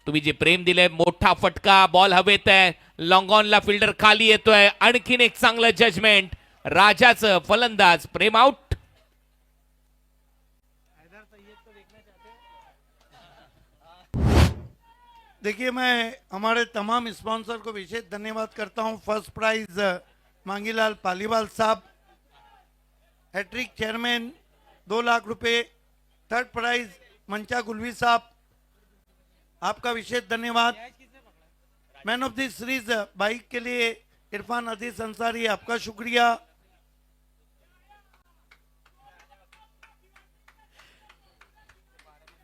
G: तुम्ही जे प्रेम दिलंय. मोठा फटका. बॉल हवेत आहे. लॉंग ऑनला फिल्डर खाली येतोय. आणखीन एक चांगलं जजमेंट. राजाचं फलंदाज प्रेम आउट.
F: देखिए, मैं हमारे तमाम स्पॉन्सर को विशेष धन्यवाद करता हूं. फर्स्ट प्राइज मांगीलाल पालीवाल साहब, हैट्रिक चेयरमैन 2 लाख रुपए. थर्ड प्राइज मंचा गुलवी साहब, आपका विशेष धन्यवाद. Man of the series bike के लिए इरफान अजीज अंसारी, आपका शुक्रिया.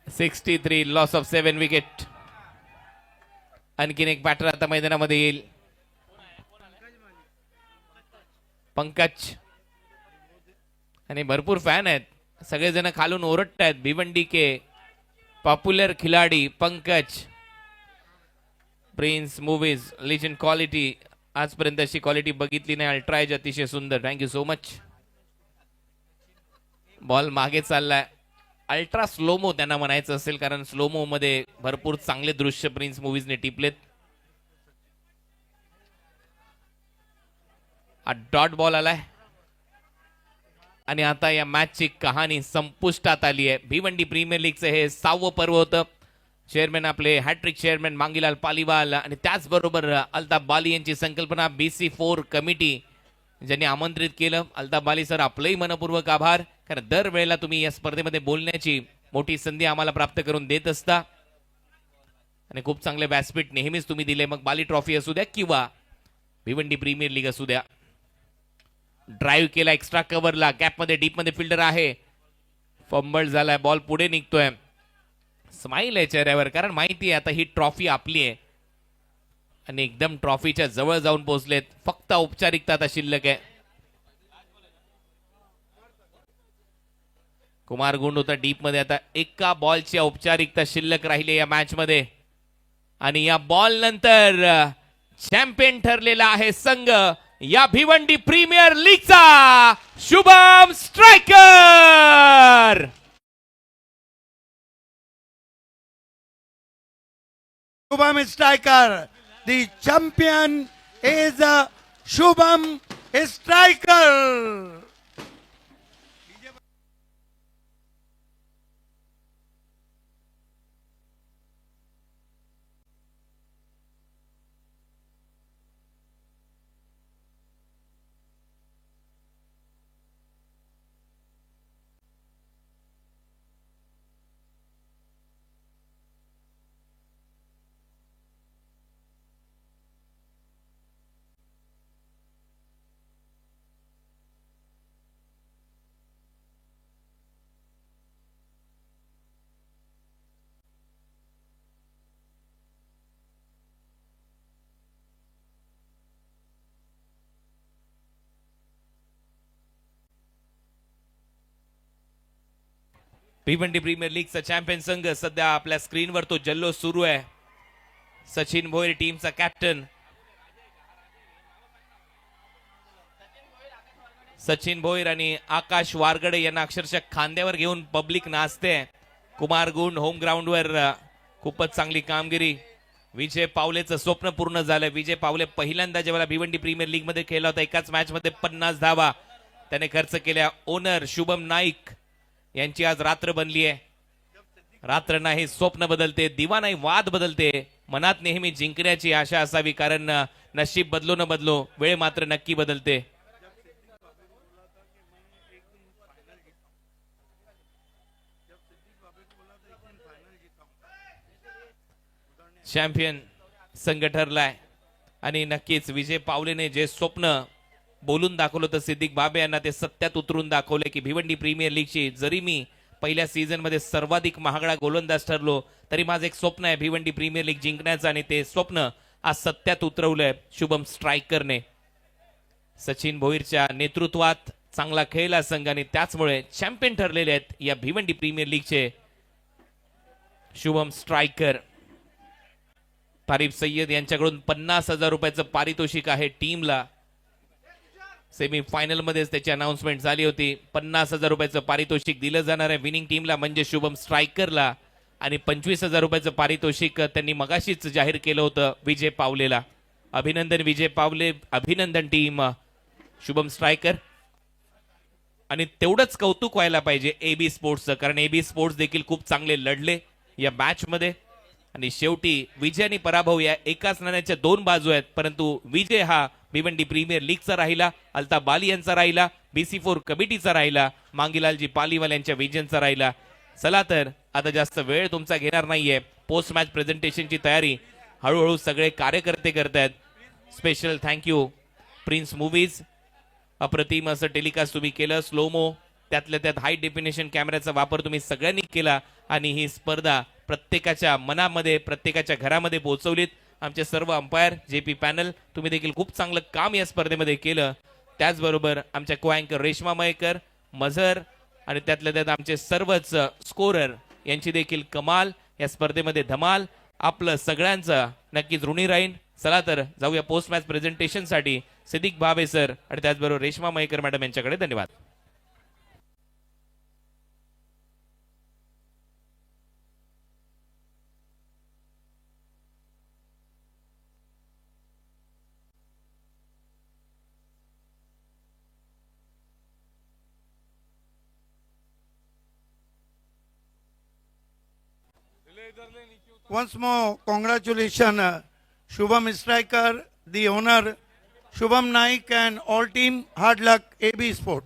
G: $63 लॉस ऑफ 7 विकेट. आणखीन एक बॅटर आता मैदानामध्ये येईल. पंकज आणि भरपूर फॅन आहेत. सगळेजण खालून ओरडतायत. भिवंडी के पॉप्युलर खिलाडी Pankaj. Prince movies legend quality. आजपर्यंत अशी क्वालिटी बघितली नाही. अल्ट्रा एज अतिशय सुंदर. Thank you so much. बॉल मागे चाललाय. अल्ट्रा स्लोमो त्यांना म्हणायचं असेल कारण स्लोमो मध्ये भरपूर चांगले दृश्य प्रिन्स मूवीजने टिपलेत. हा डॉट बॉल आलाय आणि आता या मॅचची कहाणी संपुष्टात आली आहे. भिवंडी प्रीमियर लीगचं हे 6वं पर्व होतं. चेअरमॅन आपले हॅट्रिक चेअरमॅन मांगीलाल पालीवाल आणि त्याचबरोबर अल्ताफ बाली यांची संकल्पना BC4 कमिटी ज्यांनी आमंत्रित केलं. अल्ताफ बाली सर, आपलंही मनपूर्वक आभार, कारण दरवेळेला तुम्ही या स्पर्धेमध्ये बोलण्याची मोठी संधी आम्हाला प्राप्त करून देत असता आणि खूप चांगले व्यासपीठ नेहमीच तुम्ही दिले. मग बाली ट्रॉफी असू द्या किंवा भिवंडी प्रीमियर लीग असू द्या. ड्राईव्ह केला एक्स्ट्रा कव्हरला. गॅप मध्ये डीप मध्ये फिल्डर आहे. फंबल झालाय. बॉल पुढे निघतोय. स्माइल आहे चेहऱ्यावर कारण माहिती आहे आता ही ट्रॉफी आपली आहे आणि एकदम ट्रॉफीच्या जवळ जाऊन पोहोचलेत. फक्त औपचारिकता आता शिल्लक आहे. कुमार गुंड होता डीप मध्ये. आता एका बॉलची औपचारिकता शिल्लक राहिली या मॅच मध्ये आणि या बॉल नंतर चॅम्पियन ठरलेला आहे संघ या भिवंडी प्रीमियर लीगचा. Shubham striker.
F: Shubham Striker, the champion is Shubham Striker.
G: Bhiwandi premier लीगचा चॅम्पियन संघ सध्या आपल्या स्क्रीनवर तो जल्लोष सुरू आहे. सचिन भोईर टीमचा कॅप्टन, सचिन भोईर आणि आकाश वारगडे यांना अक्षरशः खांद्यावर घेऊन पब्लिक नाचते. कुमार गुंड होम ग्राउंडवर खूपच चांगली कामगिरी. विजय पावलेचं स्वप्न पूर्ण झालं. विजय पावले पहिल्यांदा जेव्हा भिवंडी प्रीमियर लीग मध्ये खेळला होता, एकाच मॅच मध्ये 50 धावा त्याने खर्च केल्या. ओनर शुभम नाईक यांची आज रात्र बनली आहे. रात्र नाही, स्वप्न बदलते, दिवा नाही, वाद बदलते. मनात नेहमी जिंकण्याची आशा असावी, कारण नशीब बदलो न बदलो, वेळ मात्र नक्की बदलते. चॅम्पियन संघ ठरलाय आणि नक्कीच विजय पावलेने जे स्वप्न बोलून दाखवलं तर सिद्दीक बाबे यांना ते सत्यात उतरून दाखवले की भिवंडी प्रीमियर लीगची जरी मी पहिल्या सीझन मध्ये सर्वाधिक महागडा गोलंदाज ठरलो तरी माझं एक स्वप्न आहे भिवंडी प्रीमियर लीग जिंकण्याचं, आणि ते स्वप्न आज सत्यात उतरवलंय शुभम स्ट्रायकरने. सचिन भोईरच्या नेतृत्वात चांगला खेळला संघ आणि त्याचमुळे चॅम्पियन ठरलेले आहेत या भिवंडी प्रीमियर लीगचे शुभम स्ट्रायकर. तारिफ सय्यद यांच्याकडून 50,000 रुपयाचं पारितोषिक आहे टीमला. सेमी फायनल मध्येच त्याची अनाउन्समेंट झाली होती. 50,000 रुपयाचं पारितोषिक दिलं जाणार आहे विनिंग टीमला, म्हणजे शुभम स्ट्रायकरला, आणि 25,000 रुपयाचं पारितोषिक त्यांनी मगाशीच जाहीर केलं होतं विजय पावलेला. अभिनंदन विजय पावले, अभिनंदन टीम शुभम स्ट्रायकर. आणि तेवढंच कौतुक व्हायला पाहिजे एबी स्पोर्ट्सचं, कारण एबी स्पोर्ट्स देखील खूप चांगले लढले या मॅच मध्ये. आणि शेवटी विजय आणि पराभव या एकाच नाण्याच्या दोन बाजू आहेत, परंतु विजय हा भिवंडी प्रीमियर लीगचा राहिला, अल्ताफ बाली यांचा राहिला, BC4 कमिटीचा राहिला, मांगीलालजी पालीवाल यांच्या विजनचा राहिला. चला तर आता जास्त वेळ तुमचा घेणार नाहीये. पोस्ट मॅच प्रेझेंटेशनची तयारी हळूहळू सगळे कार्यकर्ते करतायत. स्पेशल थँक्यू प्रिन्स मूवीज, अप्रतिम असं टेलिकास्ट तुम्ही केलं, स्लोमो, त्यातल्या त्यात हाय डेफिनेशन कॅमेऱ्याचा वापर तुम्ही सगळ्यांनी केला आणि ही स्पर्धा प्रत्येकाच्या मनामध्ये, प्रत्येकाच्या घरामध्ये पोहोचवलीत. आमचे सर्व अंपायर, JP पॅनल, तुम्ही देखील खूप चांगलं काम या स्पर्धेमध्ये केलं. त्याचबरोबर आमच्या को अँकर रेश्मा मयेकर, मझर आणि त्यातल्या त्यात आमचे सर्वच स्कोरर यांची देखील कमाल, या स्पर्धेमध्ये धमाल. आपलं सगळ्यांचं नक्कीच ऋणी राहीन. चला तर जाऊया पोस्ट मॅच प्रेझेंटेशनसाठी. सिद्दीक बाबे सर आणि त्याचबरोबर रेश्मा मयेकर मॅडम यांच्याकडे धन्यवाद.
F: Once more, congratulations, Shubham Striker, the owner, Shubham Naik, and all team. Hard luck, AB Sport.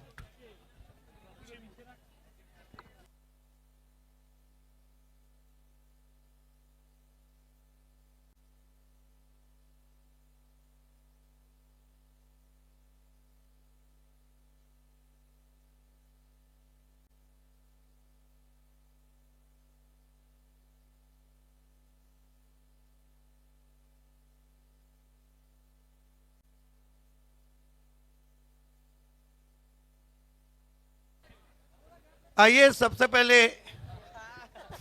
F: आइए सबसे पहले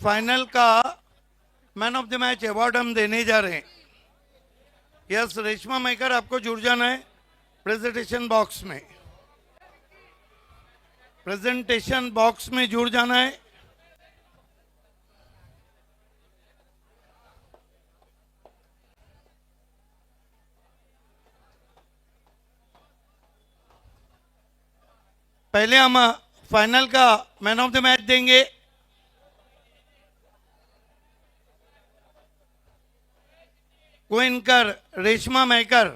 F: फाइनल का man of the match award हम देने जा रहे हैं. यस, रेशमा मयेकर, आपको जुड़ जाना है प्रेजेंटेशन बॉक्स में. प्रेजेंटेशन बॉक्स में जुड़ जाना है. पहले हम फाइनल का मैन ऑफ द मैच देंगे. को एंकर रेशमा मयेकर.